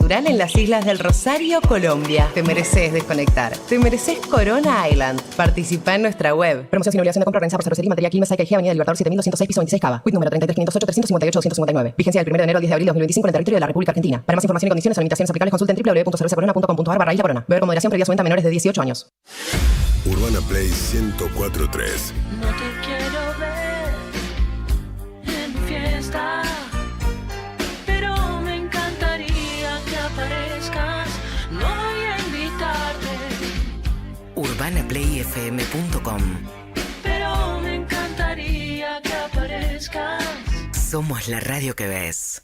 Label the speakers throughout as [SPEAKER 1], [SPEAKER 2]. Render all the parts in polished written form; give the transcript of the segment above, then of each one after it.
[SPEAKER 1] natural en las islas del Rosario, Colombia. Te mereces desconectar. Te mereces Corona Island. Participa en nuestra web. Promoción sin obligación de compra organizada por Cervecería Materia Quilmes, Avenida del Libertador 7206, piso 26 Cava. Quit número 33.508.358.259. Vigencia del 1 de enero al 10 de abril de 2025 en el territorio de la República Argentina. Para más información y condiciones o limitaciones aplicables consulta en www.cervezacorona.com.ar/Isla Corona. Beber con moderación, previa cuenta, menores de 18 años.
[SPEAKER 2] Urbana Play 104.3.
[SPEAKER 3] No te quiero ver en fiesta, pero me encantaría que aparezcas. No voy a invitarte,
[SPEAKER 4] urbanaplayfm.com.
[SPEAKER 3] pero me encantaría que aparezcas.
[SPEAKER 4] Somos la radio que ves.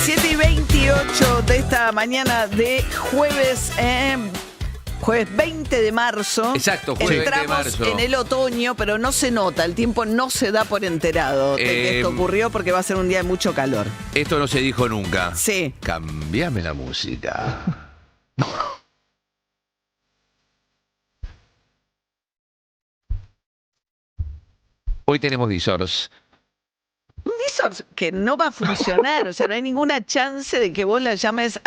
[SPEAKER 5] 7:28 de esta mañana de jueves 20 de marzo.
[SPEAKER 6] Exacto, jueves 20 de
[SPEAKER 5] Entramos
[SPEAKER 6] marzo.
[SPEAKER 5] en el otoño, pero no se nota, el tiempo no se da por enterado de que esto ocurrió porque va a ser un día de mucho calor.
[SPEAKER 6] Esto no se dijo nunca.
[SPEAKER 5] Sí.
[SPEAKER 6] Cambiame la música. Hoy tenemos Disors.
[SPEAKER 5] Un Disors que no va a funcionar, o sea, no hay ninguna chance de que vos la llames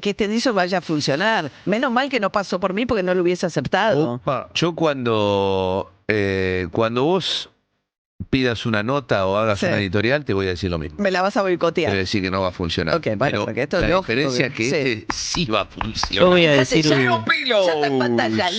[SPEAKER 5] que este Disors vaya a funcionar. Menos mal que no pasó por mí porque no lo hubiese acertado.
[SPEAKER 6] Yo cuando vos pidas una nota o hagas
[SPEAKER 5] Sí.
[SPEAKER 6] una editorial, te voy a decir lo mismo.
[SPEAKER 5] Me la vas a
[SPEAKER 6] Te voy a
[SPEAKER 5] boicotear.
[SPEAKER 6] decir que no va a funcionar.
[SPEAKER 5] Ok, bueno,
[SPEAKER 6] Pero
[SPEAKER 5] porque esto es
[SPEAKER 6] la
[SPEAKER 5] lógico
[SPEAKER 6] diferencia es
[SPEAKER 5] que-
[SPEAKER 6] que
[SPEAKER 5] sí.
[SPEAKER 6] este sí va a funcionar.
[SPEAKER 7] Yo voy a decir
[SPEAKER 5] Ya
[SPEAKER 7] un...
[SPEAKER 5] está en pantalla.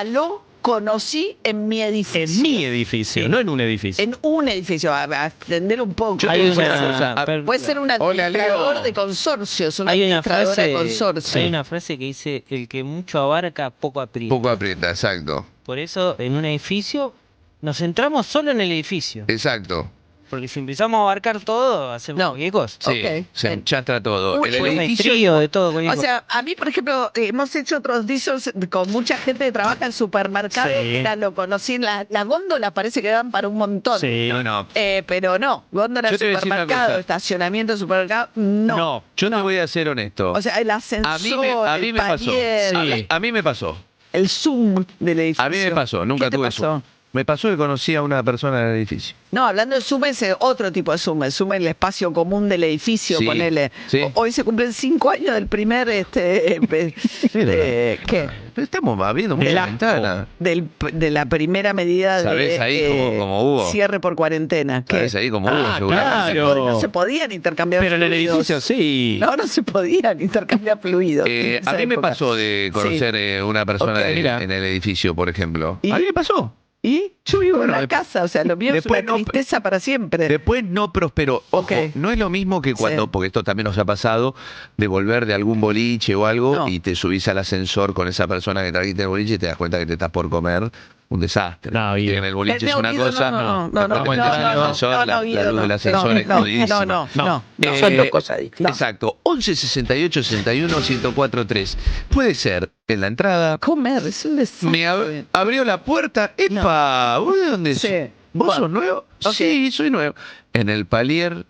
[SPEAKER 5] Lo conocí en mi edificio.
[SPEAKER 7] En mi edificio,
[SPEAKER 5] Sí.
[SPEAKER 7] no en un edificio.
[SPEAKER 5] En un edificio, a extender un poco.
[SPEAKER 7] Hay
[SPEAKER 5] Puede
[SPEAKER 7] una,
[SPEAKER 5] ser- puede ser un administrador
[SPEAKER 6] Leo.
[SPEAKER 5] de consorcios, una
[SPEAKER 7] hay una
[SPEAKER 5] administradora
[SPEAKER 7] frase,
[SPEAKER 5] de consorcios.
[SPEAKER 7] hay una frase que dice, el que mucho abarca, poco aprieta.
[SPEAKER 6] Poco aprieta, exacto.
[SPEAKER 7] Por eso, en un edificio, nos centramos solo en el edificio.
[SPEAKER 6] Exacto.
[SPEAKER 7] Porque si empezamos a abarcar todo, hacemos
[SPEAKER 5] No.
[SPEAKER 7] cualquier cosa.
[SPEAKER 6] Sí,
[SPEAKER 5] Ok.
[SPEAKER 6] se enchastra todo.
[SPEAKER 5] Uy,
[SPEAKER 6] En el
[SPEAKER 5] bueno,
[SPEAKER 7] Hay
[SPEAKER 6] edificio,
[SPEAKER 7] frío de todo. cualquier
[SPEAKER 5] O sea, a mí, por ejemplo, hemos hecho otros discos con mucha gente que trabaja en supermercados.
[SPEAKER 7] Sí.
[SPEAKER 5] Ya lo conocí. La góndola parece que dan para un montón.
[SPEAKER 7] cosa. Sí.
[SPEAKER 6] no.
[SPEAKER 5] Pero no, góndola
[SPEAKER 6] Yo te voy a decir una
[SPEAKER 5] supermercado,
[SPEAKER 6] cosa.
[SPEAKER 5] estacionamiento de supermercado, no.
[SPEAKER 7] No.
[SPEAKER 6] Yo te voy a ser honesto.
[SPEAKER 5] O sea, el ascensor,
[SPEAKER 6] a mí
[SPEAKER 5] el
[SPEAKER 6] me pasó.
[SPEAKER 5] palier,
[SPEAKER 7] Sí.
[SPEAKER 6] A mí me pasó.
[SPEAKER 5] el zoom del edificio.
[SPEAKER 6] A mí me pasó. Nunca
[SPEAKER 5] ¿Qué te
[SPEAKER 6] tuve
[SPEAKER 5] pasó?
[SPEAKER 6] Zoom. Me pasó que conocí a una persona en el edificio.
[SPEAKER 5] No, hablando de zoom es otro tipo de zoom, el zoom en el espacio común del edificio,
[SPEAKER 6] Sí,
[SPEAKER 5] ponele.
[SPEAKER 6] sí.
[SPEAKER 5] Hoy se cumplen 5 años del primer, ¿qué?
[SPEAKER 6] Pero estamos abriendo
[SPEAKER 7] El
[SPEAKER 6] mucha
[SPEAKER 7] asco.
[SPEAKER 6] ventana.
[SPEAKER 5] De la primera medida
[SPEAKER 6] ¿Sabés
[SPEAKER 5] de
[SPEAKER 6] ahí cómo hubo?
[SPEAKER 5] cierre por cuarentena. ¿Qué?
[SPEAKER 6] ¿Sabes ahí como hubo?
[SPEAKER 7] Ah,
[SPEAKER 6] Seguramente.
[SPEAKER 7] claro.
[SPEAKER 5] No se podían intercambiar
[SPEAKER 7] Pero en el
[SPEAKER 5] fluidos.
[SPEAKER 7] edificio sí.
[SPEAKER 5] No se podían intercambiar fluidos. en
[SPEAKER 6] A
[SPEAKER 5] esa
[SPEAKER 6] mí me
[SPEAKER 5] época.
[SPEAKER 6] pasó de conocer una persona
[SPEAKER 5] Ok.
[SPEAKER 7] Mira.
[SPEAKER 6] en el edificio, por ejemplo.
[SPEAKER 5] ¿Y?
[SPEAKER 6] A mí me pasó.
[SPEAKER 5] Y yo vivo
[SPEAKER 6] Bueno,
[SPEAKER 5] en la
[SPEAKER 6] después-
[SPEAKER 5] casa, o sea, lo mío es
[SPEAKER 6] después
[SPEAKER 5] una
[SPEAKER 6] no-
[SPEAKER 5] tristeza para siempre.
[SPEAKER 6] Después no prosperó. Ojo,
[SPEAKER 5] Ok.
[SPEAKER 6] no es lo mismo que cuando,
[SPEAKER 5] Sí.
[SPEAKER 6] porque esto también nos ha pasado, de volver de algún boliche o algo
[SPEAKER 5] No.
[SPEAKER 6] y te subís al ascensor con esa persona que trajiste en el boliche y te das cuenta que te estás por comer un desastre.
[SPEAKER 7] No, Guido.
[SPEAKER 6] Y en el boliche es
[SPEAKER 5] No,
[SPEAKER 6] una
[SPEAKER 5] Guido,
[SPEAKER 6] cosa.
[SPEAKER 5] no,
[SPEAKER 6] después entras en el ascensor, la luz del ascensor es jodidísima.
[SPEAKER 5] no.
[SPEAKER 7] son dos cosas distintas.
[SPEAKER 6] Exacto. 11 68 61 1043. Puede ser en la entrada.
[SPEAKER 5] Comer, es un desastre.
[SPEAKER 6] Me abrió la puerta. ¡Epa! ¿Vos de dónde
[SPEAKER 5] Sí.
[SPEAKER 6] sos? ¿Vos sos nuevo?
[SPEAKER 5] Ok.
[SPEAKER 6] Sí, soy nuevo. En el palier,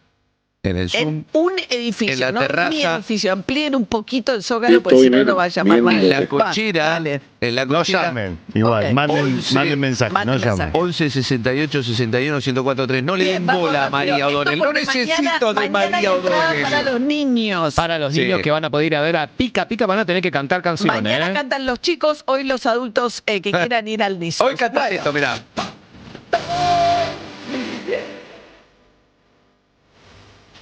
[SPEAKER 6] en el Zoom,
[SPEAKER 5] En un edificio,
[SPEAKER 6] en la
[SPEAKER 5] no
[SPEAKER 6] terraza.
[SPEAKER 5] mi edificio, amplíen un poquito el zócalo porque si no, no va a llamar más.
[SPEAKER 6] en la cochera,
[SPEAKER 5] Dale.
[SPEAKER 6] en la
[SPEAKER 8] No
[SPEAKER 6] cochera.
[SPEAKER 8] llamen, igual,
[SPEAKER 5] Ok.
[SPEAKER 8] manden mensaje,
[SPEAKER 5] Manden
[SPEAKER 8] no llamen.
[SPEAKER 5] mensaje.
[SPEAKER 6] 11 68 61 1043. No le
[SPEAKER 5] Bien,
[SPEAKER 6] den
[SPEAKER 5] vamos
[SPEAKER 6] bola a
[SPEAKER 5] rápido.
[SPEAKER 6] María
[SPEAKER 5] Esto
[SPEAKER 6] O'Donnell. No
[SPEAKER 5] porque
[SPEAKER 6] necesito de
[SPEAKER 5] mañana hay
[SPEAKER 6] María
[SPEAKER 5] entrada
[SPEAKER 6] O'Donnell.
[SPEAKER 5] para los niños.
[SPEAKER 7] Para los
[SPEAKER 6] Sí.
[SPEAKER 7] niños que van a poder ir a ver a Pica Pica van a tener que cantar canciones.
[SPEAKER 5] Mañana cantan los chicos, hoy los adultos que quieran ir al Niso.
[SPEAKER 6] Hoy cantá esto, mirá.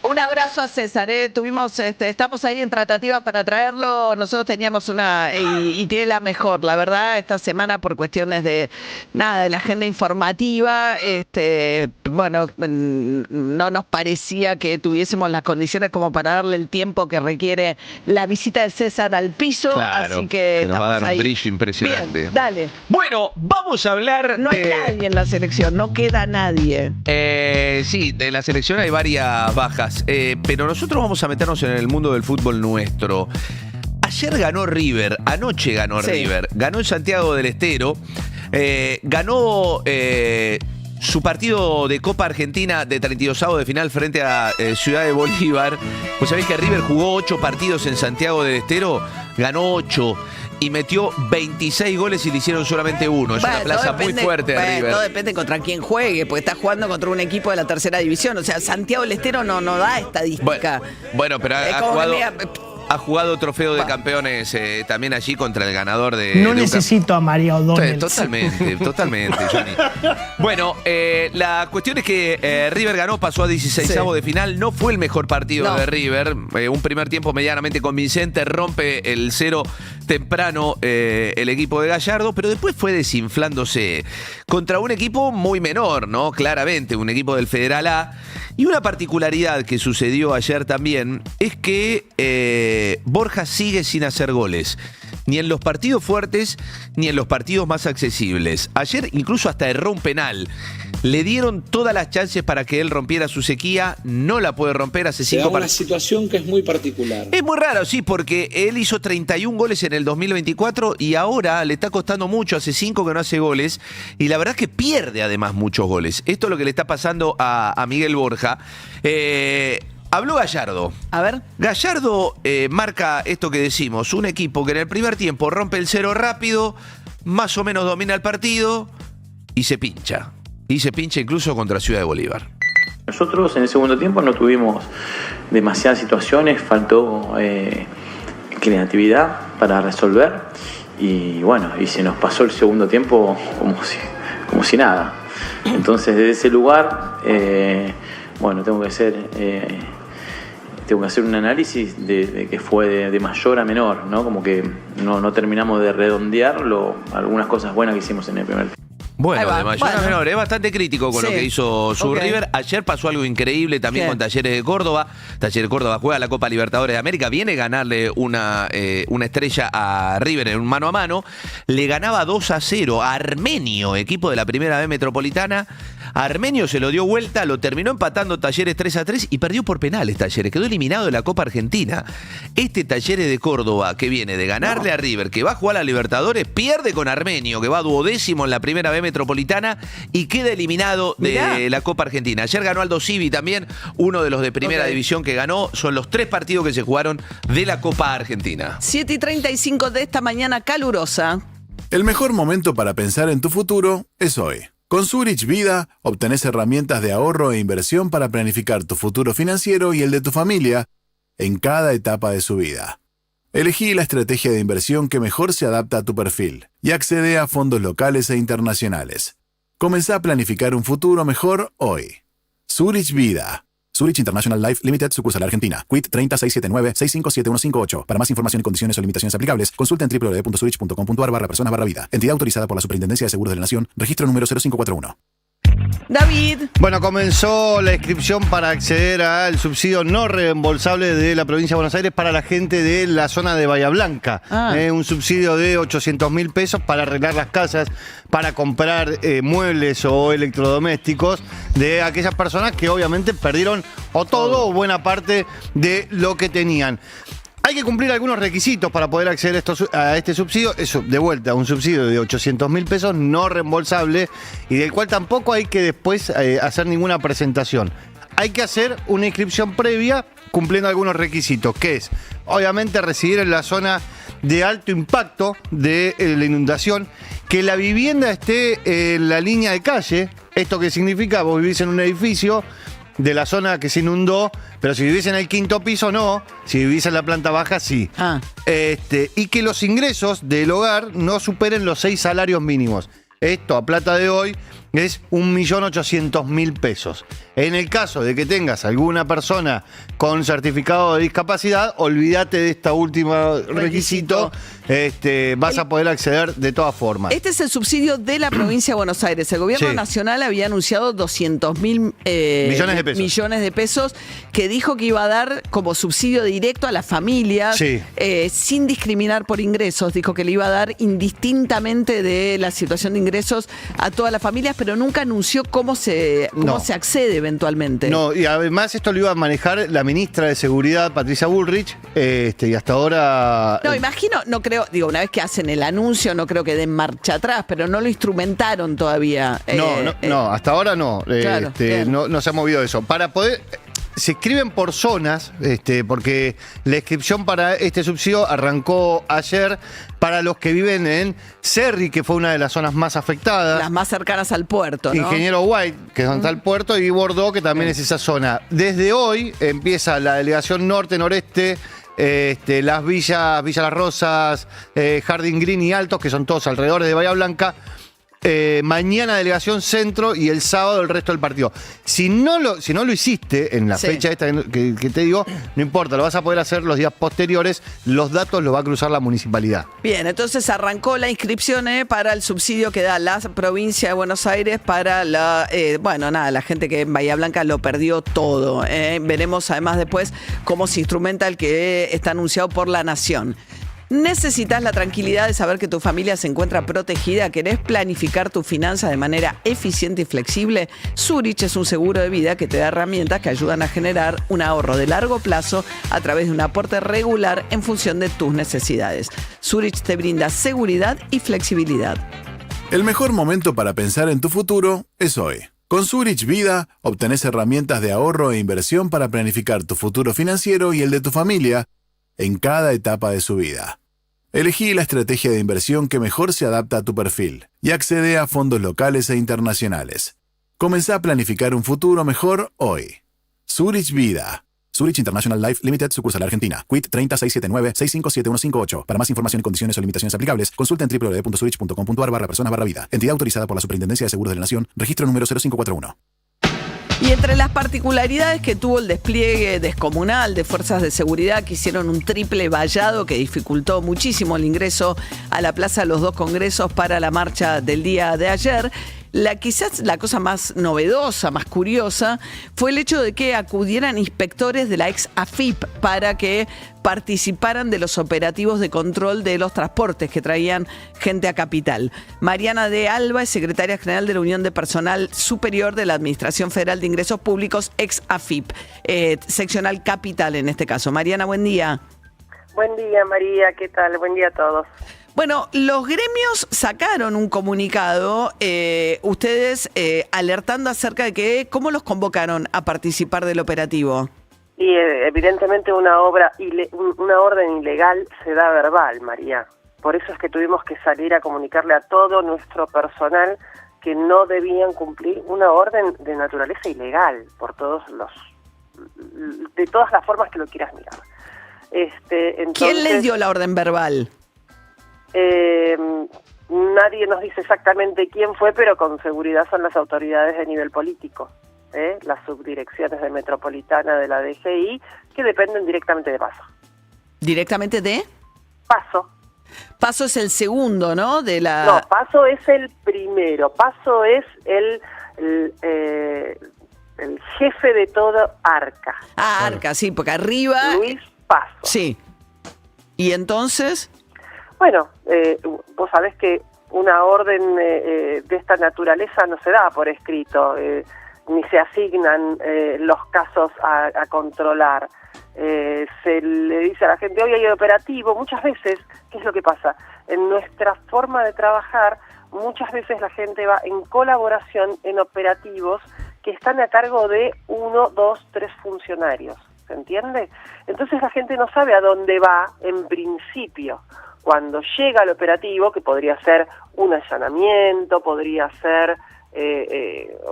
[SPEAKER 5] Un abrazo a César, tuvimos, estamos ahí en tratativa para traerlo. Nosotros teníamos una y tiene la mejor, la verdad, esta semana por cuestiones de nada, de la agenda informativa, bueno, no nos parecía que tuviésemos las condiciones como para darle el tiempo que requiere la visita de César al piso,
[SPEAKER 6] Claro,
[SPEAKER 5] así que
[SPEAKER 6] nos va a dar
[SPEAKER 5] estamos
[SPEAKER 6] un
[SPEAKER 5] ahí.
[SPEAKER 6] brillo impresionante.
[SPEAKER 5] Bien, dale.
[SPEAKER 6] Bueno, vamos a hablar
[SPEAKER 5] No hay nadie en la selección, no queda nadie.
[SPEAKER 6] Sí, de la selección hay varias bajas, pero nosotros vamos a meternos en el mundo del fútbol nuestro. Ayer ganó River, anoche ganó
[SPEAKER 5] Sí.
[SPEAKER 6] River, ganó en Santiago del Estero, ganó su partido de Copa Argentina de 32avo de final frente a Ciudad de Bolívar. Pues sabéis que River jugó 8 partidos en Santiago del Estero, ganó 8. y metió 26 goles y le hicieron solamente uno. Es
[SPEAKER 5] Bueno,
[SPEAKER 6] una plaza
[SPEAKER 5] todo
[SPEAKER 6] muy fuerte de River.
[SPEAKER 5] Todo depende contra quién juegue, porque está jugando contra un equipo de la tercera división. O sea, Santiago del Estero no da estadística.
[SPEAKER 6] Bueno, pero
[SPEAKER 5] Es
[SPEAKER 6] ha
[SPEAKER 5] como
[SPEAKER 6] jugado...
[SPEAKER 5] que mira,
[SPEAKER 6] Ha jugado trofeo de campeones también allí contra el ganador de...
[SPEAKER 8] No
[SPEAKER 6] de un
[SPEAKER 8] necesito a María O'Donnell.
[SPEAKER 6] Totalmente, Johnny. Bueno, la cuestión es que River ganó, pasó a 16avos de final. No fue el mejor partido de River. Un primer tiempo medianamente convincente. Rompe el 0 temprano el equipo de Gallardo, pero después fue desinflándose contra un equipo muy menor, ¿no? Claramente, un equipo del Federal A. Y una particularidad que sucedió ayer también es que Borja sigue sin hacer goles. Ni en los partidos fuertes, ni en los partidos más accesibles. Ayer incluso hasta erró un penal. Le dieron todas las chances para que él rompiera su sequía. No la puede romper hace 5 partidos.
[SPEAKER 9] Es una situación que es muy particular.
[SPEAKER 6] Es muy raro, sí, porque él hizo 31 goles en el 2024 y ahora le está costando mucho. Hace 5 que no hace goles. Y la verdad es que pierde además muchos goles. Esto es lo que le está pasando a Miguel Borja. Habló Gallardo.
[SPEAKER 5] A ver.
[SPEAKER 6] Gallardo marca esto que decimos, un equipo que en el primer tiempo rompe el 0 rápido, más o menos domina el partido y se pincha. Y se pincha incluso contra Ciudad de Bolívar.
[SPEAKER 10] Nosotros en el segundo tiempo no tuvimos demasiadas situaciones, faltó creatividad para resolver y bueno, y se nos pasó el segundo tiempo como si nada. Entonces desde ese lugar, bueno, tengo que hacer un análisis de que fue de mayor a menor, ¿no? Como que no terminamos de redondear algunas cosas buenas que hicimos en el primer tiempo.
[SPEAKER 6] Bueno, de mayor a menor, es bastante crítico con lo que hizo su River. Ayer pasó algo increíble también con Talleres de Córdoba. Talleres de Córdoba juega la Copa Libertadores de América, viene a ganarle una estrella a River en un mano a mano. Le ganaba 2-0 a Armenio, equipo de la Primera B Metropolitana. Armenio se lo dio vuelta, lo terminó empatando Talleres 3-3 y perdió por penales Talleres. Quedó eliminado de la Copa Argentina. Este Talleres de Córdoba, que viene de ganarle a River, que va a jugar a Libertadores, pierde con Armenio, que va 12º en la Primera B Metropolitana y queda eliminado de la Copa Argentina. Ayer ganó Aldo Civi también, uno de los de Primera División que ganó. Son los 3 partidos que se jugaron de la Copa Argentina.
[SPEAKER 5] 7:35 de esta mañana calurosa.
[SPEAKER 11] El mejor momento para pensar en tu futuro es hoy. Con Zurich Vida, obtenés herramientas de ahorro e inversión para planificar tu futuro financiero y el de tu familia en cada etapa de su vida. Elegí la estrategia de inversión que mejor se adapta a tu perfil y accede a fondos locales e internacionales. Comenzá a planificar un futuro mejor hoy. Zurich Vida. Zurich International Life Limited, sucursal Argentina. Quit 30-679-657158. Para más información y condiciones o limitaciones aplicables, consulta en www.zurich.com.ar/personas/vida. Entidad autorizada por la Superintendencia de Seguros de la Nación. Registro número 0541.
[SPEAKER 5] David.
[SPEAKER 12] Bueno, comenzó la inscripción para acceder al subsidio no reembolsable de la provincia de Buenos Aires para la gente de la zona de Bahía Blanca. Un subsidio de 800.000 pesos para arreglar las casas, para comprar muebles o electrodomésticos de aquellas personas que obviamente perdieron o todo o buena parte de lo que tenían. Hay que cumplir algunos requisitos para poder acceder a este subsidio. Eso, de vuelta, un subsidio de 800.000 pesos no reembolsable y del cual tampoco hay que después hacer ninguna presentación. Hay que hacer una inscripción previa cumpliendo algunos requisitos, que es, obviamente, residir en la zona de alto impacto de la inundación, que la vivienda esté en la línea de calle. ¿Esto qué significa? Vos vivís en un edificio de la zona que se inundó, pero si vivís en el 5º piso, no. Si vivís en la planta baja, sí. Y que los ingresos del hogar no superen los 6 salarios mínimos. Esto, a plata de hoy, es 1.800.000 pesos. En el caso de que tengas alguna persona con certificado de discapacidad, olvídate de esta última requisito. Vas a poder acceder de todas formas.
[SPEAKER 5] Este es el subsidio de la provincia de Buenos Aires. El gobierno nacional había anunciado 200.000 millones de pesos que dijo que iba a dar como subsidio directo a las familias, sin discriminar por ingresos. Dijo que le iba a dar indistintamente de la situación de ingresos a todas las familias, pero nunca anunció cómo se accede eventualmente.
[SPEAKER 12] No, y además esto lo iba a manejar la ministra de Seguridad, Patricia Bullrich, y hasta ahora...
[SPEAKER 5] No, imagino, no creo, una vez que hacen el anuncio, no creo que den marcha atrás, pero no lo instrumentaron todavía.
[SPEAKER 12] No, hasta ahora no.
[SPEAKER 5] Claro,
[SPEAKER 12] no se ha movido eso. Para poder... se inscriben por zonas, porque la inscripción para este subsidio arrancó ayer para los que viven en Cerri, que fue una de las zonas más afectadas.
[SPEAKER 5] Las más cercanas al puerto, ¿no?
[SPEAKER 12] Ingeniero White, que es donde está el puerto, y Bordeaux, que también es esa zona. Desde hoy empieza la delegación norte-noreste, las villas Las Rosas, Jardín Green y Altos, que son todos alrededores de Bahía Blanca. Mañana delegación centro y el sábado el resto del partido. Si no lo hiciste en la fecha esta que te digo, no importa, lo vas a poder hacer los días posteriores, los datos los va a cruzar la municipalidad.
[SPEAKER 5] Bien, entonces arrancó la inscripción para el subsidio que da la provincia de Buenos Aires para la gente que en Bahía Blanca lo perdió todo. Veremos además después cómo se instrumenta el que está anunciado por la Nación. ¿Necesitas la tranquilidad de saber que tu familia se encuentra protegida? ¿Querés planificar tus finanzas de manera eficiente y flexible? Zurich es un seguro de vida que te da herramientas que ayudan a generar un ahorro de largo plazo a través de un aporte regular en función de tus necesidades. Zurich te brinda seguridad y flexibilidad.
[SPEAKER 11] El mejor momento para pensar en tu futuro es hoy. Con Zurich Vida, obtenés herramientas de ahorro e inversión para planificar tu futuro financiero y el de tu familia en cada etapa de su vida. Elegí la estrategia de inversión que mejor se adapta a tu perfil y accede a fondos locales e internacionales. Comenzá a planificar un futuro mejor hoy. Zurich Vida. Zurich International Life Limited, sucursal Argentina. Quit 30-679-657158. Para más información y condiciones o limitaciones aplicables, consulta en www.zurich.com.ar/personas/vida. Entidad autorizada por la Superintendencia de Seguros de la Nación. Registro número 0541.
[SPEAKER 5] Y entre las particularidades que tuvo el despliegue descomunal de fuerzas de seguridad que hicieron un triple vallado que dificultó muchísimo el ingreso a la Plaza de los Dos Congresos para la marcha del día de ayer, quizás la cosa más novedosa, más curiosa, fue el hecho de que acudieran inspectores de la ex AFIP para que participaran de los operativos de control de los transportes que traían gente a Capital. Mariana de Alba es secretaria general de la Unión de Personal Superior de la Administración Federal de Ingresos Públicos, ex AFIP, seccional Capital en este caso. Mariana, buen día.
[SPEAKER 8] Buen día, María, ¿qué tal? Buen día a todos.
[SPEAKER 5] Bueno, los gremios sacaron un comunicado, ustedes alertando acerca de cómo los convocaron a participar del operativo.
[SPEAKER 8] Y evidentemente una orden ilegal se da verbal, María. Por eso es que tuvimos que salir a comunicarle a todo nuestro personal que no debían cumplir una orden de naturaleza ilegal, de todas las formas que lo quieras mirar. Entonces,
[SPEAKER 5] ¿quién les dio la orden verbal?
[SPEAKER 8] Nadie nos dice exactamente quién fue, pero con seguridad son las autoridades de nivel político, las subdirecciones de Metropolitana de la DGI, que dependen directamente de Paso.
[SPEAKER 5] ¿Directamente de?
[SPEAKER 8] Paso.
[SPEAKER 5] Paso es el segundo, ¿no?
[SPEAKER 8] No, Paso es el primero. Paso es el jefe de todo Arca.
[SPEAKER 5] Ah, Arca, sí, porque arriba...
[SPEAKER 8] Luis Paso.
[SPEAKER 5] Sí. ¿Y entonces...?
[SPEAKER 8] Bueno, vos sabés que una orden de esta naturaleza no se da por escrito, ni se asignan los casos a controlar. Se le dice a la gente, hoy hay operativo. Muchas veces, ¿qué es lo que pasa? En nuestra forma de trabajar, muchas veces la gente va en colaboración en operativos que están a cargo de 1, 2, 3 funcionarios. ¿Se entiende? Entonces la gente no sabe a dónde va en principio. Cuando llega el operativo, que podría ser un allanamiento, podría ser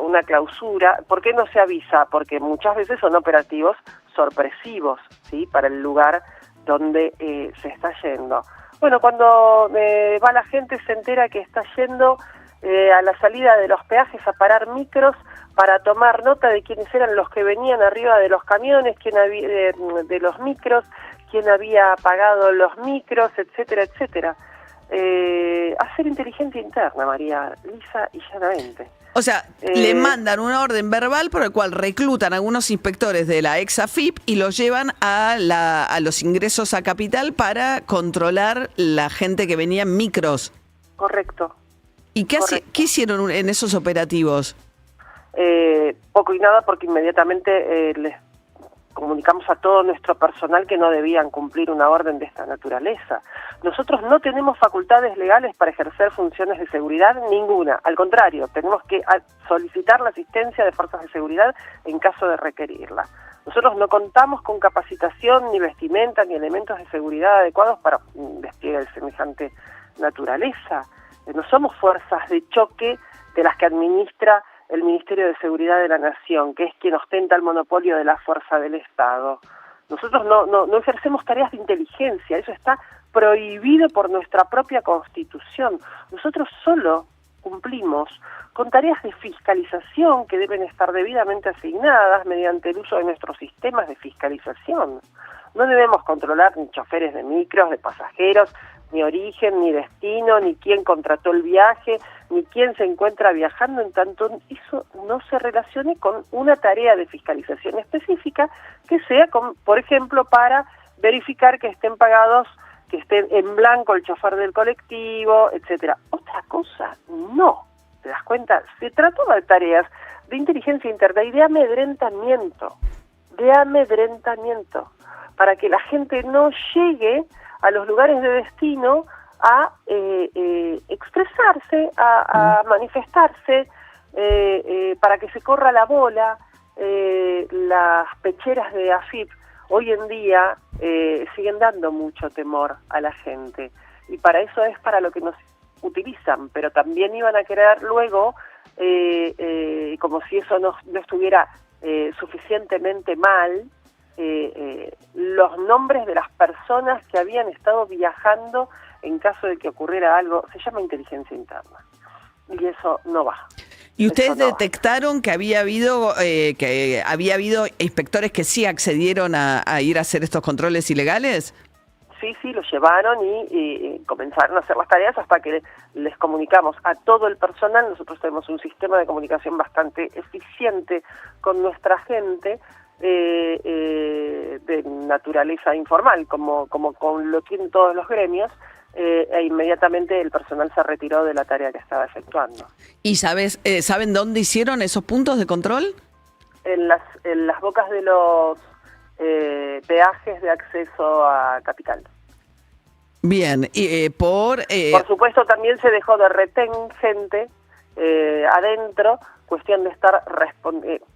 [SPEAKER 8] una clausura, ¿por qué no se avisa? Porque muchas veces son operativos sorpresivos, ¿sí? Para el lugar donde se está yendo. Bueno, cuando va la gente se entera que está yendo a la salida de los peajes a parar micros para tomar nota de quiénes eran los que venían arriba de los camiones, quién había, de los micros, quién había pagado los micros, etcétera, etcétera. Hacer inteligencia interna, María, lisa y llanamente.
[SPEAKER 5] O sea, le mandan una orden verbal por el cual reclutan a algunos inspectores de la ex AFIP y los llevan a los ingresos a Capital para controlar la gente que venía en micros.
[SPEAKER 8] Correcto.
[SPEAKER 5] ¿Y qué hicieron en esos operativos?
[SPEAKER 8] Poco y nada, porque inmediatamente les comunicamos a todo nuestro personal que no debían cumplir una orden de esta naturaleza. Nosotros no tenemos facultades legales para ejercer funciones de seguridad ninguna. Al contrario, tenemos que solicitar la asistencia de fuerzas de seguridad en caso de requerirla. Nosotros no contamos con capacitación, ni vestimenta, ni elementos de seguridad adecuados para un despliegue de semejante naturaleza. No somos fuerzas de choque de las que administra el Ministerio de Seguridad de la Nación, que es quien ostenta el monopolio de la fuerza del Estado. Nosotros no ejercemos tareas de inteligencia, eso está prohibido por nuestra propia Constitución. Nosotros solo cumplimos con tareas de fiscalización que deben estar debidamente asignadas mediante el uso de nuestros sistemas de fiscalización. No debemos controlar ni choferes de micros, de pasajeros, ni origen, ni destino, ni quién contrató el viaje, ni quién se encuentra viajando, en tanto eso no se relacione con una tarea de fiscalización específica que sea, por ejemplo, para verificar que estén pagados, que esté en blanco el chofer del colectivo, etcétera. Otra cosa, no. ¿Te das cuenta? Se trató de tareas de inteligencia interna y de amedrentamiento, para que la gente no llegue a los lugares de destino a expresarse, a manifestarse, para que se corra la bola. Las pecheras de AFIP hoy en día siguen dando mucho temor a la gente, y para eso es para lo que nos utilizan, pero también iban a querer luego, como si eso no estuviera suficientemente mal, los nombres de las personas que habían estado viajando en caso de que ocurriera algo. Se llama inteligencia interna, y eso no va.
[SPEAKER 5] ¿Y ustedes detectaron que había habido inspectores que sí accedieron a ir a hacer estos controles ilegales?
[SPEAKER 8] Sí, los llevaron y comenzaron a hacer las tareas hasta que les comunicamos a todo el personal. Nosotros tenemos un sistema de comunicación bastante eficiente con nuestra gente, de naturaleza informal, como lo tienen todos los gremios, e inmediatamente el personal se retiró de la tarea que estaba efectuando.
[SPEAKER 5] ¿Y saben dónde hicieron esos puntos de control?
[SPEAKER 8] En las bocas de los peajes de acceso a Capital.
[SPEAKER 5] Bien, y por
[SPEAKER 8] supuesto también se dejó de retén gente adentro, cuestión de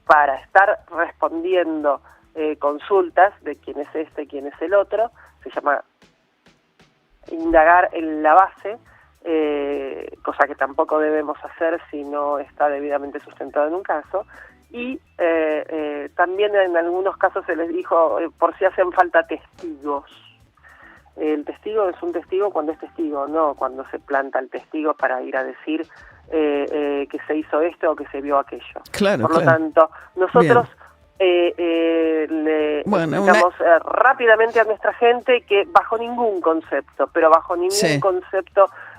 [SPEAKER 8] para estar respondiendo consultas de quién es este, quién es el otro. Se llama indagar en la base, cosa que tampoco debemos hacer si no está debidamente sustentado en un caso. Y también en algunos casos se les dijo por si hacen falta testigos. El testigo es un testigo cuando es testigo, no cuando se planta el testigo para ir a decir que se hizo esto o que se vio aquello.
[SPEAKER 5] Claro,
[SPEAKER 8] por lo tanto, nosotros le explicamos rápidamente a nuestra gente que bajo ningún concepto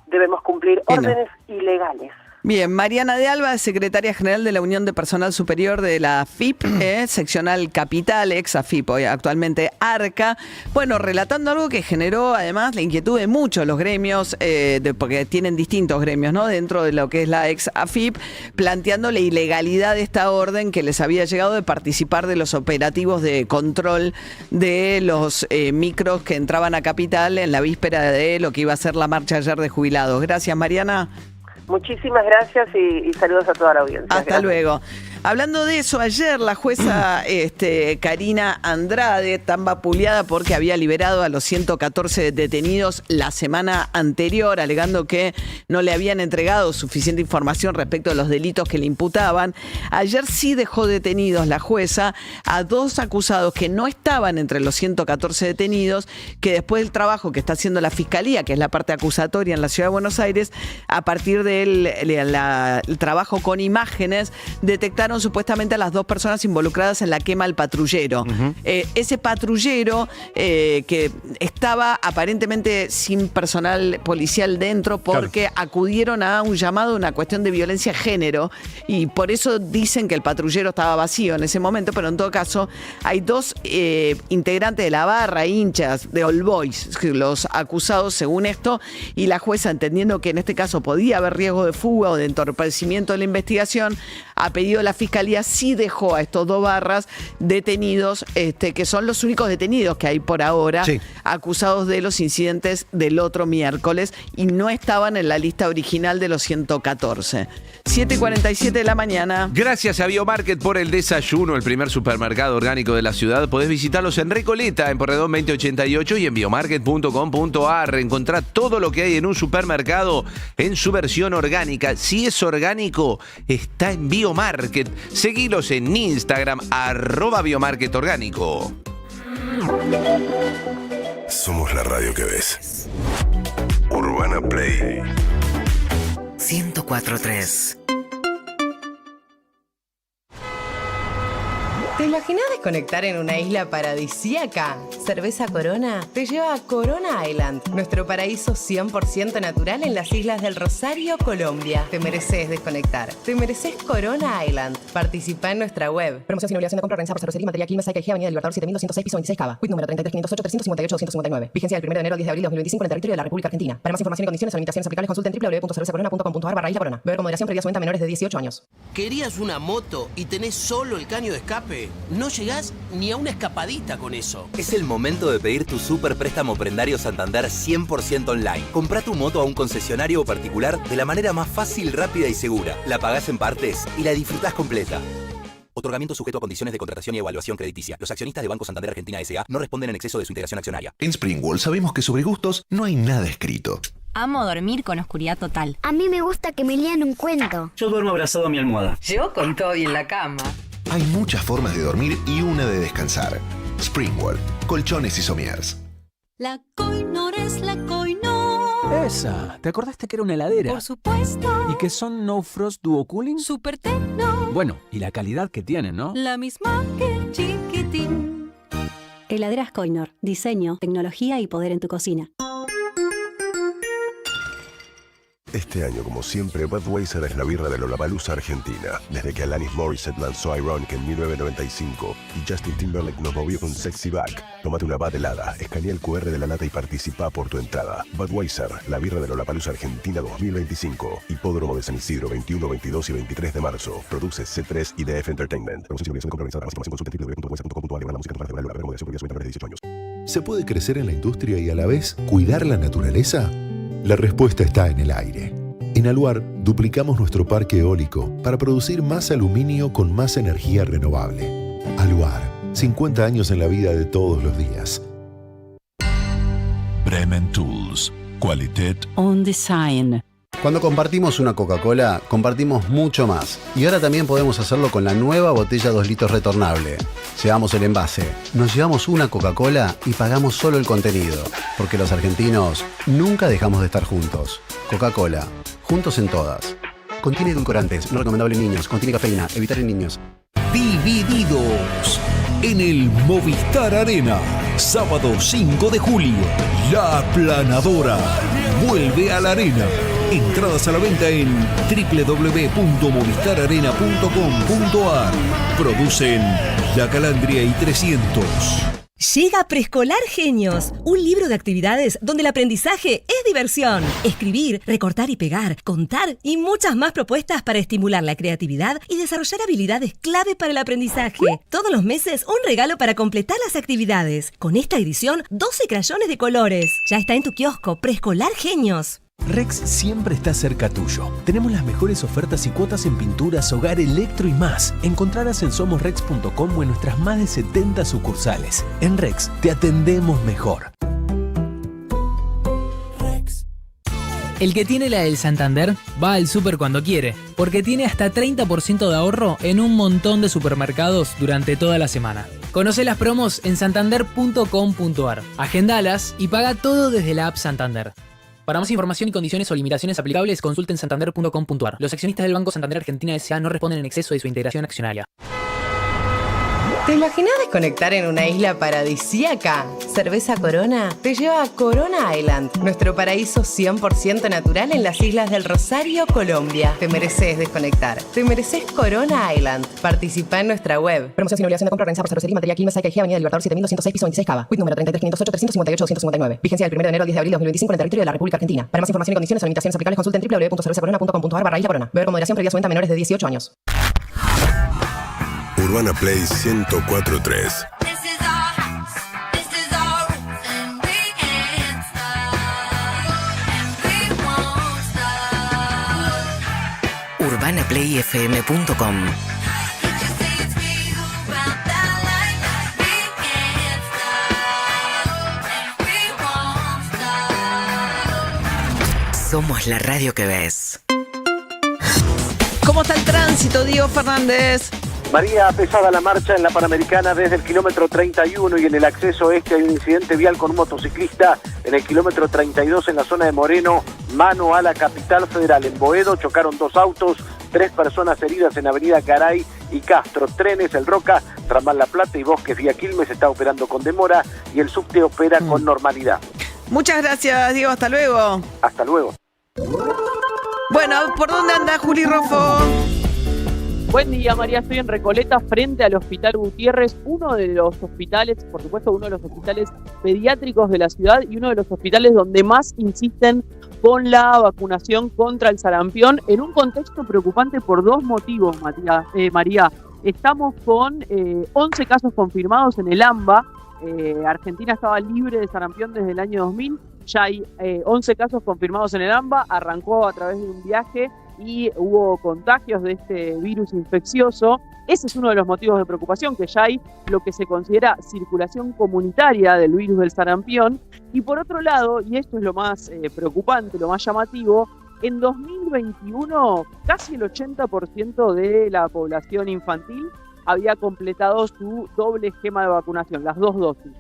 [SPEAKER 8] debemos cumplir órdenes ilegales.
[SPEAKER 5] Bien, Mariana de Alba, secretaria general de la Unión de Personal Superior de la AFIP, seccional Capital, ex AFIP, hoy actualmente ARCA. Bueno, relatando algo que generó además la inquietud de muchos los gremios, porque tienen distintos gremios, ¿no? Dentro de lo que es la ex AFIP, planteando la ilegalidad de esta orden que les había llegado de participar de los operativos de control de los micros que entraban a Capital en la víspera de lo que iba a ser la marcha ayer de jubilados. Gracias, Mariana.
[SPEAKER 8] Muchísimas gracias y saludos a toda la audiencia.
[SPEAKER 5] Hasta luego. Hablando de eso, ayer la jueza Karina Andrade, tan vapuleada porque había liberado a los 114 detenidos la semana anterior, alegando que no le habían entregado suficiente información respecto a los delitos que le imputaban. Ayer sí dejó detenidos la jueza a 2 acusados que no estaban entre los 114 detenidos, que después del trabajo que está haciendo la Fiscalía, que es la parte acusatoria en la Ciudad de Buenos Aires, a partir del trabajo con imágenes, detectaron supuestamente a las 2 personas involucradas en la quema del patrullero. Ese patrullero que estaba aparentemente sin personal policial dentro porque acudieron a un llamado, una cuestión de violencia de género, y por eso dicen que el patrullero estaba vacío en ese momento, pero en todo caso hay 2 integrantes de la barra, hinchas de All Boys, los acusados según esto, y la jueza, entendiendo que en este caso podía haber riesgo de fuga o de entorpecimiento de la investigación, a pedido de la Fiscalía, sí dejó a estos 2 barras detenidos, que son los únicos detenidos que hay por ahora, acusados de los incidentes del otro miércoles y no estaban en la lista original de los 114. 7:47 de la mañana.
[SPEAKER 6] Gracias a Biomarket por el desayuno, el primer supermercado orgánico de la ciudad. Podés visitarlos en Recoleta, en Porredón 2088 y en biomarket.com.ar. Encontrá todo lo que hay en un supermercado en su versión orgánica. Si es orgánico, está en Biomarket. Seguilos en Instagram, @biomarketorgánico.
[SPEAKER 2] Somos la radio que ves. Urbana Play
[SPEAKER 4] 104.3.
[SPEAKER 1] ¿Te imaginas desconectar en una isla paradisíaca? Cerveza Corona te lleva a Corona Island, nuestro paraíso 100% natural en las islas del Rosario, Colombia. Te mereces desconectar. Te mereces Corona Island. Participa en nuestra web. Promoción sin obligación de compra organizada por Cervecería y Material Quilmes, Avenida del Libertador 7206, piso 26 Cava. Quit número 33-508-358-259. Vigencia del 1 de enero al 10 de abril de 2025 en el territorio de la República Argentina. Para más información y condiciones o limitaciones aplicables, consulten www.cervezacorona.com.ar/isla Corona. Beber con moderación, previa su venta a menores de 18 años.
[SPEAKER 13] ¿Querías una moto y tenés solo el caño de escape? No llegás ni a una escapadita con eso.
[SPEAKER 14] Es el momento de pedir tu super préstamo prendario Santander 100% online. Comprá tu moto a un concesionario o particular de la manera más fácil, rápida y segura. La pagás en partes y la disfrutás completa. Otorgamiento sujeto a condiciones de contratación y evaluación crediticia. Los accionistas de Banco Santander Argentina S.A. no responden en exceso de su integración accionaria.
[SPEAKER 15] En Springwall sabemos que sobre gustos no hay nada escrito.
[SPEAKER 16] Amo dormir con oscuridad total.
[SPEAKER 17] A mí me gusta que me lean un cuento.
[SPEAKER 18] Yo duermo abrazado a mi almohada.
[SPEAKER 16] Yo con Toby en la cama.
[SPEAKER 15] Hay muchas formas de dormir y una de descansar. Springwall, colchones y somiers.
[SPEAKER 3] La Koinor es la Koinor.
[SPEAKER 19] Esa, ¿te acordaste que era una heladera?
[SPEAKER 3] Por supuesto.
[SPEAKER 19] ¿Y que son No Frost Duo Cooling?
[SPEAKER 3] Super Tecno.
[SPEAKER 19] Bueno, y la calidad que tienen, ¿no?
[SPEAKER 3] La misma que el chiquitín.
[SPEAKER 20] Heladeras Koinor. Diseño, tecnología y poder en tu cocina.
[SPEAKER 2] Este año, como siempre, Budweiser es la birra de Lollapalooza Argentina. Desde que Alanis Morissette lanzó Ironic en 1995 y Justin Timberlake nos movió con Sexy Back. Tómate una Bud helada, escanea el QR de la lata y participa por tu entrada. Budweiser, la birra de Lollapalooza Argentina 2025. Hipódromo de San Isidro, 21, 22 y 23 de marzo. Produce C3 y DF Entertainment. Promoción sin obligación de compra organizada. Más información consulta en www.budweiser.com.ar. La música de la moderación previa su venta menores de 18 años.
[SPEAKER 21] ¿Se puede crecer en la industria y a la vez cuidar la naturaleza? La respuesta está en el aire. En Aluar duplicamos nuestro parque eólico para producir más aluminio con más energía renovable. Aluar, 50 años en la vida de todos los días.
[SPEAKER 22] Bremen Tools. Qualität
[SPEAKER 23] On Design.
[SPEAKER 24] Cuando compartimos una Coca-Cola, compartimos mucho más. Y ahora también podemos hacerlo con la nueva botella 2 litros retornable. Llevamos el envase, nos llevamos una Coca-Cola y pagamos solo el contenido. Porque los argentinos nunca dejamos de estar juntos. Coca-Cola, juntos en todas. Contiene edulcorantes, no recomendable en niños. Contiene cafeína, evitar en niños.
[SPEAKER 25] Divididos en el Movistar Arena. Sábado 5 de julio. La Aplanadora vuelve a la arena. Entradas a la venta en www.movistararena.com.ar. Producen La Calandria y 300.
[SPEAKER 26] Llega Preescolar Genios, un libro de actividades donde el aprendizaje es diversión. Escribir, recortar y pegar, contar y muchas más propuestas para estimular la creatividad y desarrollar habilidades clave para el aprendizaje. Todos los meses un regalo para completar las actividades. Con esta edición, 12 crayones de colores. Ya está en tu kiosco Preescolar Genios.
[SPEAKER 27] Rex siempre está cerca tuyo. Tenemos las mejores ofertas y cuotas en pinturas, hogar, electro y más. Encontrarás en somosrex.com o en nuestras más de 70 sucursales. En Rex te atendemos mejor.
[SPEAKER 28] El que tiene la del Santander va al súper cuando quiere, porque tiene hasta 30% de ahorro en un montón de supermercados durante toda la semana. Conoce las promos en santander.com.ar. Agendalas y paga todo desde la app Santander. Para más información y condiciones o limitaciones aplicables, consulten santander.com.ar. Los accionistas del Banco Santander Argentina S.A. no responden en exceso de su integración accionaria.
[SPEAKER 1] ¿Te imaginas desconectar en una isla paradisíaca? Cerveza Corona te lleva a Corona Island, nuestro paraíso 100% natural en las islas del Rosario, Colombia. Te mereces desconectar. Te mereces Corona Island. Participa en nuestra web. Promoción sin obligación de compra organizada por Cervecería y Material Quilmes, Avenida del Libertador 7206, piso 26 Cava. Quit número 33-508-358-259. Vigencia del 1 de enero al 10 de abril de 2025 en el territorio de la República Argentina. Para más información y condiciones o limitaciones aplicables, consulten www.cervezacorona.com.ar/isla Corona. Beber con moderación, previa su venta a menores de 18 años.
[SPEAKER 2] Urbana Play 104.3.
[SPEAKER 4] UrbanaPlayFM.com. Somos la radio que ves.
[SPEAKER 5] ¿Cómo está el tránsito, Diego Fernández?
[SPEAKER 7] María, pesada la marcha en la Panamericana desde el kilómetro 31 y en el acceso este hay un incidente vial con un motociclista en el kilómetro 32 en la zona de Moreno, mano a la capital federal. En Boedo chocaron 2 autos, 3 personas heridas en Avenida Garay y Castro. Trenes, El Roca, Ramal La Plata y Bosques vía Quilmes está operando con demora y el subte opera con normalidad.
[SPEAKER 5] Muchas gracias, Diego. Hasta luego.
[SPEAKER 7] Hasta luego.
[SPEAKER 5] Bueno, ¿por dónde anda Juli Rofo?
[SPEAKER 8] Buen día, María. Estoy en Recoleta, frente al Hospital Gutiérrez, uno de los hospitales, por supuesto, uno de los hospitales pediátricos de la ciudad y uno de los hospitales donde más insisten con la vacunación contra el sarampión, en un contexto preocupante por 2 motivos, María. Estamos con 11 casos confirmados en el AMBA. Argentina estaba libre de sarampión desde el año 2000. Ya hay 11 casos confirmados en el AMBA. Arrancó a través de un viaje y hubo contagios de este virus infeccioso. Ese es uno de los motivos de preocupación, que ya hay lo que se considera circulación comunitaria del virus del sarampión. Y por otro lado, y esto es lo más preocupante, lo más llamativo, en 2021 casi el 80% de la población infantil había completado su doble esquema de vacunación, las 2 dosis.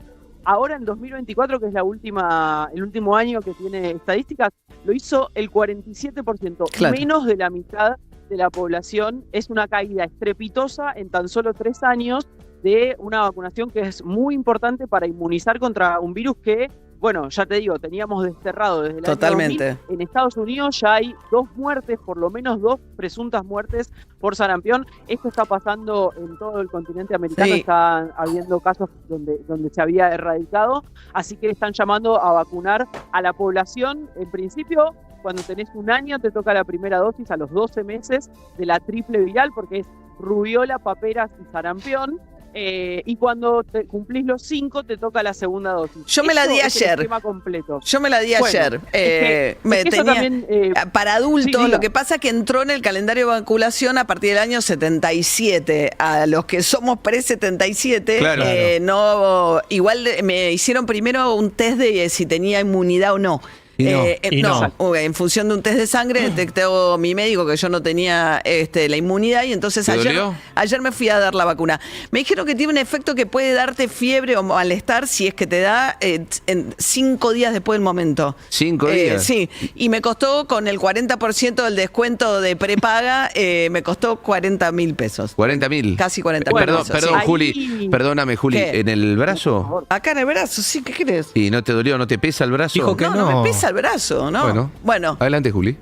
[SPEAKER 8] Ahora en 2024, que es el último año que tiene estadísticas, lo hizo el 47%, claro. Menos de la mitad de la población. Es una caída estrepitosa en tan solo 3 años de una vacunación que es muy importante para inmunizar contra un virus que, bueno, ya te digo, teníamos desterrado desde el
[SPEAKER 5] Totalmente.
[SPEAKER 8] año 2000. En Estados Unidos ya hay 2 muertes, por lo menos 2 presuntas muertes por sarampión. Esto está pasando en todo el continente americano, sí. Está habiendo casos donde se había erradicado, así que están llamando a vacunar a la población. En principio, cuando tenés 1 año te toca la primera dosis, a los 12 meses de la triple viral, porque es rubiola, paperas y sarampión. Y cuando cumplís los 5 te toca la segunda dosis.
[SPEAKER 5] Yo me la di ayer. Yo me la di ayer. Para adultos, sí, lo que pasa es que entró en el calendario de vacunación a partir del año 77. A los que somos pre-77, claro. No, igual me hicieron primero un test de si tenía inmunidad o no. No, en función de un test de sangre detectó mi médico que yo no tenía la inmunidad y entonces ayer me fui a dar la vacuna. Me dijeron que tiene un efecto que puede darte fiebre o malestar si es que te da en 5 días después del momento.
[SPEAKER 6] 5 días.
[SPEAKER 5] Sí, y me costó con el 40% del descuento de prepaga, me costó 40.000 pesos.
[SPEAKER 6] 40.000.
[SPEAKER 5] Casi 40.000 pesos.
[SPEAKER 6] Perdón, sí. Juli, perdóname, Juli.
[SPEAKER 5] ¿Qué?
[SPEAKER 6] ¿En el brazo?
[SPEAKER 5] Acá en el brazo, sí, ¿qué crees?
[SPEAKER 6] ¿Y no te dolió, no te pesa el brazo?
[SPEAKER 5] Dijo que no me pesa el brazo, ¿no? Bueno.
[SPEAKER 6] Adelante, Juli.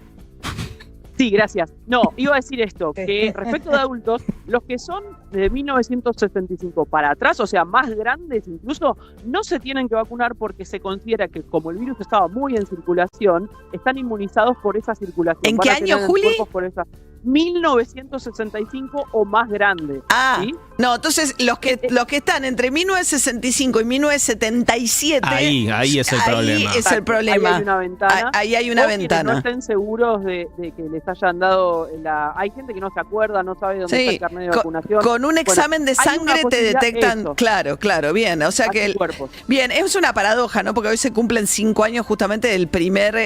[SPEAKER 8] Sí, gracias. No, iba a decir esto, que respecto de adultos, los que son de 1975 para atrás, o sea, más grandes incluso, no se tienen que vacunar porque se considera que como el virus estaba muy en circulación, están inmunizados por esa circulación.
[SPEAKER 5] ¿En qué año, Juli?
[SPEAKER 8] 1965 o más grandes.
[SPEAKER 5] ¿Sí? No, entonces los que están entre 1965 y 1977.
[SPEAKER 9] Ahí es el problema.
[SPEAKER 5] Ahí es el problema.
[SPEAKER 8] Ahí hay una ventana.
[SPEAKER 5] Ahí hay una ventana.
[SPEAKER 8] No estén seguros de que les hayan dado Hay gente que no se acuerda, no sabe dónde está el carnet de vacunación.
[SPEAKER 5] Con un examen de sangre te detectan. Eso. Claro, bien. O sea que bien, es una paradoja, ¿no? Porque hoy se cumplen 5 años justamente del primer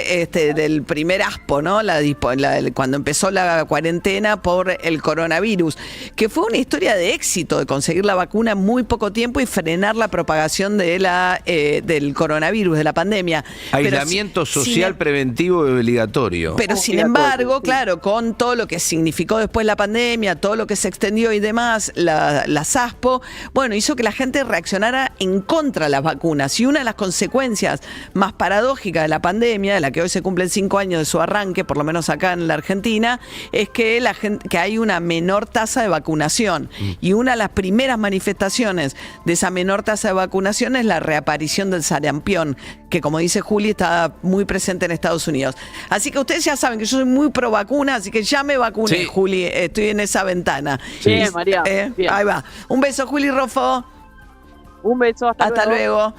[SPEAKER 5] ASPO, ¿no? Cuando empezó la cuarentena por el coronavirus, que fue una historia de éxito de conseguir la vacuna en muy poco tiempo y frenar la propagación de del coronavirus, de la pandemia.
[SPEAKER 6] Aislamiento social preventivo y obligatorio.
[SPEAKER 5] Pero sin embargo, claro, con todo lo que significó después la pandemia, todo lo que se extendió y demás, la ASPO, bueno, hizo que la gente reaccionara en contra de las vacunas. Y una de las consecuencias más paradójicas de la pandemia, de la que hoy se cumplen 5 años de su arranque, por lo menos acá en la Argentina, es que que hay una menor tasa de vacunación. Y una de las primeras manifestaciones de esa menor tasa de vacunación es la reaparición del sarampión, que como dice Juli, está muy presente en Estados Unidos. Así que ustedes ya saben que yo soy muy pro vacuna, así que ya me vacuné, sí. Juli, estoy en esa ventana.
[SPEAKER 8] Bien, María. Bien.
[SPEAKER 5] Ahí va. Un beso, Juli Rofo.
[SPEAKER 8] Un beso,
[SPEAKER 5] hasta luego.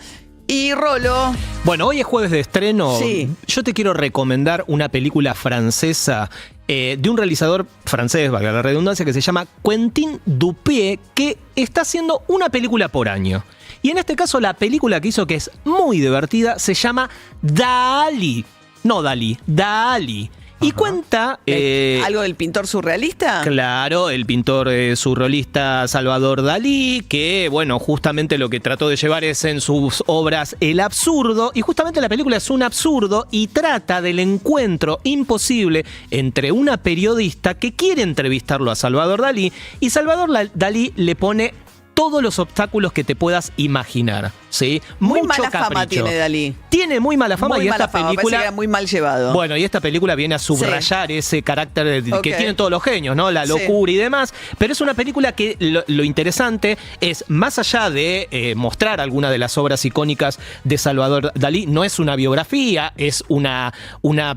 [SPEAKER 5] Y Rolo.
[SPEAKER 9] Bueno, hoy es jueves de estreno.
[SPEAKER 5] Sí.
[SPEAKER 9] Yo te quiero recomendar una película francesa de un realizador francés, valga la redundancia, que se llama Quentin Dupieux, que está haciendo una película por año. Y en este caso la película que hizo, que es muy divertida, se llama Dalí. No Dalí, Dalí. Y cuenta...
[SPEAKER 5] ¿algo del pintor surrealista?
[SPEAKER 9] Claro, el pintor surrealista Salvador Dalí, que, bueno, justamente lo que trató de llevar es en sus obras el absurdo, y justamente la película es un absurdo y trata del encuentro imposible entre una periodista que quiere entrevistarlo a Salvador Dalí, y Salvador Dalí le pone todos los obstáculos que te puedas imaginar, ¿sí?
[SPEAKER 5] Muy mala fama tiene Dalí.
[SPEAKER 9] Tiene muy mala fama,
[SPEAKER 5] muy
[SPEAKER 9] y
[SPEAKER 5] mala
[SPEAKER 9] esta
[SPEAKER 5] fama,
[SPEAKER 9] película
[SPEAKER 5] que era muy mal llevado.
[SPEAKER 9] Bueno, y esta película viene a subrayar ese carácter que tienen todos los genios, ¿no? La locura y demás. Pero es una película que lo interesante es, más allá de mostrar algunas de las obras icónicas de Salvador Dalí, no es una biografía, es una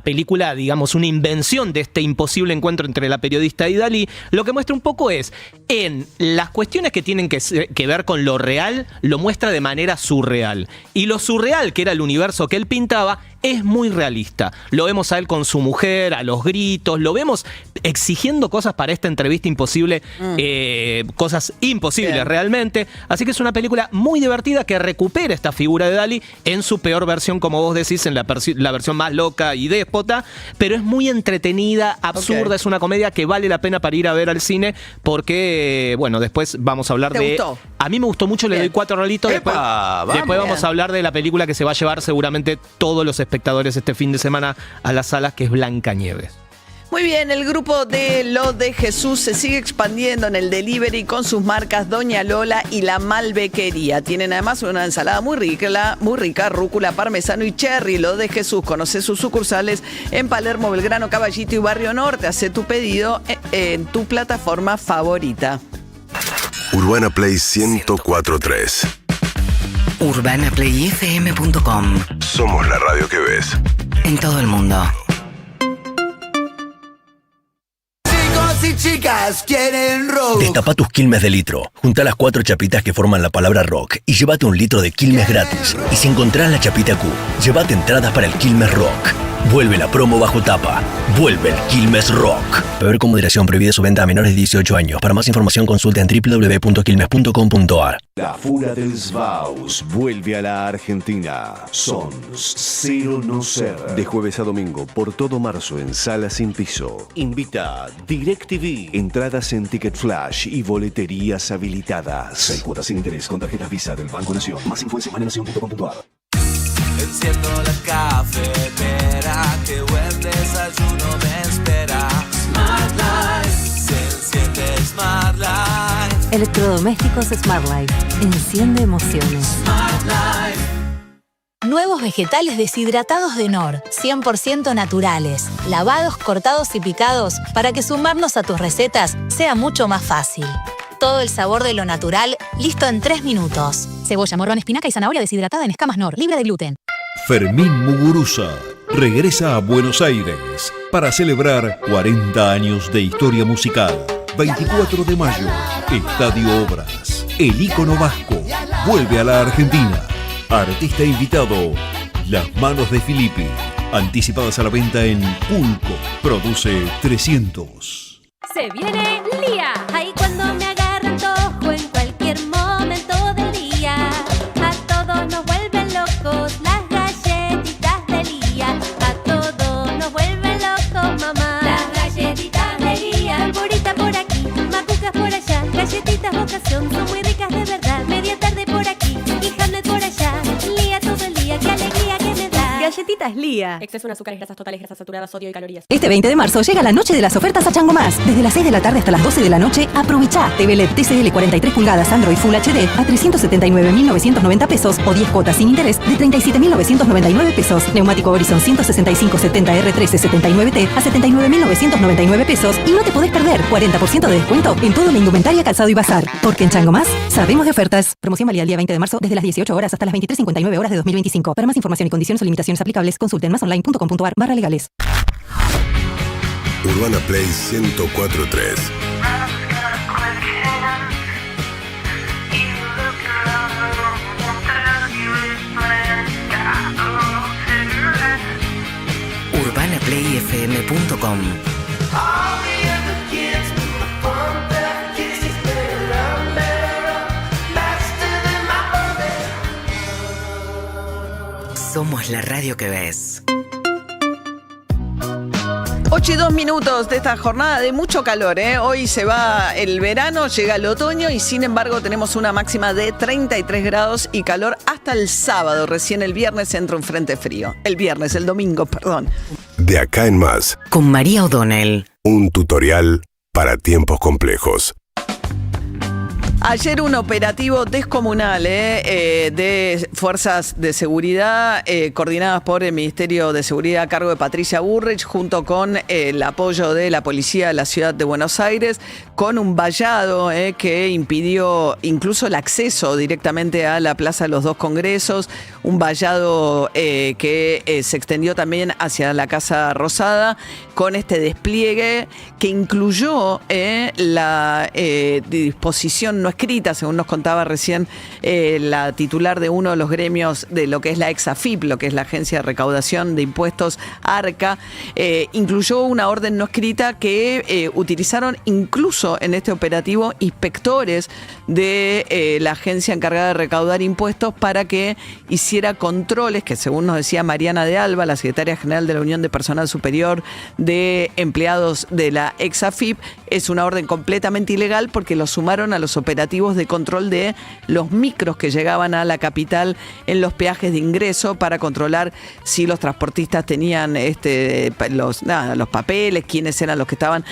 [SPEAKER 9] película, digamos, una invención de este imposible encuentro entre la periodista y Dalí. Lo que muestra un poco es, en las cuestiones que tienen que ver con lo real, lo muestra de manera surreal. Y lo surreal, que era el universo que él pintaba, es muy realista. Lo vemos a él con su mujer, a los gritos, lo vemos exigiendo cosas para esta entrevista imposible, cosas imposibles realmente. Así que es una película muy divertida que recupera esta figura de Dalí en su peor versión, como vos decís, en la versión más loca y déspota, pero es muy entretenida, absurda, es una comedia que vale la pena para ir a ver al cine, porque, bueno, después vamos a hablar de...
[SPEAKER 5] ¿Gustó?
[SPEAKER 9] A mí me gustó mucho, le doy 4 rolitos. Después vamos a hablar de la película que se va a llevar seguramente todos los espectadores este fin de semana a las salas, que es Blancanieves.
[SPEAKER 5] Muy bien, el grupo de Lo de Jesús se sigue expandiendo en el delivery con sus marcas Doña Lola y La Malbequería. Tienen además una ensalada muy rica, rúcula, parmesano y cherry. Lo de Jesús, conoce sus sucursales en Palermo, Belgrano, Caballito y Barrio Norte. Hace tu pedido en tu plataforma favorita.
[SPEAKER 2] Urbana Play 104.3.
[SPEAKER 4] UrbanaPlayFM.com.
[SPEAKER 2] Somos la radio que ves.
[SPEAKER 4] En todo el mundo.
[SPEAKER 10] Chicos y chicas quieren rock.
[SPEAKER 11] Destapa tus Quilmes de litro. Junta las 4 chapitas que forman la palabra rock y llévate 1 litro de Quilmes gratis. Y si encontrás la chapita Q, llévate entradas para el Quilmes Rock. Vuelve la promo bajo tapa. Vuelve el Quilmes Rock. Beber con moderación, prohibida su venta a menores de 18 años. Para más información consulta en www.quilmes.com.ar.
[SPEAKER 12] La Fura del Svaus vuelve a la Argentina. Sons, Cero No Ser. De jueves a domingo por todo marzo en Sala Sin Piso. Invita DirecTV. Entradas en Ticket Flash y boleterías habilitadas. 6 cuotas sin interés con tarjetas Visa del Banco Nación. Más info en semanaнаción.com.ar.
[SPEAKER 13] Enciendo la cafetera, que buen desayuno me espera. Smart Life, se enciende Smart Life.
[SPEAKER 14] Electrodomésticos Smart Life, enciende emociones.
[SPEAKER 13] Smart Life.
[SPEAKER 18] Nuevos vegetales deshidratados de Knorr, 100% naturales, lavados, cortados y picados para que sumarnos a tus recetas sea mucho más fácil. Todo el sabor de lo natural, listo en 3 minutos. Cebolla, morrón, espinaca y zanahoria deshidratada en escamas Knorr, libre de gluten.
[SPEAKER 25] Fermín Muguruza regresa a Buenos Aires para celebrar 40 años de historia musical. 24 de mayo, Estadio Obras. El ícono vasco vuelve a la Argentina. Artista invitado, Las Manos de Filippi. Anticipadas a la venta en Pulco. Produce 300.
[SPEAKER 23] Se viene Lía. Ahí cuando me agarra antojo en cualquier momento del día. A todos nos vuelven locos las galletitas de Lía. A todos nos vuelven locos, mamá. Las galletitas de Lía. Alborita por aquí, macucas por allá. Galletitas vocación, son muy ricas de verdad. Media tarde por aquí y Hamlet por allá. Lía todo el día, qué alegría que me da. Galletitas Lía.
[SPEAKER 3] Exceso en azúcares, grasas totales, grasas saturadas, sodio y calorías.
[SPEAKER 26] Este 20 de marzo llega la noche de las ofertas a Chango Más. Desde las 6 de la tarde hasta las 12 de la noche, aprovecha TV LED TCL 43 pulgadas Android Full HD a 379.990 pesos o 10 cuotas sin interés de 37.999 pesos. Neumático Horizon 165/70 R13 79T a 79.999 pesos. Y no te podés perder 40% de descuento en todo la indumentaria, calzado y bazar. Porque en Chango Más sabemos de ofertas. Promoción válida el día 20 de marzo desde las 18 horas hasta las 23:59 horas de 2025. Para más información y condiciones o limitaciones aplicables, consulten masonline.com.ar/legales.
[SPEAKER 2] Urbana Play 104.3.
[SPEAKER 4] UrbanaPlayFM.com. Somos la radio que ves.
[SPEAKER 5] 8:02 de esta jornada de mucho calor, ¿eh? Hoy se va el verano, llega el otoño y sin embargo tenemos una máxima de 33 grados y calor hasta el sábado. Recién el viernes entra un frente frío. El domingo, perdón.
[SPEAKER 2] De acá en más.
[SPEAKER 4] Con María O'Donnell.
[SPEAKER 2] Un tutorial para tiempos complejos.
[SPEAKER 5] Ayer un operativo descomunal de fuerzas de seguridad coordinadas por el Ministerio de Seguridad a cargo de Patricia Bullrich junto con el apoyo de la policía de la ciudad de Buenos Aires con un vallado que impidió incluso el acceso directamente a la Plaza de los Dos Congresos, un vallado que se extendió también hacia la Casa Rosada con este despliegue que incluyó la disposición no escrita, según nos contaba recién la titular de uno de los gremios de lo que es la ex-AFIP, lo que es la Agencia de Recaudación de Impuestos, ARCA, incluyó una orden no escrita que utilizaron incluso en este operativo inspectores de la agencia encargada de recaudar impuestos para que hiciera controles que, según nos decía Mariana de Alba, la secretaria general de la Unión de Personal Superior de Empleados de la ex-AFIP, es una orden completamente ilegal porque lo sumaron a los operativos de control de los micros que llegaban a la capital en los peajes de ingreso para controlar si los transportistas tenían los papeles, quiénes eran los que estaban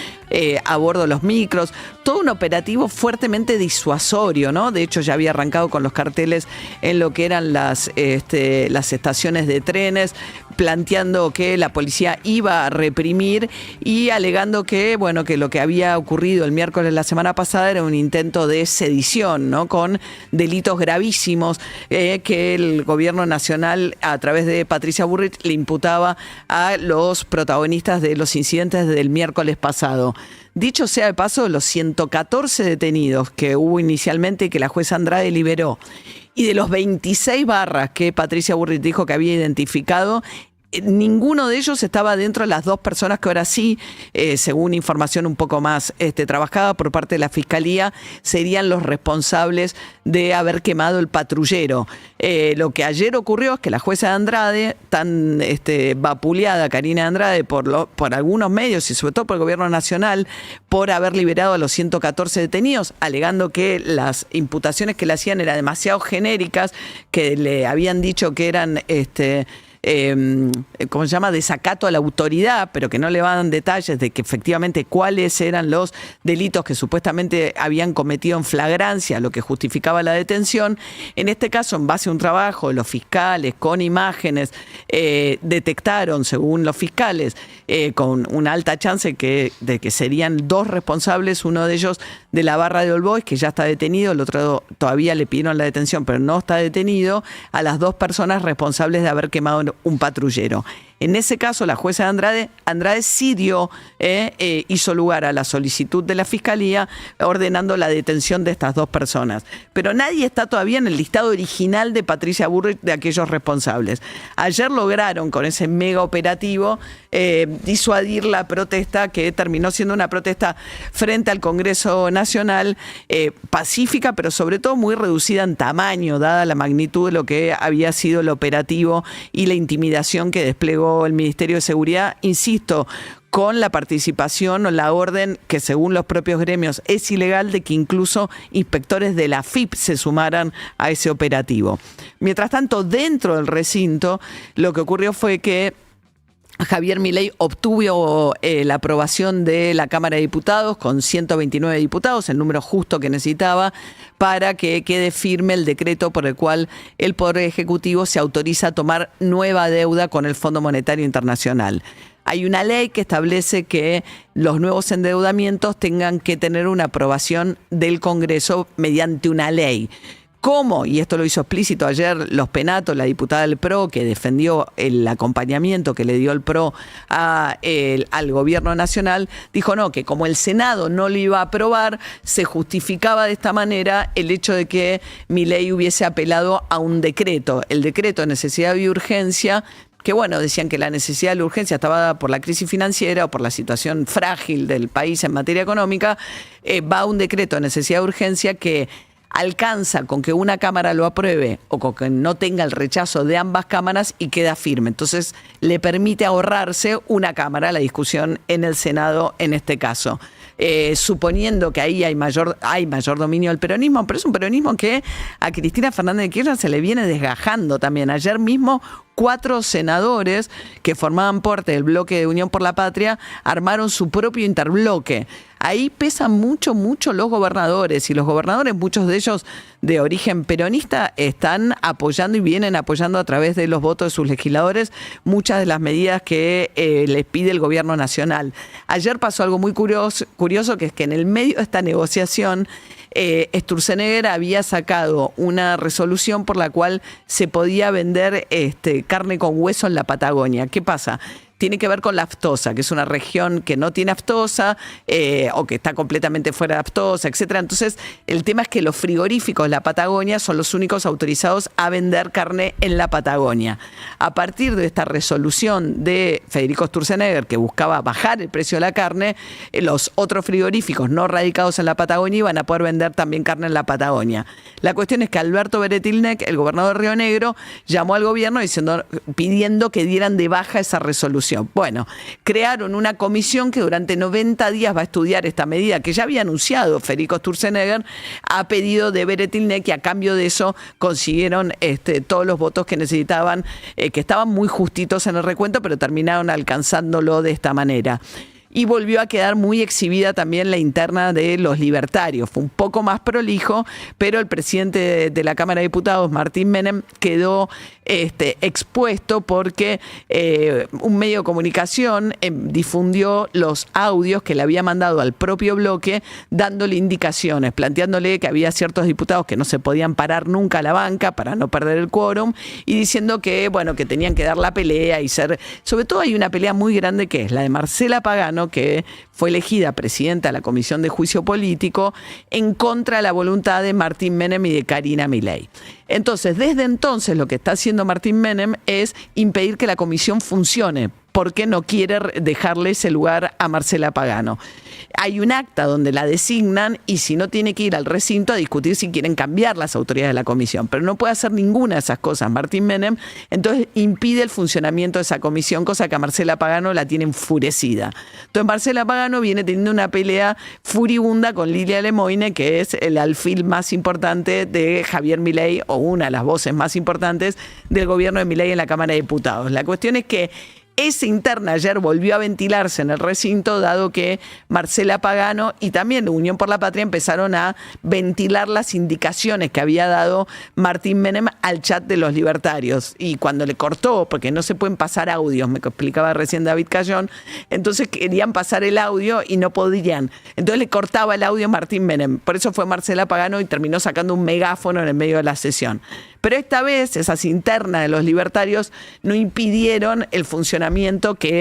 [SPEAKER 5] a bordo de los micros. Todo un operativo fuertemente disuasorio, ¿no? De hecho, ya había arrancado con los carteles en lo que eran las estaciones de trenes, planteando que la policía iba a reprimir y alegando que, bueno, que lo que había ocurrido el miércoles la semana pasada era un intento de sedición, ¿no? Con delitos gravísimos que el gobierno nacional, a través de Patricia Bullrich, le imputaba a los protagonistas de los incidentes del miércoles pasado. Dicho sea de paso, los 114 detenidos que hubo inicialmente y que la jueza Andrade liberó, y de los 26 barras que Patricia Bullrich dijo que había identificado, ninguno de ellos estaba dentro de las dos personas que ahora sí, según información un poco más trabajada por parte de la Fiscalía, serían los responsables de haber quemado el patrullero. Lo que ayer ocurrió es que la jueza Andrade, tan vapuleada Karina Andrade por algunos medios y sobre todo por el gobierno nacional, por haber liberado a los 114 detenidos, alegando que las imputaciones que le hacían eran demasiado genéricas, que le habían dicho que eran ¿cómo se llama?, desacato a la autoridad, pero que no le van detalles de que efectivamente cuáles eran los delitos que supuestamente habían cometido en flagrancia, lo que justificaba la detención. En este caso, en base a un trabajo de los fiscales con imágenes, detectaron, según los fiscales, con una alta chance de que serían dos responsables, uno de ellos de la barra de All Boys, que ya está detenido, el otro todavía le pidieron la detención, pero no está detenido, a las dos personas responsables de haber quemado un patrullero. En ese caso, la jueza Andrade sí hizo lugar a la solicitud de la Fiscalía ordenando la detención de estas dos personas. Pero nadie está todavía en el listado original de Patricia Bullrich de aquellos responsables. Ayer lograron, con ese mega operativo, disuadir la protesta, que terminó siendo una protesta frente al Congreso Nacional, pacífica, pero sobre todo muy reducida en tamaño, dada la magnitud de lo que había sido el operativo y la intimidación que desplegó el Ministerio de Seguridad, insisto, con la participación o la orden que según los propios gremios es ilegal de que incluso inspectores de la AFIP se sumaran a ese operativo. Mientras tanto, dentro del recinto, lo que ocurrió fue que Javier Milei obtuvo la aprobación de la Cámara de Diputados con 129 diputados, el número justo que necesitaba para que quede firme el decreto por el cual el Poder Ejecutivo se autoriza a tomar nueva deuda con el Fondo Monetario Internacional. Hay una ley que establece que los nuevos endeudamientos tengan que tener una aprobación del Congreso mediante una ley. ¿Cómo? Y esto lo hizo explícito ayer Los Penato, la diputada del PRO, que defendió el acompañamiento que le dio el PRO al gobierno nacional, dijo no, que como el Senado no lo iba a aprobar, se justificaba de esta manera el hecho de que Milei hubiese apelado a un decreto, el decreto de necesidad y urgencia, que bueno, decían que la necesidad y la urgencia estaba dada por la crisis financiera o por la situación frágil del país en materia económica, va a un decreto de necesidad y urgencia que alcanza con que una cámara lo apruebe o con que no tenga el rechazo de ambas cámaras y queda firme. Entonces le permite ahorrarse una cámara, la discusión en el Senado en este caso. Suponiendo que ahí hay mayor dominio del peronismo, pero es un peronismo que a Cristina Fernández de Kirchner se le viene desgajando también. Ayer mismo 4 senadores que formaban parte del bloque de Unión por la Patria armaron su propio interbloque. Ahí pesan mucho los gobernadores, y los gobernadores, muchos de ellos de origen peronista, están apoyando y vienen apoyando a través de los votos de sus legisladores muchas de las medidas que les pide el gobierno nacional. Ayer pasó algo muy curioso, que es que en el medio de esta negociación Sturzenegger había sacado una resolución por la cual se podía vender carne con hueso en la Patagonia. ¿Qué pasa? Tiene que ver con la aftosa, que es una región que no tiene aftosa o que está completamente fuera de aftosa, etcétera. Entonces, el tema es que los frigoríficos de la Patagonia son los únicos autorizados a vender carne en la Patagonia. A partir de esta resolución de Federico Sturzenegger, que buscaba bajar el precio de la carne, los otros frigoríficos no radicados en la Patagonia iban a poder vender también carne en la Patagonia. La cuestión es que Alberto Beretilnec, el gobernador de Río Negro, llamó al gobierno pidiendo que dieran de baja esa resolución. Bueno, crearon una comisión que durante 90 días va a estudiar esta medida que ya había anunciado Federico Sturzenegger a pedido de Beretilnec, y a cambio de eso consiguieron todos los votos que necesitaban, que estaban muy justitos en el recuento, pero terminaron alcanzándolo de esta manera. Y volvió a quedar muy exhibida también la interna de los libertarios. Fue un poco más prolijo, pero el presidente de la Cámara de Diputados, Martín Menem, quedó expuesto porque un medio de comunicación difundió los audios que le había mandado al propio bloque, dándole indicaciones, planteándole que había ciertos diputados que no se podían parar nunca a la banca para no perder el quórum, y diciendo que, bueno, que tenían que dar la pelea y ser... Sobre todo hay una pelea muy grande que es la de Marcela Pagano, que fue elegida presidenta de la Comisión de Juicio Político en contra de la voluntad de Martín Menem y de Karina Milei. Entonces, desde entonces lo que está haciendo Martín Menem es impedir que la comisión funcione, porque no quiere dejarle ese lugar a Marcela Pagano. Hay un acta donde la designan, y si no, tiene que ir al recinto a discutir si quieren cambiar las autoridades de la comisión, pero no puede hacer ninguna de esas cosas Martín Menem, entonces impide el funcionamiento de esa comisión, cosa que a Marcela Pagano la tiene enfurecida. Entonces Marcela Pagano viene teniendo una pelea furibunda con Lilia Lemoine, que es el alfil más importante de Javier Milei, o una de las voces más importantes del gobierno de Milei en la Cámara de Diputados. La cuestión es que esa interna ayer volvió a ventilarse en el recinto, dado que Marcela Pagano y también Unión por la Patria empezaron a ventilar las indicaciones que había dado Martín Menem al chat de los libertarios. Y cuando le cortó, porque no se pueden pasar audios, me explicaba recién David Cayón, entonces querían pasar el audio y no podían. Entonces le cortaba el audio a Martín Menem. Por eso fue Marcela Pagano y terminó sacando un megáfono en el medio de la sesión. Pero esta vez esas internas de los libertarios no impidieron el funcionamiento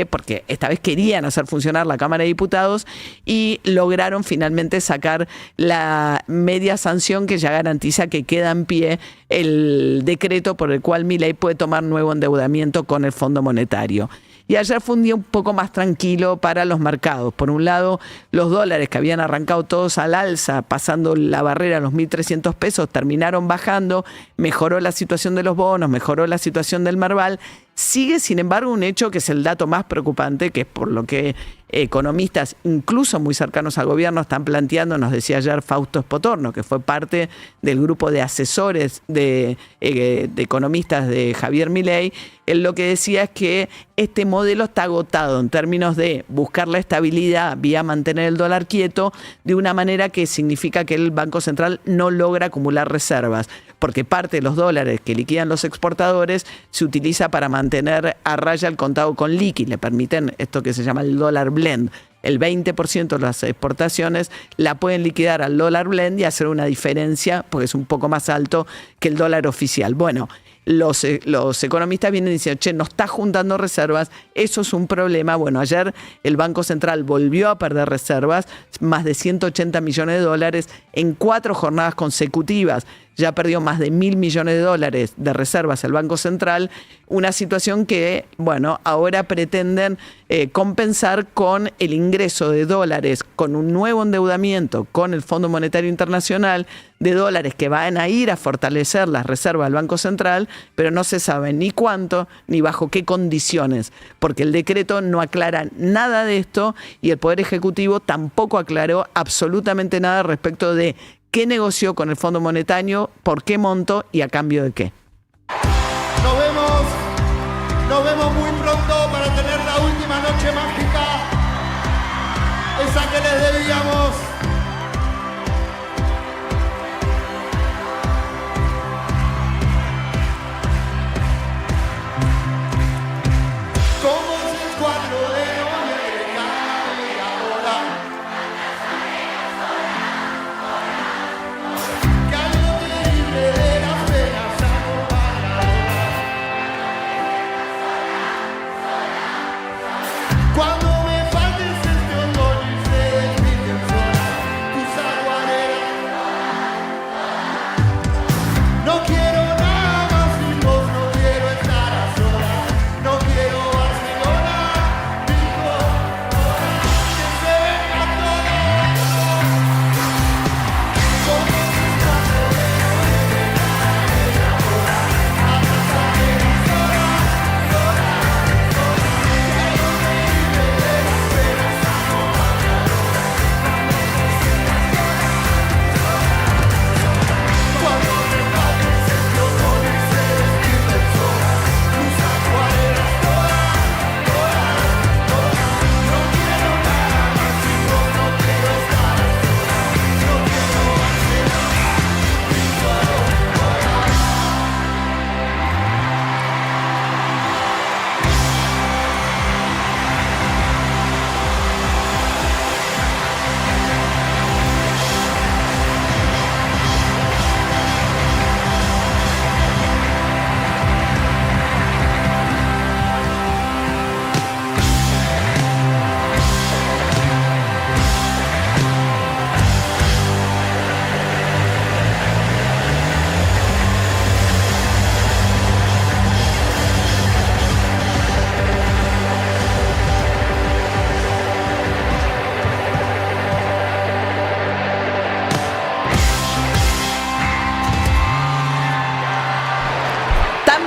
[SPEAKER 5] porque esta vez querían hacer funcionar la Cámara de Diputados, y lograron finalmente sacar la media sanción que ya garantiza que queda en pie el decreto por el cual Milei puede tomar nuevo endeudamiento con el Fondo Monetario. Y ayer fue un día un poco más tranquilo para los mercados. Por un lado, los dólares que habían arrancado todos al alza, pasando la barrera a los 1.300 pesos, terminaron bajando, mejoró la situación de los bonos, mejoró la situación del Merval. Sigue, sin embargo, un hecho que es el dato más preocupante, que es por lo que economistas, incluso muy cercanos al gobierno, están planteando, nos decía ayer Fausto Spotorno, que fue parte del grupo de asesores de economistas de Javier Milei. Él lo que decía es que este modelo está agotado en términos de buscar la estabilidad vía mantener el dólar quieto, de una manera que significa que el Banco Central no logra acumular reservas, porque parte de los dólares que liquidan los exportadores se utiliza para mantener a raya el contado con liqui, le permiten esto que se llama el dólar blend. El 20% de las exportaciones la pueden liquidar al dólar blend y hacer una diferencia, porque es un poco más alto que el dólar oficial. Bueno, los economistas vienen diciendo, che, no está juntando reservas, eso es un problema. Bueno, ayer el Banco Central volvió a perder reservas, más de 180 millones de dólares en 4 jornadas consecutivas. Ya perdió más de 1.000 millones de dólares de reservas el Banco Central, una situación que, bueno, ahora pretenden compensar con el ingreso de dólares, con un nuevo endeudamiento con el Fondo Monetario Internacional, de dólares que van a ir a fortalecer las reservas del Banco Central, pero no se sabe ni cuánto ni bajo qué condiciones, porque el decreto no aclara nada de esto y el Poder Ejecutivo tampoco aclaró absolutamente nada respecto de qué negoció con el Fondo Monetario, por qué monto y a cambio de qué.
[SPEAKER 10] Nos vemos muy pronto para tener la última noche mágica, esa que les debíamos. Como es el 4 de noviembre, cae ahora. Que algo terrible de las penas cuando me faltes este otoño y se despiden solas tus aguareras. No quiero nada más sin vos, no quiero estar a solas, no quiero Barcelona, dijo, que se venga todo. Como se está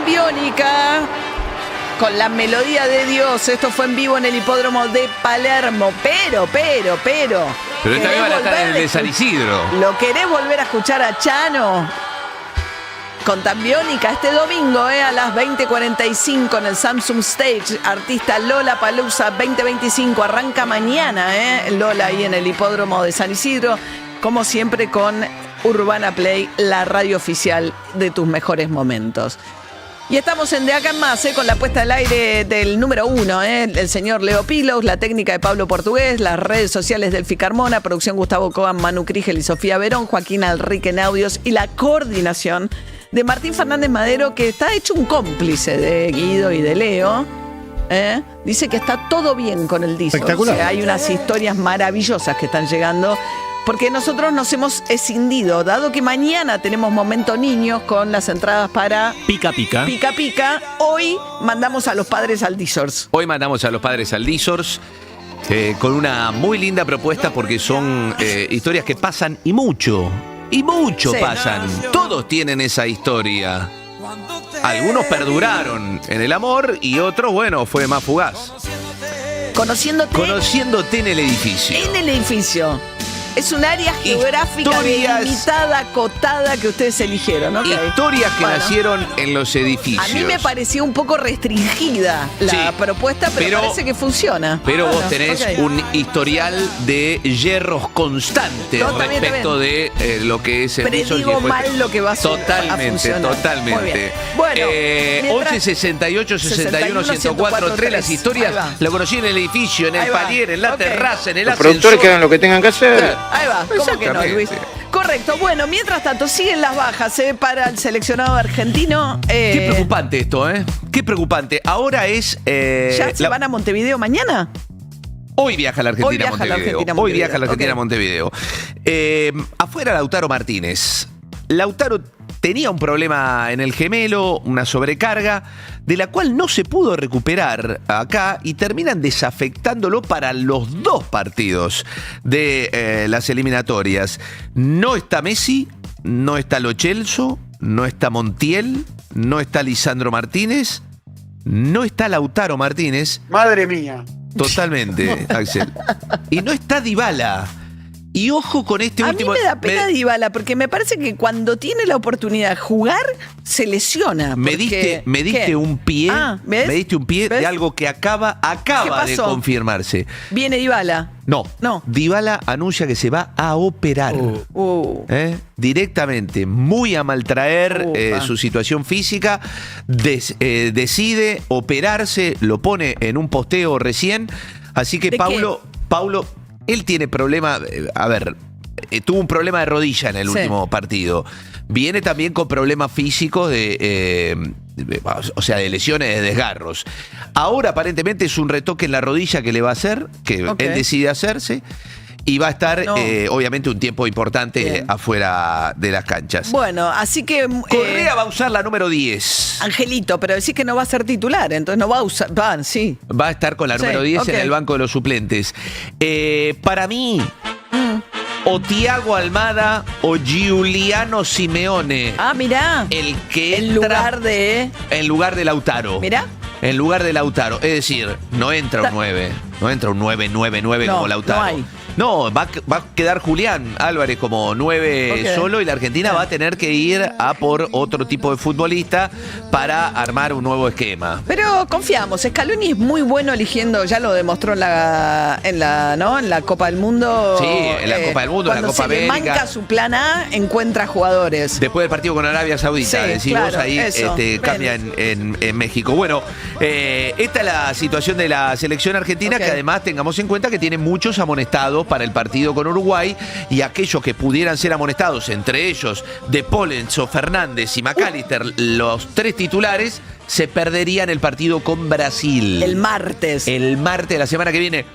[SPEAKER 5] Biónica con la melodía de Dios. Esto fue en vivo en el hipódromo de Palermo. Pero
[SPEAKER 6] Pero esta vez van a estar en el de San Isidro.
[SPEAKER 5] ¿Lo querés volver a escuchar a Chano? Con Tan Biónica este domingo a las 20:45 en el Samsung Stage. Artista Lollapalooza 2025. Arranca mañana, Lola, ahí en el hipódromo de San Isidro. Como siempre con Urbana Play, la radio oficial de tus mejores momentos. Y estamos en De Acá en Más, con la puesta al aire del número 1, el señor Leo Pilos, la técnica de Pablo Portugués, las redes sociales del Ficarmona, producción Gustavo Coan, Manu Crígel y Sofía Verón, Joaquín Alrique en audios y la coordinación de Martín Fernández Madero, que está hecho un cómplice de Guido y de Leo. Dice que está todo bien con el disco.
[SPEAKER 15] Espectacular.
[SPEAKER 5] O sea, hay unas historias maravillosas que están llegando. Porque nosotros nos hemos escindido, dado que mañana tenemos Momento Niños con las entradas para
[SPEAKER 9] Pica Pica.
[SPEAKER 5] Pica Pica. Hoy mandamos a los padres al D-Source.
[SPEAKER 6] Hoy mandamos a los padres al D-Source con una muy linda propuesta porque son historias que pasan y mucho
[SPEAKER 5] Sí.
[SPEAKER 6] pasan. Todos tienen esa historia. Algunos perduraron en el amor y otros, bueno, fue más fugaz. Conociéndote en el edificio.
[SPEAKER 5] En el edificio. Es un área geográfica delimitada, acotada que ustedes eligieron, ¿ok?
[SPEAKER 6] Historias que nacieron en los edificios.
[SPEAKER 5] A mí me parecía un poco restringida la propuesta, pero parece que funciona.
[SPEAKER 6] Pero vos tenés un historial de hierros constantes respecto de lo que es el piso.
[SPEAKER 5] Predigo mal lo que va a funcionar.
[SPEAKER 6] Totalmente.
[SPEAKER 5] Muy bien. Bueno,
[SPEAKER 6] 11 68 61 104 3. Las historias la conocí en el edificio, en el palier, en la terraza, en el ascensor.
[SPEAKER 15] Los productores que hagan lo que tengan que hacer.
[SPEAKER 5] Ahí va, ¿cómo que no, Luis? Correcto. Bueno, mientras tanto, siguen las bajas para el seleccionado argentino.
[SPEAKER 6] Qué preocupante esto, ¿eh? Qué preocupante. Ahora es...
[SPEAKER 5] ¿Ya se van a Montevideo mañana?
[SPEAKER 6] Hoy viaja la Argentina a Montevideo. Hoy viaja la Argentina a Montevideo. Afuera Lautaro Martínez. Lautaro tenía un problema en el gemelo, una sobrecarga, de la cual no se pudo recuperar acá y terminan desafectándolo para los 2 partidos de las eliminatorias. No está Messi, no está Lo Celso, no está Montiel, no está Lisandro Martínez, no está Lautaro Martínez.
[SPEAKER 15] Madre mía.
[SPEAKER 6] Totalmente, Axel. Y no está Dybala. Y ojo con este último...
[SPEAKER 5] A mí me da pena Dybala, porque me parece que cuando tiene la oportunidad de jugar, se lesiona.
[SPEAKER 6] Me diste un pie, me diste un pie de algo que acaba de confirmarse.
[SPEAKER 5] ¿Viene Dybala?
[SPEAKER 6] No. Dybala anuncia que se va a operar. Directamente, muy a maltraer su situación física. Decide operarse, lo pone en un posteo recién. Así que Paulo, él tiene problema, tuvo un problema de rodilla en el último partido. Viene también con problemas físicos de lesiones, de desgarros. Ahora aparentemente es un retoque en la rodilla que le va a hacer, que él decide hacerse. Y va a estar, obviamente, un tiempo importante afuera de las canchas.
[SPEAKER 5] Bueno, así que...
[SPEAKER 6] Correa va a usar la número 10.
[SPEAKER 5] Angelito, pero decís que no va a ser titular, entonces no va a usar... Va
[SPEAKER 6] a estar con la número 10 en el banco de los suplentes. Para mí, o Thiago Almada o Giuliano Simeone.
[SPEAKER 5] Mirá.
[SPEAKER 6] El que
[SPEAKER 5] en lugar de...
[SPEAKER 6] En lugar de Lautaro.
[SPEAKER 5] Mirá.
[SPEAKER 6] En lugar de Lautaro. Es decir, no entra un 9. No entra un 9-9-9 como Lautaro.
[SPEAKER 5] No hay.
[SPEAKER 6] No, va a quedar Julián Álvarez como 9 solo y la Argentina va a tener que ir a por otro tipo de futbolista para armar un nuevo esquema.
[SPEAKER 5] Pero confiamos, Scaloni es muy bueno eligiendo, ya lo demostró en la Copa del Mundo.
[SPEAKER 6] Sí, en la Copa del Mundo, en la Copa América.
[SPEAKER 5] Cuando se le manca su plan A, encuentra jugadores.
[SPEAKER 6] Después del partido con Arabia Saudita, decimos ahí, cambia en México. Bueno, esta es la situación de la selección argentina, que además tengamos en cuenta que tiene muchos amonestados para el partido con Uruguay, y aquellos que pudieran ser amonestados, entre ellos De Paul, Enzo Fernández y McAllister, los 3 titulares, se perderían el partido con Brasil.
[SPEAKER 5] El martes
[SPEAKER 6] de la semana que viene.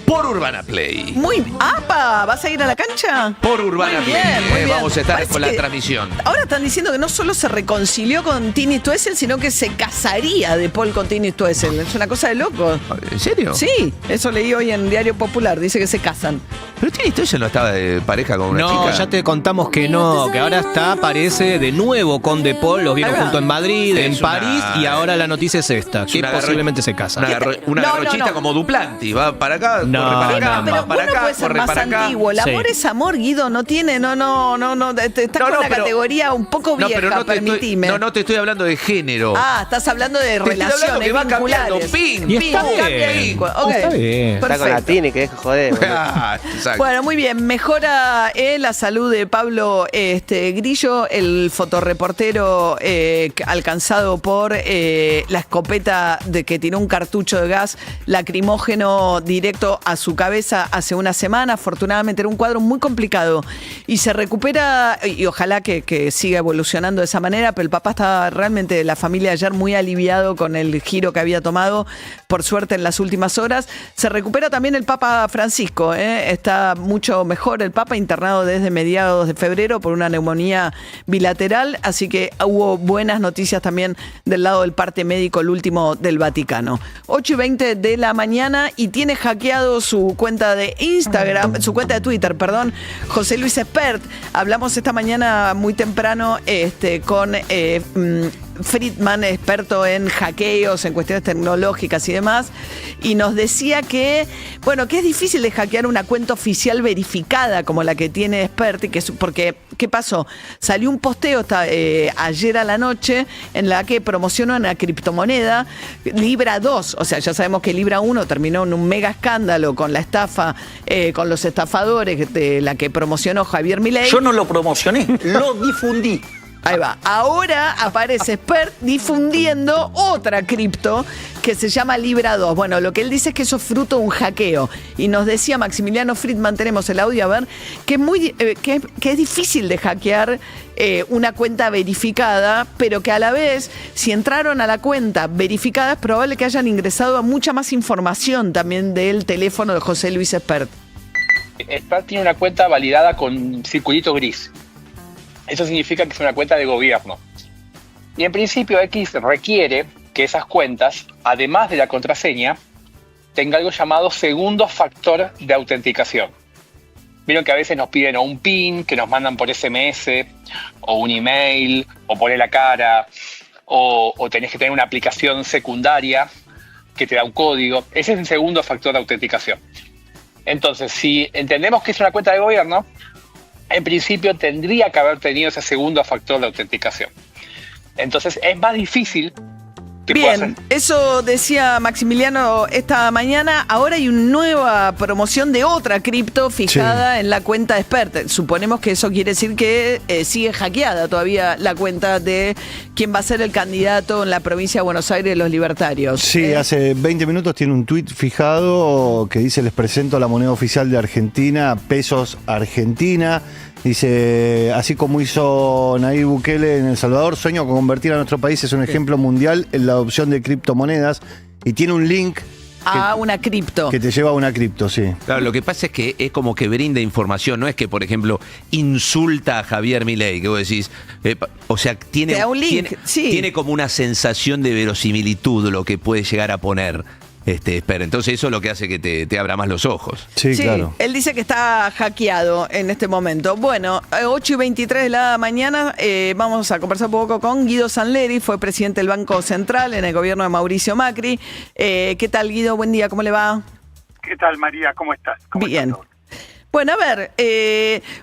[SPEAKER 6] Por Urbana Play.
[SPEAKER 5] ¡Apa! ¿Vas a ir a la cancha?
[SPEAKER 6] Por Urbana Play.
[SPEAKER 5] Muy bien.
[SPEAKER 6] Vamos a estar
[SPEAKER 5] Parece
[SPEAKER 6] con la
[SPEAKER 5] que
[SPEAKER 6] transmisión.
[SPEAKER 5] Ahora están diciendo que no solo se reconcilió con Tini Stoessel, sino que se casaría De Paul con Tini Stoessel. Es una cosa de loco.
[SPEAKER 6] ¿En serio?
[SPEAKER 5] Sí, eso leí hoy en Diario Popular. Dice que se casan.
[SPEAKER 6] Pero Tini Stoessel no estaba de pareja con una chica.
[SPEAKER 9] No, ya te contamos que no, que ahora aparece de nuevo con De Paul. Los vieron junto en Madrid, en París, y ahora la noticia es esta, que posiblemente se casan.
[SPEAKER 6] Una garrochita como Duplanti. Va para acá, corre para acá.
[SPEAKER 5] Pero
[SPEAKER 6] para
[SPEAKER 5] no
[SPEAKER 6] acá,
[SPEAKER 5] puede ser
[SPEAKER 6] corre
[SPEAKER 5] más
[SPEAKER 6] para acá.
[SPEAKER 5] antiguo. El amor es amor, Guido. No tiene, está con la categoría un poco vieja, permitime.
[SPEAKER 6] No te estoy hablando de género.
[SPEAKER 5] Estás hablando de relaciones
[SPEAKER 6] estoy hablando que va cambiando.
[SPEAKER 9] Y está bien.
[SPEAKER 5] Está
[SPEAKER 9] bien.
[SPEAKER 15] Está con la Tini, que deja joder.
[SPEAKER 5] Bueno, muy bien. Mejora la salud de Pablo Grillo, el fotoreportero alcanzado por la escopeta de que tiró un cartucho de gas lacrimógeno directo a su cabeza hace una semana. Afortunadamente era un cuadro muy complicado y se recupera, y ojalá que siga evolucionando de esa manera, pero el papá estaba realmente, la familia ayer, muy aliviado con el giro que había tomado, por suerte en las últimas horas. Se recupera también el Papa Francisco, está mucho mejor el Papa, internado desde mediados de febrero por una neumonía bilateral, así que hubo buenas noticias también del lado del parte médico, el último del Vaticano. 8:20 de la mañana y tiene hackeado su cuenta de Instagram, su cuenta de Twitter, perdón, José Luis Espert. Hablamos esta mañana muy temprano con Friedman, experto en hackeos, en cuestiones tecnológicas y demás, y nos decía que, bueno, que es difícil de hackear una cuenta oficial verificada como la que tiene Expert, porque, ¿qué pasó? Salió un posteo ayer a la noche en la que promociona una criptomoneda, Libra 2, o sea, ya sabemos que Libra 1 terminó en un mega escándalo con la estafa, con los estafadores de la que promocionó Javier Milei.
[SPEAKER 15] Yo no lo promocioné, lo difundí.
[SPEAKER 5] Ahí va. Ahora aparece Expert difundiendo otra cripto que se llama Libra 2. Bueno, lo que él dice es que eso es fruto de un hackeo. Y nos decía Maximiliano Friedman, tenemos el audio, a ver, que es difícil de hackear una cuenta verificada, pero que a la vez, si entraron a la cuenta verificada, es probable que hayan ingresado a mucha más información también del teléfono de José Luis Expert.
[SPEAKER 16] Expert tiene una cuenta validada con circulito gris. Eso significa que es una cuenta de gobierno. Y en principio X requiere que esas cuentas, además de la contraseña, tenga algo llamado segundo factor de autenticación. Vieron que a veces nos piden o un PIN que nos mandan por SMS, o un email, o poner la cara, o tenés que tener una aplicación secundaria que te da un código. Ese es el segundo factor de autenticación. Entonces, si entendemos que es una cuenta de gobierno, en principio tendría que haber tenido ese segundo factor de autenticación. Entonces es más difícil que
[SPEAKER 5] Bien, eso decía Maximiliano esta mañana. Ahora hay una nueva promoción de otra cripto fijada en la cuenta de Expert. Suponemos que eso quiere decir que sigue hackeada todavía la cuenta de quién va a ser el candidato en la provincia de Buenos Aires de los libertarios.
[SPEAKER 17] Sí, hace 20 minutos tiene un tuit fijado que dice: les presento la moneda oficial de Argentina, pesos Argentina. Dice, así como hizo Nayib Bukele en El Salvador, sueño con convertir a nuestro país es un ejemplo mundial en la adopción de criptomonedas. Y tiene un link
[SPEAKER 5] a una cripto.
[SPEAKER 17] Que te lleva a una cripto, sí.
[SPEAKER 6] Claro, lo que pasa es que es como que brinda información, no es que, por ejemplo, insulta a Javier Milei, que vos decís, o sea, tiene como una sensación de verosimilitud lo que puede llegar a poner. Expert. Entonces eso es lo que hace que te abra más los ojos.
[SPEAKER 17] Sí, claro.
[SPEAKER 5] Él dice que está hackeado en este momento. Bueno, 8:23 de la mañana, vamos a conversar un poco con Guido Sanleri, fue presidente del Banco Central en el gobierno de Mauricio Macri. ¿Qué tal, Guido? Buen día, ¿cómo le va?
[SPEAKER 19] ¿Qué tal, María? ¿Cómo estás?
[SPEAKER 5] Bien. Bueno, a ver,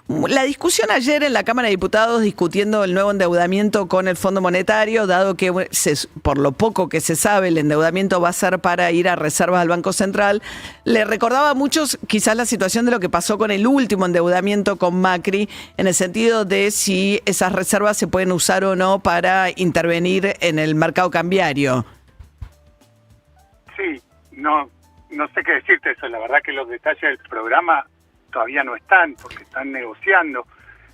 [SPEAKER 5] la discusión ayer en la Cámara de Diputados discutiendo el nuevo endeudamiento con el Fondo Monetario, dado que por lo poco que se sabe el endeudamiento va a ser para ir a reservas del Banco Central, le recordaba a muchos quizás la situación de lo que pasó con el último endeudamiento con Macri, en el sentido de si esas reservas se pueden usar o no para intervenir en el mercado cambiario.
[SPEAKER 19] Sí, no sé qué decirte eso, la verdad que los detalles del programa todavía no están, porque están negociando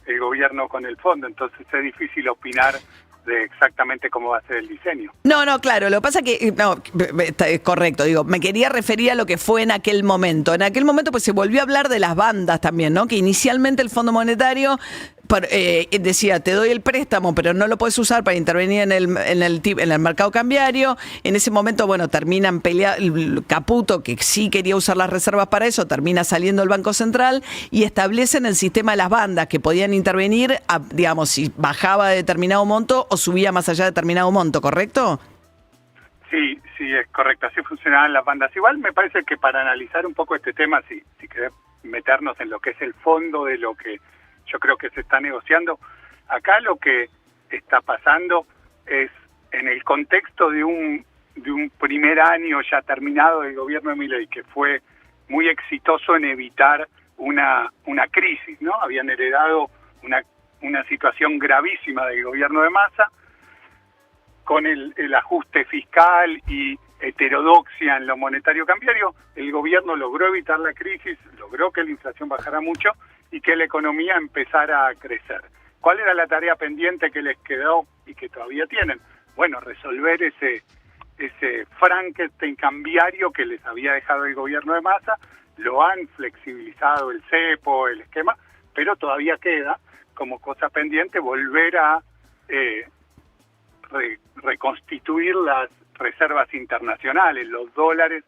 [SPEAKER 19] el gobierno con el fondo, entonces es difícil opinar de exactamente cómo va a ser el diseño.
[SPEAKER 5] No, claro, lo que pasa que, es correcto, digo, me quería referir a lo que fue en aquel momento. En aquel momento pues se volvió a hablar de las bandas también, ¿no? Que inicialmente el Fondo Monetario decía, te doy el préstamo, pero no lo puedes usar para intervenir en el mercado cambiario. En ese momento, bueno, terminan peleando, Caputo, que sí quería usar las reservas para eso, termina saliendo el Banco Central y establecen el sistema de las bandas que podían intervenir, digamos, si bajaba de determinado monto o subía más allá de determinado monto, ¿correcto?
[SPEAKER 19] Sí, es correcto, así funcionaban las bandas. Igual me parece que para analizar un poco este tema, si querés meternos en lo que es el fondo de lo que yo creo que se está negociando, acá lo que está pasando es, en el contexto de un primer año ya terminado del gobierno de Milei, que fue muy exitoso en evitar una crisis, ¿no? Habían heredado una situación gravísima del gobierno de Massa, con el ajuste fiscal y heterodoxia en lo monetario cambiario, el gobierno logró evitar la crisis, logró que la inflación bajara mucho y que la economía empezara a crecer. ¿Cuál era la tarea pendiente que les quedó y que todavía tienen? Bueno, resolver ese Frankenstein cambiario que les había dejado el gobierno de Massa. Lo han flexibilizado el cepo, el esquema, pero todavía queda como cosa pendiente volver a reconstituir las reservas internacionales, los dólares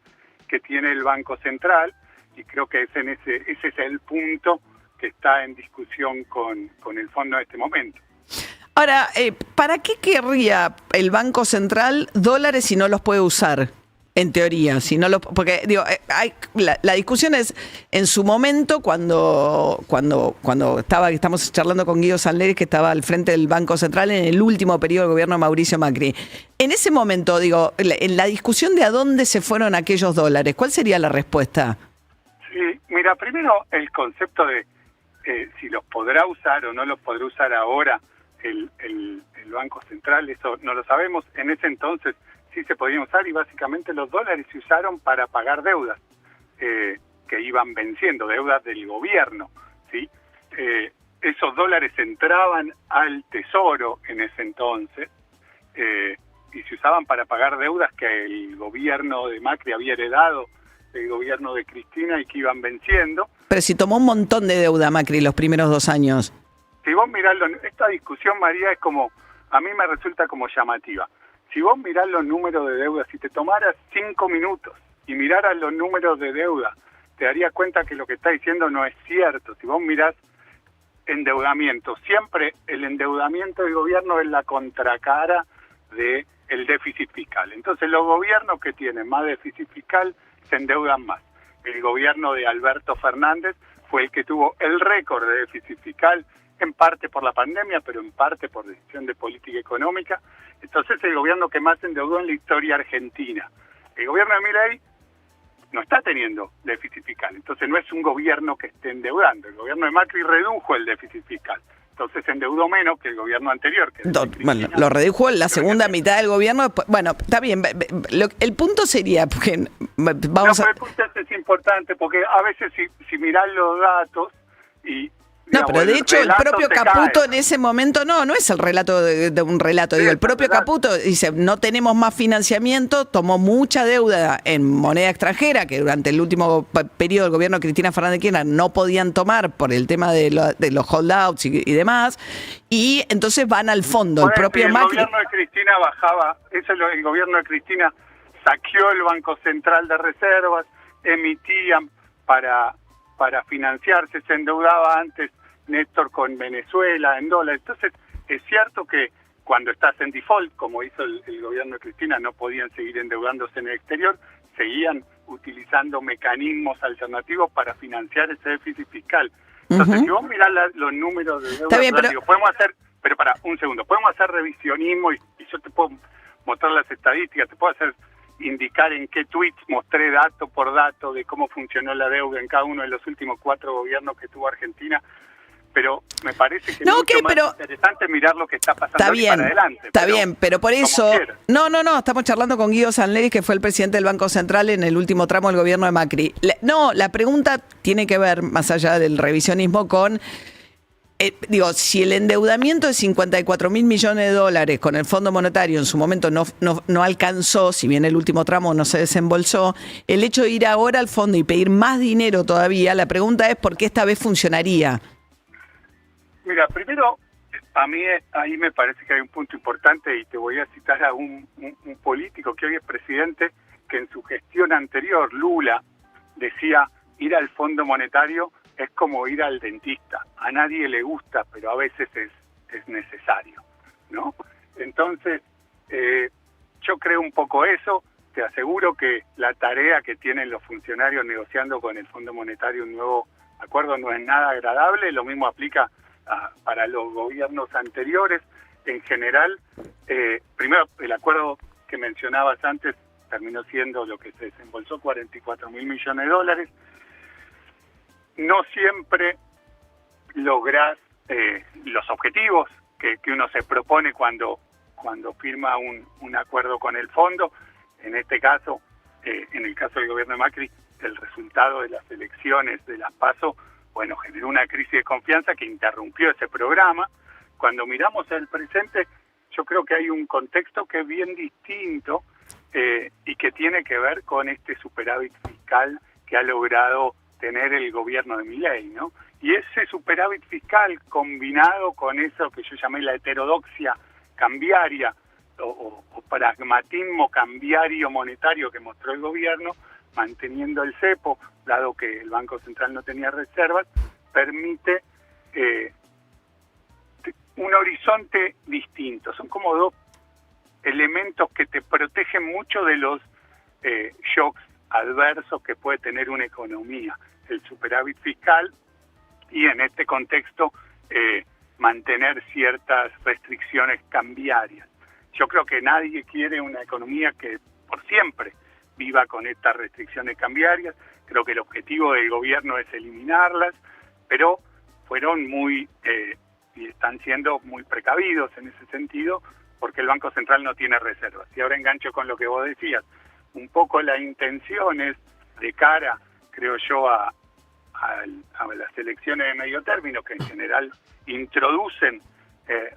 [SPEAKER 19] que tiene el Banco Central, y creo que ese es el punto que está en discusión con el fondo en este momento.
[SPEAKER 5] Ahora, ¿para qué querría el Banco Central dólares si no los puede usar? En teoría, si no lo, porque digo, la discusión es en su momento cuando estamos charlando con Guido Sanleri, que estaba al frente del Banco Central en el último periodo del gobierno de Mauricio Macri. En ese momento, digo, en la discusión de a dónde se fueron aquellos dólares, ¿cuál sería la respuesta?
[SPEAKER 19] Sí, mira, primero el concepto de si los podrá usar o no los podrá usar ahora el Banco Central, eso no lo sabemos. En ese entonces sí se podían usar y básicamente los dólares se usaron para pagar deudas que iban venciendo, deudas del gobierno, ¿sí? Esos dólares entraban al Tesoro en ese entonces y se usaban para pagar deudas que el gobierno de Macri había heredado del gobierno de Cristina y que iban venciendo.
[SPEAKER 5] Pero si tomó un montón de deuda Macri los primeros 2 años.
[SPEAKER 19] Si vos mirás, esta discusión, María, es como, a mí me resulta como llamativa. Si vos mirás los números de deuda, si te tomaras 5 minutos y miraras los números de deuda, te darías cuenta que lo que está diciendo no es cierto. Si vos mirás endeudamiento, siempre el endeudamiento del gobierno es la contracara del déficit fiscal. Entonces los gobiernos que tienen más déficit fiscal se endeudan más. El gobierno de Alberto Fernández fue el que tuvo el récord de déficit fiscal, en parte por la pandemia, pero en parte por decisión de política económica. Entonces el gobierno que más se endeudó en la historia argentina. El gobierno de Milei no está teniendo déficit fiscal, entonces no es un gobierno que esté endeudando. El gobierno de Macri redujo el déficit fiscal, entonces se endeudó menos que el gobierno anterior. Que
[SPEAKER 5] bueno, lo redujo en la segunda mitad del gobierno. Bueno, está bien. El punto sería, porque vamos
[SPEAKER 19] el punto es importante, porque a veces si mirás los datos y...
[SPEAKER 5] No, pero de hecho el propio Caputo en ese momento, no es el relato de un relato, digo, el propio Caputo dice, no tenemos más financiamiento, tomó mucha deuda en moneda extranjera, que durante el último periodo del gobierno de Cristina Fernández de Kirchner no podían tomar por el tema de los holdouts y demás, y entonces van al fondo, el propio Macri...
[SPEAKER 19] El gobierno de Cristina bajaba, el gobierno de Cristina saqueó el Banco Central de Reservas, emitían para financiarse, se endeudaba antes Néstor con Venezuela en dólares. Entonces, es cierto que cuando estás en default, como hizo el gobierno de Cristina, no podían seguir endeudándose en el exterior, seguían utilizando mecanismos alternativos para financiar ese déficit fiscal. Entonces, si vos mirás los números de deuda,
[SPEAKER 5] bien, pero...
[SPEAKER 19] podemos hacer, pero para un segundo, podemos hacer revisionismo y yo te puedo mostrar las estadísticas, te puedo indicar en qué tweets mostré dato por dato de cómo funcionó la deuda en cada uno de los últimos 4 gobiernos que tuvo Argentina, pero me parece que es mucho más interesante mirar lo que está pasando para adelante.
[SPEAKER 5] Está bien, pero por eso... No, estamos charlando con Guido Sanleri, que fue el presidente del Banco Central en el último tramo del gobierno de Macri. La pregunta tiene que ver, más allá del revisionismo, con... si el endeudamiento de 54.000 millones de dólares con el Fondo Monetario en su momento no alcanzó, si bien el último tramo no se desembolsó, el hecho de ir ahora al fondo y pedir más dinero todavía, la pregunta es ¿por qué esta vez funcionaría?
[SPEAKER 19] Mira, primero, a mí ahí me parece que hay un punto importante y te voy a citar a un político que hoy es presidente, que en su gestión anterior, Lula, decía ir al Fondo Monetario es como ir al dentista. A nadie le gusta, pero a veces es necesario, ¿no? Entonces, yo creo un poco eso. Te aseguro que la tarea que tienen los funcionarios negociando con el Fondo Monetario un nuevo acuerdo no es nada agradable. Lo mismo aplica para los gobiernos anteriores. En general, primero, el acuerdo que mencionabas antes terminó siendo lo que se desembolsó, 44.000 millones de dólares. No siempre lográs los objetivos que uno se propone cuando firma un acuerdo con el fondo. En este caso, en el caso del gobierno de Macri, el resultado de las elecciones de las PASO, generó una crisis de confianza que interrumpió ese programa. Cuando miramos el presente, yo creo que hay un contexto que es bien distinto y que tiene que ver con este superávit fiscal que ha logrado tener el gobierno de Milei, ¿no? Y ese superávit fiscal combinado con eso que yo llamé la heterodoxia cambiaria o pragmatismo cambiario monetario que mostró el gobierno, manteniendo el cepo, dado que el Banco Central no tenía reservas, permite un horizonte distinto. Son como dos elementos que te protegen mucho de los shocks adversos que puede tener una economía. El superávit fiscal y en este contexto mantener ciertas restricciones cambiarias. Yo creo que nadie quiere una economía que por siempre viva con estas restricciones cambiarias. Creo que el objetivo del gobierno es eliminarlas, pero fueron muy y están siendo muy precavidos en ese sentido, porque el Banco Central no tiene reservas. Y ahora engancho con lo que vos decías. Un poco la intención es de cara, creo yo, a las elecciones de medio término, que en general introducen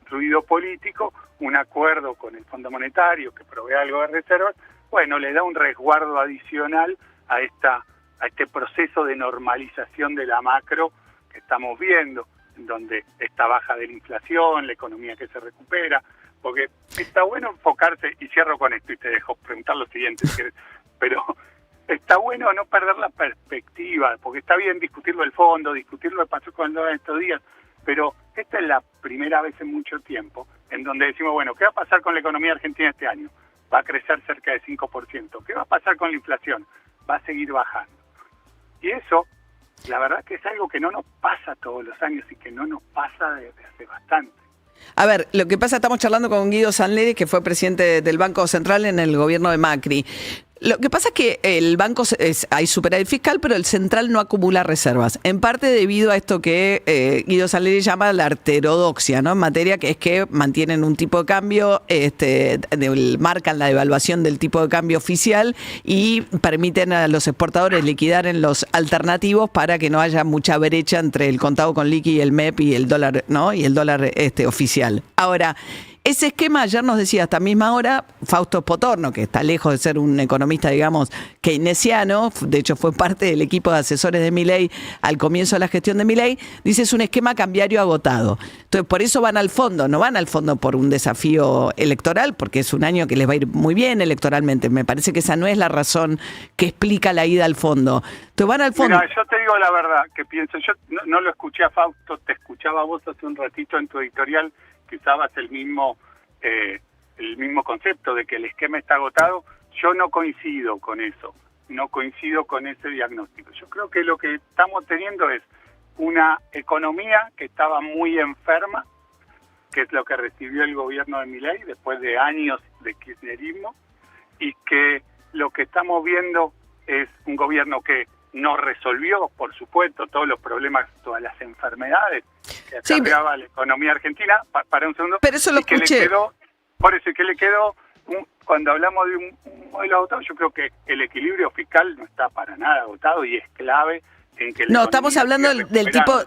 [SPEAKER 19] ruido político, un acuerdo con el Fondo Monetario que provee algo de reservas, bueno, le da un resguardo adicional a este proceso de normalización de la macro que estamos viendo, en donde esta baja de la inflación, la economía que se recupera, porque está bueno enfocarse, y cierro con esto y te dejo preguntar lo siguiente, pero está bueno no perder la perspectiva, porque está bien discutirlo del fondo, discutirlo que pasó con el dólar estos días, pero esta es la primera vez en mucho tiempo en donde decimos, bueno, ¿qué va a pasar con la economía argentina este año? Va a crecer cerca de 5%. ¿Qué va a pasar con la inflación? Va a seguir bajando. Y eso, la verdad que es algo que no nos pasa todos los años y que no nos pasa desde hace bastante.
[SPEAKER 5] A ver, lo que pasa, estamos charlando con Guido Sanleri, que fue presidente del Banco Central en el gobierno de Macri. Lo que pasa es que el banco hay superávit fiscal, pero el central no acumula reservas. En parte debido a esto que Guido Sanleri llama la heterodoxia, ¿no? En materia que es que mantienen un tipo de cambio, marcan la devaluación del tipo de cambio oficial y permiten a los exportadores liquidar en los alternativos para que no haya mucha brecha entre el contado con liqui y el MEP y el dólar, ¿no? Y el dólar oficial. Ahora, ese esquema, ayer nos decía a esta misma hora Fausto Spotorno, que está lejos de ser un economista, digamos, keynesiano, de hecho fue parte del equipo de asesores de Milei al comienzo de la gestión de Milei, dice es un esquema cambiario agotado. Entonces, por eso van al fondo, no van al fondo por un desafío electoral, porque es un año que les va a ir muy bien electoralmente. Me parece que esa no es la razón que explica la ida al fondo. Entonces van al fondo.
[SPEAKER 19] Mira, yo te digo la verdad, que pienso, yo no lo escuché a Fausto, te escuchaba a vos hace un ratito en tu editorial, que usabas el mismo concepto de que el esquema está agotado. Yo no coincido con eso, no coincido con ese diagnóstico. Yo creo que lo que estamos teniendo es una economía que estaba muy enferma, que es lo que recibió el gobierno de Milei después de años de kirchnerismo, y que lo que estamos viendo es un gobierno que no resolvió, por supuesto, todos los problemas, todas las enfermedades que acarreaba la economía argentina. Para un segundo.
[SPEAKER 5] Pero eso lo escuché.
[SPEAKER 19] Que le quedó, cuando hablamos de un modelo agotado, yo creo que el equilibrio fiscal no está para nada agotado y es clave en que
[SPEAKER 5] no, estamos hablando del tipo,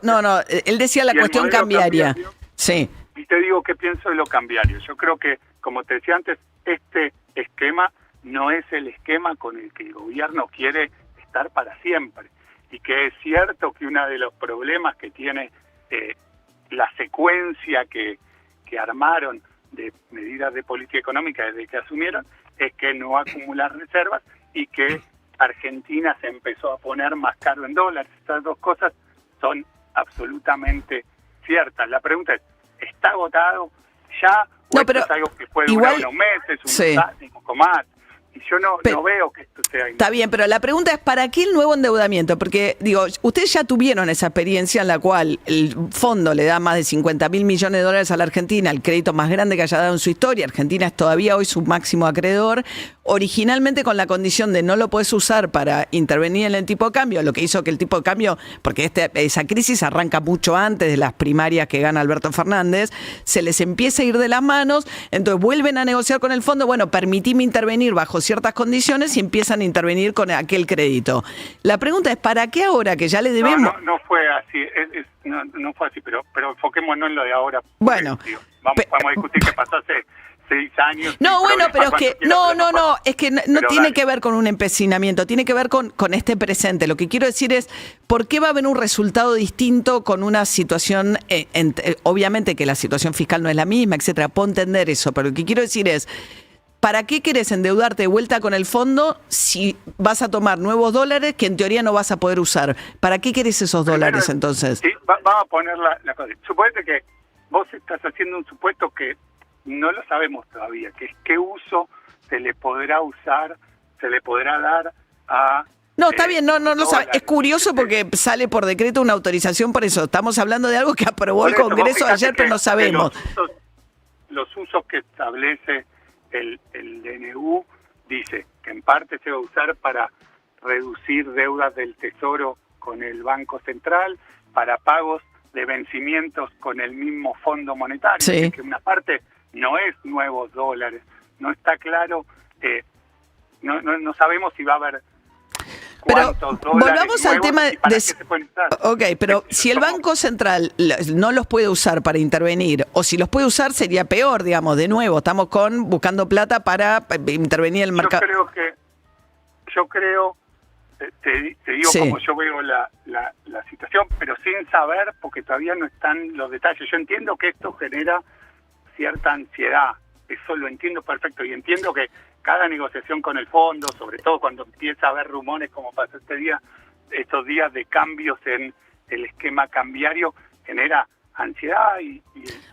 [SPEAKER 5] él decía la cuestión cambiaria. Sí.
[SPEAKER 19] Y te digo qué pienso de lo cambiario. Yo creo que, como te decía antes, este esquema no es el esquema con el que el gobierno quiere estar para siempre, y que es cierto que uno de los problemas que tiene la secuencia que armaron de medidas de política económica desde que asumieron es que no acumular reservas y que Argentina se empezó a poner más caro en dólares. Estas dos cosas son absolutamente ciertas. La pregunta es, ¿está agotado ya? ¿O esto es algo que puede durar unos meses, unos años, un poco más? Y yo no veo que esto sea...
[SPEAKER 5] Está bien, pero la pregunta es, ¿para qué el nuevo endeudamiento? Porque, digo, ustedes ya tuvieron esa experiencia en la cual el fondo le da más de $50.000 millones a la Argentina, el crédito más grande que haya dado en su historia. Argentina es todavía hoy su máximo acreedor, originalmente con la condición de no lo puedes usar para intervenir en el tipo de cambio, lo que hizo que el tipo de cambio, porque esa crisis arranca mucho antes de las primarias que gana Alberto Fernández, se les empieza a ir de las manos, entonces vuelven a negociar con el fondo, bueno, permitime intervenir bajo ciertas condiciones y empiezan a intervenir con aquel crédito. La pregunta es, ¿para qué ahora que ya le debemos?
[SPEAKER 19] No fue así, no fue así, pero enfoquémonos en lo de ahora.
[SPEAKER 5] Bueno.
[SPEAKER 19] Vamos a discutir qué pasó hace 6 años.
[SPEAKER 5] No, bueno, pero es que es que no tiene que ver con un empecinamiento, tiene que ver con este presente. Lo que quiero decir es, ¿por qué va a haber un resultado distinto con una situación, obviamente que la situación fiscal no es la misma, etcétera? Puedo entender eso, pero lo que quiero decir es, ¿para qué querés endeudarte de vuelta con el fondo si vas a tomar nuevos dólares que en teoría no vas a poder usar? ¿Para qué querés esos dólares entonces?
[SPEAKER 19] Sí, vamos a poner la cosa. Suponete que vos estás haciendo un supuesto que no lo sabemos todavía, que es qué uso se le podrá dar a...
[SPEAKER 5] No, está bien, no sabe. Es curioso porque sale por decreto una autorización por eso. Estamos hablando de algo que aprobó el Congreso ayer, pero no sabemos.
[SPEAKER 19] Los usos que establece el DNU dice que en parte se va a usar para reducir deudas del Tesoro con el Banco Central, para pagos de vencimientos con el mismo Fondo Monetario,
[SPEAKER 5] Sí.
[SPEAKER 19] que una parte no es nuevos dólares, no está claro, no sabemos si va a haber cuántos dólares
[SPEAKER 5] volvamos al
[SPEAKER 19] nuevos
[SPEAKER 5] tema
[SPEAKER 19] y para
[SPEAKER 5] de...
[SPEAKER 19] qué se pueden usar.
[SPEAKER 5] Ok, pero si el Banco Central no los puede usar para intervenir, o si los puede usar sería peor, digamos, de nuevo, estamos buscando plata para intervenir en el mercado.
[SPEAKER 19] Yo creo, te digo
[SPEAKER 5] Sí.
[SPEAKER 19] como yo veo la situación, pero sin saber, porque todavía no están los detalles. Yo entiendo que esto genera cierta ansiedad, eso lo entiendo perfecto, y entiendo que cada negociación con el fondo, sobre todo cuando empieza a haber rumores como pasó estos días de cambios en el esquema cambiario, genera ansiedad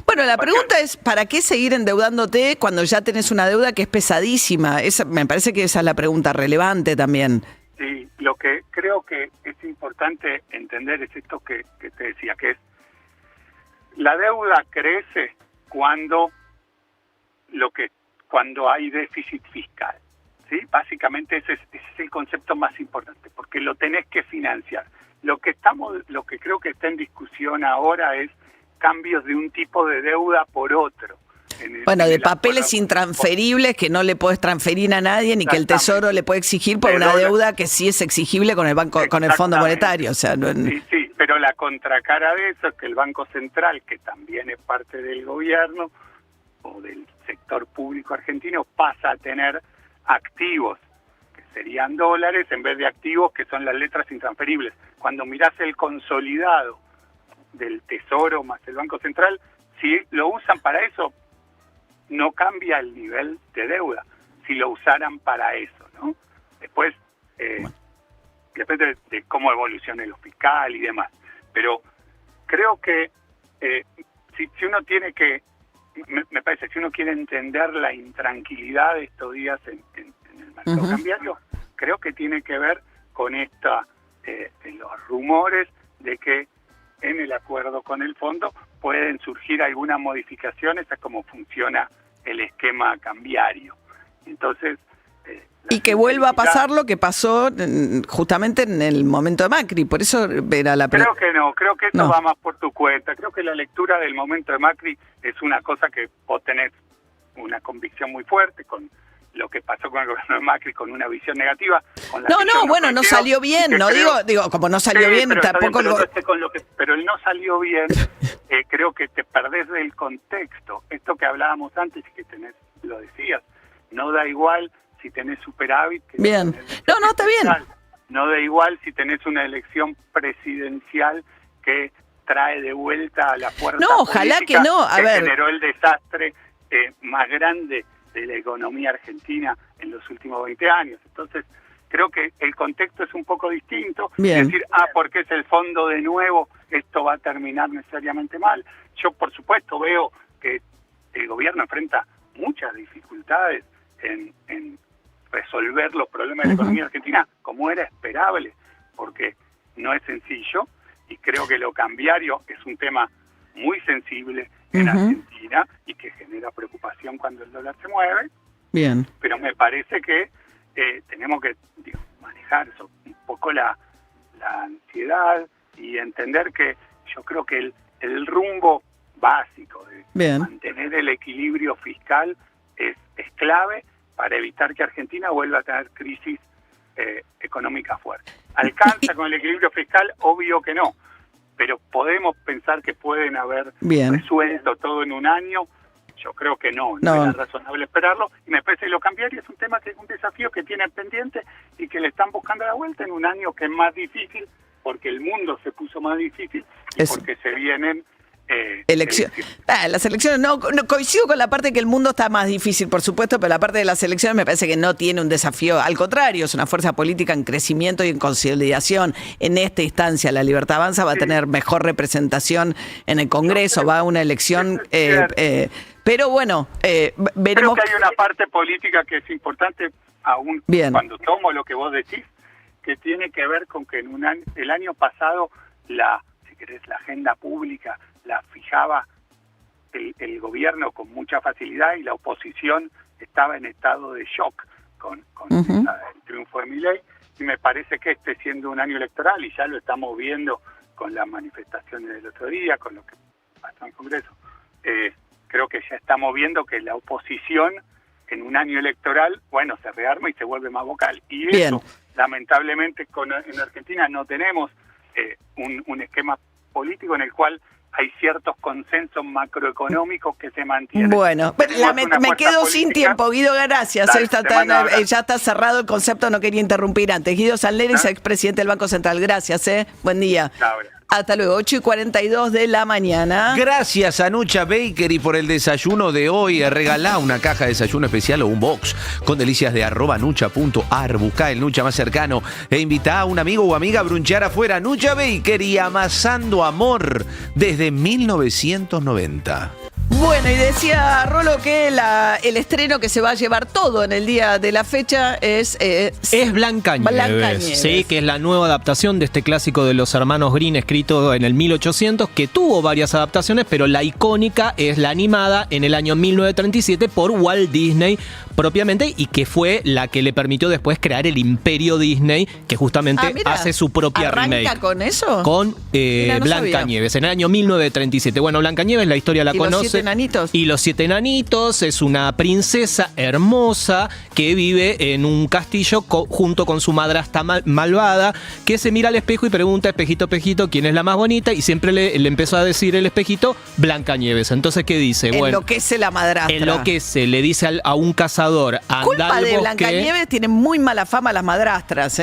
[SPEAKER 5] Bueno, la pregunta es, ¿para qué seguir endeudándote cuando ya tenés una deuda que es pesadísima? Me parece que esa es la pregunta relevante también.
[SPEAKER 19] Sí, lo que creo que es importante entender es esto que te decía, que es la deuda crece cuando hay déficit fiscal, ¿sí? Básicamente ese es el concepto más importante, porque lo tenés que financiar. Lo que creo que está en discusión ahora es cambios de un tipo de deuda por otro.
[SPEAKER 5] Bueno, de papeles intransferibles que no le podés transferir a nadie ni que el Tesoro le puede exigir por una deuda que sí es exigible con el Fondo Monetario. O sea,
[SPEAKER 19] Sí, pero la contracara de eso es que el Banco Central, que también es parte del gobierno o del sector público argentino, pasa a tener activos que serían dólares en vez de activos que son las letras intransferibles. Cuando mirás el consolidado del Tesoro más el Banco Central, si lo usan para eso, no cambia el nivel de deuda, si lo usaran para eso, ¿no? Después, depende de cómo evolucione lo fiscal y demás. Pero creo que si uno tiene que, me parece, si uno quiere entender la intranquilidad de estos días en el mercado cambiario, creo que tiene que ver con los rumores de que en el acuerdo con el fondo pueden surgir algunas modificaciones a cómo funciona el esquema cambiario. Entonces,
[SPEAKER 5] y que vuelva a pasar lo que pasó justamente en el momento de Macri. Por eso era la
[SPEAKER 19] Creo que no, creo que eso va más por tu cuenta. Creo que la lectura del momento de Macri es una cosa que vos tenés una convicción muy fuerte con lo que pasó con el gobierno de Macri, con una visión negativa.
[SPEAKER 5] No salió bien, no digo, como no salió bien,
[SPEAKER 19] pero
[SPEAKER 5] tampoco
[SPEAKER 19] pero el no salió bien, creo que te perdés del contexto. Esto que hablábamos antes y que lo decías, no da igual si tenés superávit.
[SPEAKER 5] Bien. No, está bien.
[SPEAKER 19] No da igual si tenés una elección presidencial que trae de vuelta a la fuerza
[SPEAKER 5] ojalá que no. A ver,
[SPEAKER 19] generó el desastre más grande de la economía argentina en los últimos 20 años. Entonces, creo que el contexto es un poco distinto.
[SPEAKER 5] Bien.
[SPEAKER 19] Decir, porque es el fondo de nuevo, esto va a terminar necesariamente mal. Yo, por supuesto, veo que el gobierno enfrenta muchas dificultades en resolver los problemas de la economía argentina, como era esperable, porque no es sencillo, y creo que lo cambiario es un tema muy sensible en Argentina y que genera preocupación cuando el dólar se mueve.
[SPEAKER 5] Bien.
[SPEAKER 19] Pero me parece que tenemos que manejar eso, un poco la ansiedad y entender que yo creo que el rumbo básico de mantener el equilibrio fiscal es clave para evitar que Argentina vuelva a tener crisis económica fuerte. ¿Alcanza con el equilibrio fiscal? Obvio que no, pero podemos pensar que pueden haber resuelto todo en un año. Yo creo que no es razonable esperarlo, y me parece que lo cambiario es un tema que es un desafío que tienen pendiente y que le están buscando la vuelta en un año que es más difícil, porque el mundo se puso más difícil y porque se vienen
[SPEAKER 5] Las elecciones, no coincido con la parte que el mundo está más difícil, por supuesto, pero la parte de las elecciones me parece que no tiene un desafío. Al contrario, es una fuerza política en crecimiento y en consolidación. En esta instancia, la Libertad Avanza va a tener mejor representación en el Congreso, va a una elección... pero bueno, veremos...
[SPEAKER 19] Creo que hay una parte política que es importante, aún cuando tomo lo que vos decís, que tiene que ver con que el año pasado la agenda pública la fijaba el gobierno con mucha facilidad y la oposición estaba en estado de shock con el triunfo de Milei, y me parece que siendo un año electoral, y ya lo estamos viendo con las manifestaciones del otro día, con lo que pasó en el Congreso, creo que ya estamos viendo que la oposición en un año electoral, se rearma y se vuelve más vocal. Y eso, lamentablemente, en Argentina no tenemos un esquema político en el cual hay ciertos consensos macroeconómicos que se mantienen.
[SPEAKER 5] Bueno, me quedo sin tiempo, Guido, gracias. Ya está cerrado el concepto, no quería interrumpir antes. Guido Sanleris, expresidente del Banco Central, gracias. Buen día. Hasta luego, 8:42 de la mañana.
[SPEAKER 6] Gracias a Nucha Bakery por el desayuno de hoy. Regalá una caja de desayuno especial o un box con delicias de @nucha.ar. Buscá el Nucha más cercano e invitá a un amigo o amiga a brunchear afuera. Nucha Bakery, amasando amor desde 1990.
[SPEAKER 5] Bueno, y decía Rolo que el estreno que se va a llevar todo en el día de la fecha es
[SPEAKER 9] Blancanieves. Sí, que es la nueva adaptación de este clásico de los hermanos Grimm, escrito en el 1800, que tuvo varias adaptaciones, pero la icónica es la animada en el año 1937 por Walt Disney propiamente, y que fue la que le permitió después crear el imperio Disney, que justamente hace su propia remake.
[SPEAKER 5] ¿Arranca con eso?
[SPEAKER 9] Con Blancanieves, en el año 1937. Bueno, Blancanieves, la historia la conoce.
[SPEAKER 5] Y
[SPEAKER 9] los 7 enanitos es una princesa hermosa que vive en un castillo junto con su madrastra malvada, que se mira al espejo y pregunta, espejito, espejito, ¿quién es la más bonita? Y siempre le empezó a decir el espejito, Blancanieves. Entonces, ¿qué dice?
[SPEAKER 5] Enloquece la madrastra.
[SPEAKER 9] Enloquece, le dice a un cazador, anda
[SPEAKER 5] culpa
[SPEAKER 9] al
[SPEAKER 5] de
[SPEAKER 9] bosque.
[SPEAKER 5] Blancanieves, tienen muy mala fama las madrastras,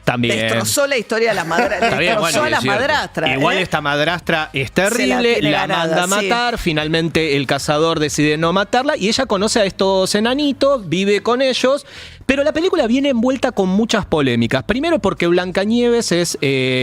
[SPEAKER 9] También.
[SPEAKER 5] Destrozó la historia de las madrastras. Destrozó a las madrastras.
[SPEAKER 9] Igual esta madrastra es terrible, la manda a matar. Finalmente el cazador decide no matarla y ella conoce a estos enanitos, vive con ellos. Pero la película viene envuelta con muchas polémicas. Primero porque Blancanieves es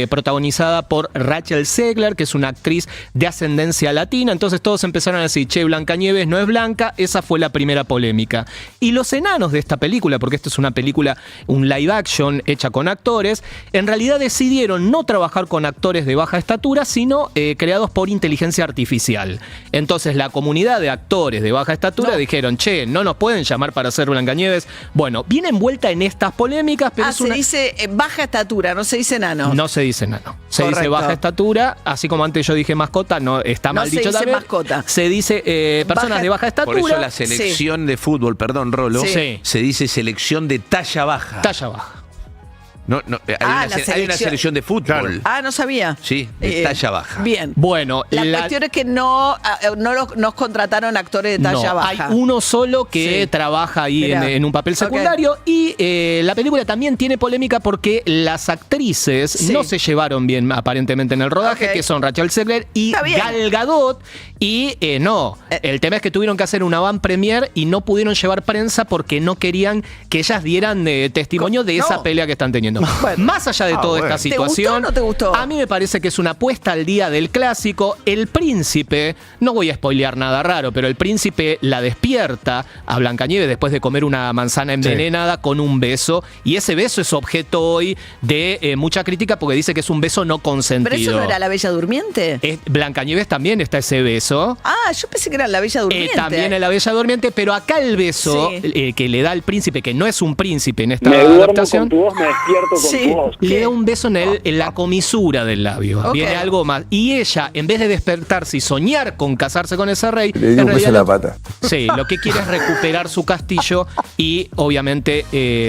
[SPEAKER 9] protagonizada por Rachel Zegler, que es una actriz de ascendencia latina. Entonces todos empezaron a decir, Blancanieves no es blanca. Esa fue la primera polémica. Y los enanos de esta película, porque esto es una película, un live action hecha con actores, en realidad decidieron no trabajar con actores de baja estatura, sino creados por inteligencia artificial. Entonces la comunidad de actores de baja estatura dijeron, no nos pueden llamar para hacer Blancanieves. Bueno, viene envuelta en estas polémicas, pero
[SPEAKER 5] se dice baja estatura, no se dice enano.
[SPEAKER 9] No se dice enano. Se dice baja estatura, así como antes yo dije mascota, no está mal dicho también.
[SPEAKER 5] No se dice mascota.
[SPEAKER 9] Se dice personas de baja estatura.
[SPEAKER 6] Por eso la selección de fútbol, perdón, Rolo, se dice selección de talla baja.
[SPEAKER 9] Talla baja.
[SPEAKER 6] No, hay una selección de fútbol.
[SPEAKER 5] Claro. No sabía.
[SPEAKER 6] Sí, de talla baja.
[SPEAKER 5] Bien.
[SPEAKER 9] Bueno,
[SPEAKER 5] la cuestión es que no nos contrataron actores de talla baja.
[SPEAKER 9] Hay uno solo que trabaja ahí en un papel secundario. Y la película también tiene polémica porque las actrices no se llevaron bien aparentemente en el rodaje, que son Rachel Zegler y Gal Gadot. Y el tema es que tuvieron que hacer una van premier y no pudieron llevar prensa porque no querían que ellas dieran testimonio de esa pelea que están teniendo. Bueno. Más allá de toda esta situación,
[SPEAKER 5] ¿te gustó o no te gustó?
[SPEAKER 9] A mí me parece que es una apuesta al día del clásico. El príncipe, no voy a spoilear nada raro, pero el príncipe la despierta a Blancanieves después de comer una manzana envenenada con un beso. Y ese beso es objeto hoy de mucha crítica porque dice que es un beso no consentido.
[SPEAKER 5] ¿Pero eso no era la Bella Durmiente?
[SPEAKER 9] Blancanieves también está ese beso.
[SPEAKER 5] Ah, yo pensé que era la Bella Durmiente.
[SPEAKER 9] También es la Bella Durmiente, pero acá el beso que le da el príncipe, que no es un príncipe en esta adaptación.
[SPEAKER 16] Con tu voz, me despierto con tu voz.
[SPEAKER 9] Le da un beso en la comisura del labio. Viene algo más. Y ella, en vez de despertarse y soñar con casarse con ese rey,
[SPEAKER 2] le dio un beso en la pata.
[SPEAKER 9] Sí, lo que quiere es recuperar su castillo y obviamente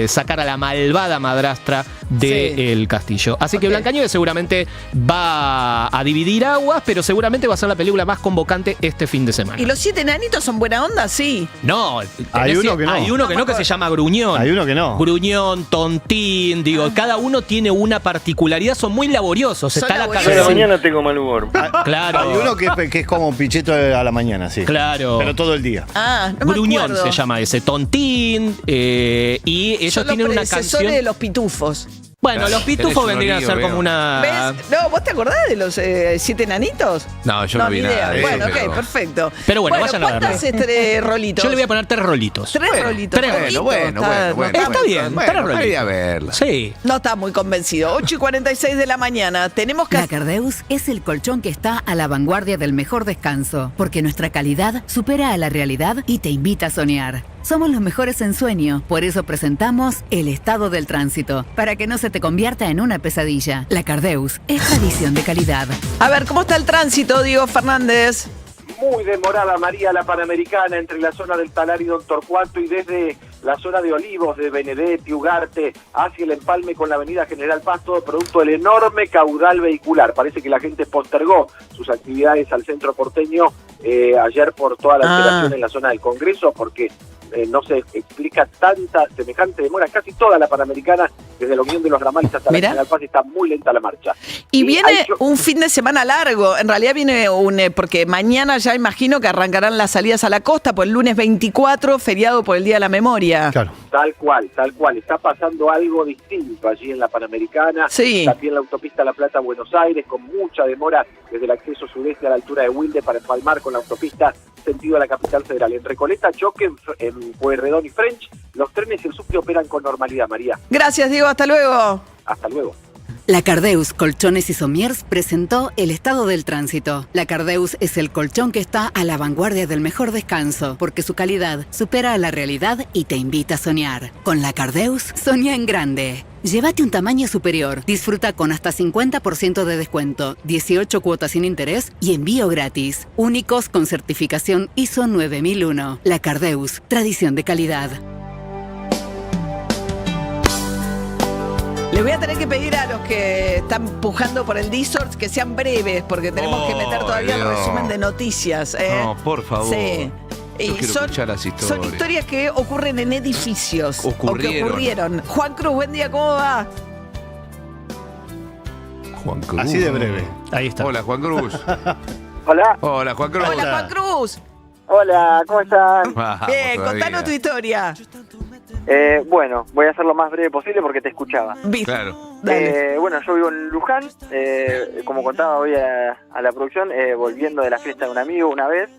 [SPEAKER 9] sacar a la malvada madrastra del castillo. Así que Blancanieves seguramente va a dividir aguas, pero seguramente va a ser la película más convocante este fin de semana.
[SPEAKER 5] ¿Y los 7 enanitos son buena onda? Sí.
[SPEAKER 9] No,
[SPEAKER 17] hay uno que no.
[SPEAKER 9] Hay uno que no, que se llama Gruñón.
[SPEAKER 17] Hay uno que no.
[SPEAKER 9] Gruñón, Tontín, digo, cada uno tiene una particularidad, son muy laboriosos.
[SPEAKER 5] Son
[SPEAKER 9] Está
[SPEAKER 5] laboriosos.
[SPEAKER 9] la
[SPEAKER 5] Yo a la
[SPEAKER 9] mañana
[SPEAKER 17] tengo mal humor.
[SPEAKER 9] Claro.
[SPEAKER 17] Hay uno que es como Pichetto a la mañana, sí.
[SPEAKER 9] Claro.
[SPEAKER 17] Pero todo el día.
[SPEAKER 5] Ah, no me
[SPEAKER 9] Gruñón
[SPEAKER 5] acuerdo.
[SPEAKER 9] se llama ese, Tontín, y ellos
[SPEAKER 5] Son los
[SPEAKER 9] tienen una
[SPEAKER 5] predecesores
[SPEAKER 9] canción.
[SPEAKER 5] de los pitufos.
[SPEAKER 9] Bueno,
[SPEAKER 6] Claro,
[SPEAKER 9] los pitufos
[SPEAKER 6] tenés un
[SPEAKER 9] vendrían a
[SPEAKER 6] lío,
[SPEAKER 9] ser
[SPEAKER 6] veo.
[SPEAKER 9] como una.
[SPEAKER 5] ¿Ves? No, ¿vos te acordás de los 7 enanitos?
[SPEAKER 6] No, yo no vi
[SPEAKER 5] ni
[SPEAKER 6] nada
[SPEAKER 5] idea.
[SPEAKER 6] de eso,
[SPEAKER 5] Bueno,
[SPEAKER 6] pero-
[SPEAKER 5] ok, perfecto.
[SPEAKER 9] Pero bueno, vayan a
[SPEAKER 5] ¿cuántas
[SPEAKER 9] verlo.
[SPEAKER 5] rolitos?
[SPEAKER 9] Yo le voy a poner 3 rolitos.
[SPEAKER 5] 3 rolitos.
[SPEAKER 9] tres.
[SPEAKER 5] poquito,
[SPEAKER 6] Bueno,
[SPEAKER 9] Está bien,
[SPEAKER 6] bueno,
[SPEAKER 9] 3 rolitos.
[SPEAKER 6] ir a verla.
[SPEAKER 9] Sí.
[SPEAKER 5] No está muy convencido. 8:46 de la mañana. Tenemos que...
[SPEAKER 14] La Cardeus es el colchón que está a la vanguardia del mejor descanso, porque nuestra calidad supera a la realidad y te invita a soñar. Somos los mejores en sueño, por eso presentamos el estado del tránsito, para que no se te convierta en una pesadilla. La Cardeus es tradición de calidad.
[SPEAKER 5] A ver, ¿cómo está el tránsito, Diego Fernández?
[SPEAKER 1] Muy demorada, María, la Panamericana, entre la zona del Talar y Don Torcuato y desde la zona de Olivos, de Benedetti, Ugarte, hacia el empalme con la avenida General Paz, todo producto del enorme caudal vehicular. Parece que la gente postergó sus actividades al centro porteño ayer por toda la alteración en la zona del Congreso, porque no se explica tanta semejante demora. Casi toda la Panamericana, desde la Unión de los Ramales hasta la General Paz, está muy lenta la marcha.
[SPEAKER 5] Y viene un fin de semana largo. En realidad viene porque mañana ya imagino que arrancarán las salidas a la costa, por el lunes 24, feriado por el Día de la Memoria.
[SPEAKER 17] Claro.
[SPEAKER 1] Tal cual, tal cual. Está pasando algo distinto allí en la Panamericana.
[SPEAKER 5] Sí.
[SPEAKER 1] También la autopista La Plata-Buenos Aires, con mucha demora desde el acceso sudeste a la altura de Wilde para empalmar con la autopista sentido a la capital federal. En Recoleta, choque en Pueyrredón y French. Los trenes y el subte operan con normalidad, María.
[SPEAKER 5] Gracias, Diego. Hasta luego.
[SPEAKER 1] Hasta luego.
[SPEAKER 14] La Cardeus Colchones y Somiers presentó el estado del tránsito. La Cardeus es el colchón que está a la vanguardia del mejor descanso, porque su calidad supera a la realidad y te invita a soñar. Con la Cardeus, soñá en grande. Llévate un tamaño superior. Disfruta con hasta 50% de descuento, 18 cuotas sin interés y envío gratis. Únicos con certificación ISO 9001. La Cardeus, tradición de calidad.
[SPEAKER 5] Le voy a tener que pedir a los que están pujando por el Discord que sean breves, porque tenemos que meter todavía el
[SPEAKER 6] Dios.
[SPEAKER 5] resumen de noticias.
[SPEAKER 6] No, por favor.
[SPEAKER 5] Sí.
[SPEAKER 6] Yo
[SPEAKER 5] Y
[SPEAKER 6] quiero escuchar las historias.
[SPEAKER 5] son historias que ocurren en edificios.
[SPEAKER 6] Ocurrieron.
[SPEAKER 5] O que ocurrieron. Juan Cruz, buen día, ¿cómo va?
[SPEAKER 6] Juan Cruz.
[SPEAKER 17] Así de breve.
[SPEAKER 9] Ahí está.
[SPEAKER 6] Hola, Juan Cruz.
[SPEAKER 1] Hola.
[SPEAKER 6] Hola, Juan Cruz.
[SPEAKER 5] Hola, Juan Cruz.
[SPEAKER 1] Hola, ¿cómo están?
[SPEAKER 6] Vamos
[SPEAKER 5] Bien,
[SPEAKER 6] todavía.
[SPEAKER 5] contanos tu historia.
[SPEAKER 1] Bueno, voy a hacer lo más breve posible porque te escuchaba.
[SPEAKER 6] Claro.
[SPEAKER 1] Bueno, yo vivo en Luján, como contaba hoy a la producción, volviendo de la fiesta de un amigo una vez,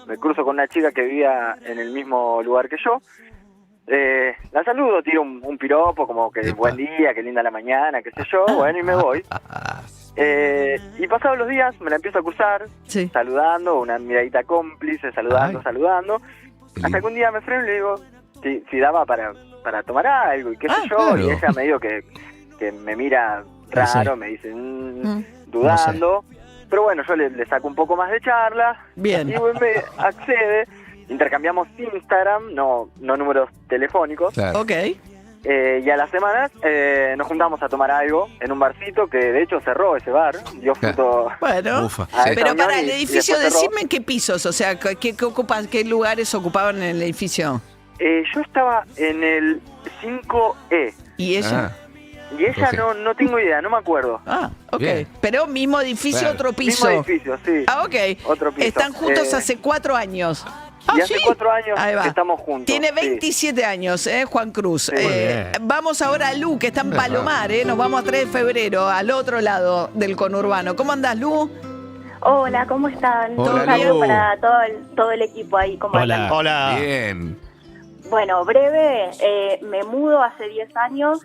[SPEAKER 1] me cruzo con una chica que vivía en el mismo lugar que yo, la saludo, tiro un piropo como que buen día, qué linda la mañana, qué sé yo, bueno, y me voy. Y pasados los días me la empiezo a cruzar, saludando, una miradita cómplice, saludando, hasta que un día me freno y le digo si daba para tomar algo y qué sé yo,
[SPEAKER 6] claro.
[SPEAKER 1] y ella me dijo que me mira raro, me dice dudando, pero bueno, yo le saco un poco más de charla.
[SPEAKER 5] Bien.
[SPEAKER 1] Y me accede, intercambiamos Instagram, no números telefónicos.
[SPEAKER 6] Claro.
[SPEAKER 5] Ok.
[SPEAKER 1] Y a las semanas nos juntamos a tomar algo en un barcito que de hecho cerró ese bar, dio fruto.
[SPEAKER 5] Bueno,
[SPEAKER 1] a esa
[SPEAKER 5] pero
[SPEAKER 1] reunión
[SPEAKER 5] para el
[SPEAKER 1] y
[SPEAKER 5] edificio,
[SPEAKER 1] después cerró.
[SPEAKER 5] decime en qué pisos, o sea, qué lugares ocupaban en el edificio.
[SPEAKER 1] Yo estaba en el 5E.
[SPEAKER 5] ¿Y ella?
[SPEAKER 1] Y ella
[SPEAKER 6] Ok.
[SPEAKER 1] no tengo idea, no me acuerdo.
[SPEAKER 5] Ok.
[SPEAKER 6] Bien.
[SPEAKER 5] Pero mismo edificio,
[SPEAKER 6] Claro.
[SPEAKER 5] otro piso.
[SPEAKER 1] Mismo edificio, sí.
[SPEAKER 5] Ok.
[SPEAKER 1] Otro piso.
[SPEAKER 5] Están juntos hace 4 años.
[SPEAKER 1] Y hace 4 años
[SPEAKER 5] Ahí va.
[SPEAKER 1] que estamos juntos.
[SPEAKER 5] Tiene
[SPEAKER 1] sí.
[SPEAKER 5] 27 años, Juan Cruz.
[SPEAKER 1] Sí. Muy
[SPEAKER 9] bien.
[SPEAKER 5] Vamos ahora a Lu, que está en Palomar, Nos vamos a 3 de febrero, al otro lado del conurbano. ¿Cómo andás, Lu?
[SPEAKER 7] Hola, ¿cómo están?
[SPEAKER 6] Hola,
[SPEAKER 7] Un saludo
[SPEAKER 6] Lu.
[SPEAKER 7] para todo el equipo ahí. ¿Cómo andan?
[SPEAKER 17] Hola.
[SPEAKER 6] Bien.
[SPEAKER 7] Bueno, breve, me mudo hace 10 años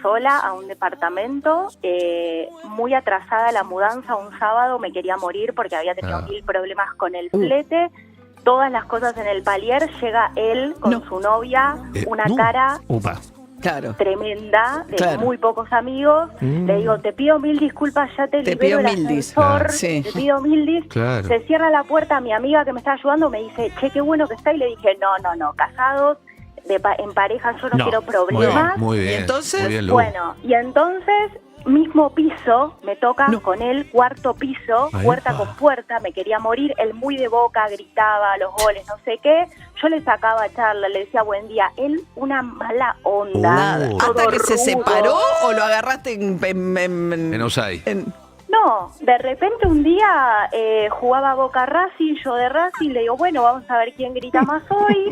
[SPEAKER 7] sola a un departamento, muy atrasada la mudanza, un sábado me quería morir porque había tenido 1000 problemas con el flete, todas las cosas en el palier, llega él con su novia, una cara
[SPEAKER 9] Upa.
[SPEAKER 5] Claro.
[SPEAKER 7] tremenda, de
[SPEAKER 5] Claro.
[SPEAKER 7] muy pocos amigos, le digo, te pido 1000 disculpas, ya te libero
[SPEAKER 5] pido
[SPEAKER 7] el
[SPEAKER 5] 1000 dis.
[SPEAKER 7] ascensor,
[SPEAKER 5] Claro. Sí.
[SPEAKER 7] te pido 1000 dis.
[SPEAKER 6] Claro.
[SPEAKER 7] Se cierra la puerta, mi amiga que me está ayudando me dice, che, qué bueno que está, y le dije, no, casados, en pareja yo no quiero problemas.
[SPEAKER 6] Muy bien.
[SPEAKER 5] ¿Y entonces?
[SPEAKER 6] Muy bien, Lu.
[SPEAKER 7] Bueno, y entonces mismo piso, me toca con él, cuarto piso,
[SPEAKER 9] Ahí
[SPEAKER 7] puerta
[SPEAKER 9] va.
[SPEAKER 7] con puerta, me quería morir, él muy de Boca, gritaba los goles, no sé qué, yo le sacaba charla, le decía buen día, él una mala onda.
[SPEAKER 5] Nada.
[SPEAKER 7] todo
[SPEAKER 5] ¿Hasta que se
[SPEAKER 7] rudo.
[SPEAKER 5] separó o lo agarraste
[SPEAKER 6] En Osai.
[SPEAKER 7] No, de repente un día jugaba Boca Racing, yo de Racing, le digo, bueno, vamos a ver quién grita más hoy.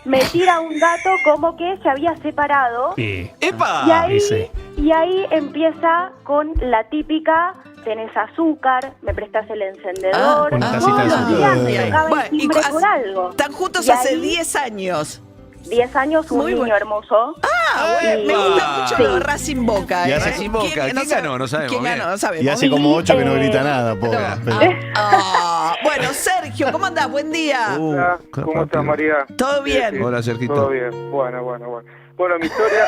[SPEAKER 7] Me tira un dato como que se había separado.
[SPEAKER 6] ¡Epa!
[SPEAKER 7] Y ahí empieza con la típica, tenés azúcar, me prestas el encendedor.
[SPEAKER 5] Una
[SPEAKER 7] Todos los días me tocaba
[SPEAKER 5] Bueno,
[SPEAKER 7] el timbre por algo.
[SPEAKER 5] Están juntos
[SPEAKER 7] Y
[SPEAKER 5] hace
[SPEAKER 7] ahí,
[SPEAKER 5] 10 años.
[SPEAKER 7] 10 años, un
[SPEAKER 5] Muy
[SPEAKER 7] niño
[SPEAKER 5] bueno.
[SPEAKER 7] hermoso.
[SPEAKER 5] Bueno, me gusta mucho
[SPEAKER 7] Sí.
[SPEAKER 5] lo de Racing Boca.
[SPEAKER 17] Y hace-
[SPEAKER 6] Racing Boca. ¿Quién ganó? No sabemos.
[SPEAKER 5] ¿Quién
[SPEAKER 6] bien.
[SPEAKER 5] ganó? No sabemos.
[SPEAKER 17] Y hace como 8 que no grita nada, pobre.
[SPEAKER 5] Bueno, Sergio, ¿cómo andás? Buen día.
[SPEAKER 8] Hola, ¿cómo estás, María?
[SPEAKER 5] ¿Todo bien?
[SPEAKER 8] Sí, sí.
[SPEAKER 6] Hola, Sergito.
[SPEAKER 8] Todo bien. Bueno. Bueno, mi historia...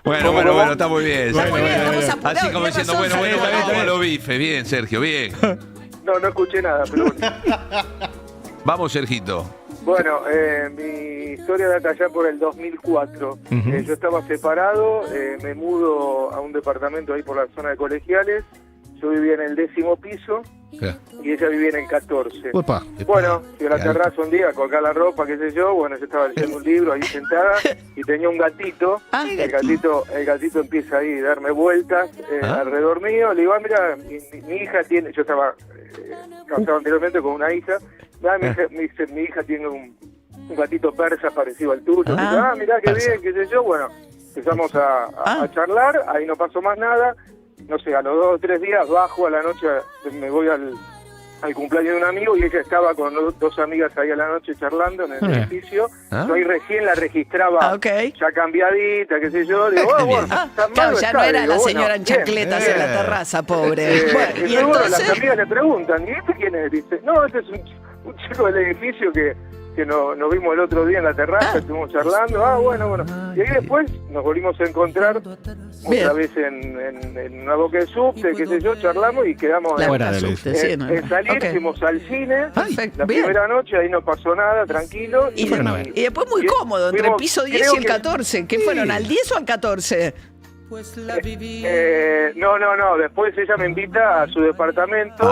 [SPEAKER 6] Bueno, está muy bien.
[SPEAKER 8] Está muy bien,
[SPEAKER 5] estamos
[SPEAKER 6] Así
[SPEAKER 5] apurados.
[SPEAKER 6] como
[SPEAKER 5] ¿Qué
[SPEAKER 6] diciendo,
[SPEAKER 5] pasó,
[SPEAKER 6] bueno,
[SPEAKER 5] Sergio?
[SPEAKER 6] como lo bife. Bien, Sergio, bien.
[SPEAKER 8] No escuché nada, pero bueno.
[SPEAKER 6] Vamos, Sergito.
[SPEAKER 8] Bueno, mi historia data ya por el 2004.
[SPEAKER 6] Ujú.
[SPEAKER 8] Yo estaba separado, me mudo a un departamento ahí por la zona de Colegiales. Yo vivía en el 10º piso y ella vivía en el 14.
[SPEAKER 17] Upa.
[SPEAKER 8] Bueno, fui a la
[SPEAKER 6] Qué alto.
[SPEAKER 8] terraza un día a colgar la ropa, qué sé yo. Bueno, yo estaba leyendo un libro ahí sentada y tenía un gatito. El gatito empieza ahí a darme vueltas alrededor mío. Le digo, mira, mi hija tiene... Yo estaba casado anteriormente con una hija. Mi hija tiene un gatito persa parecido al tuyo. Mirá, qué bien, qué sé yo. Bueno, empezamos a charlar, ahí no pasó más nada. No sé, a los 2 o 3 días bajo a la noche, me voy al cumpleaños de un amigo y ella estaba con 2 amigas ahí a la noche charlando en el edificio. Yo ahí recién la registraba ya cambiadita, qué sé yo. Digo, bueno, tan
[SPEAKER 5] Claro,
[SPEAKER 8] malo
[SPEAKER 5] ya
[SPEAKER 8] está.
[SPEAKER 5] no era
[SPEAKER 8] Digo,
[SPEAKER 5] la
[SPEAKER 8] bueno,
[SPEAKER 5] señora en
[SPEAKER 8] bien.
[SPEAKER 5] chancletas en la terraza, pobre. Bueno, y
[SPEAKER 8] Bueno,
[SPEAKER 5] entonces...
[SPEAKER 8] las amigas le preguntan, ¿y este quién es? Dice, no, este es un chico del edificio que nos vimos el otro día en la terraza, estuvimos charlando, bueno. Y ahí después nos volvimos a encontrar otra vez en una boca de subte, qué sé yo, charlamos y quedamos en salir, fuimos al cine, la primera noche, ahí no pasó nada, tranquilo.
[SPEAKER 5] Y después muy cómodo, entre el piso 10 y el 14. ¿Qué fueron, al 10 o al 14?
[SPEAKER 8] No, después ella me invita a su departamento.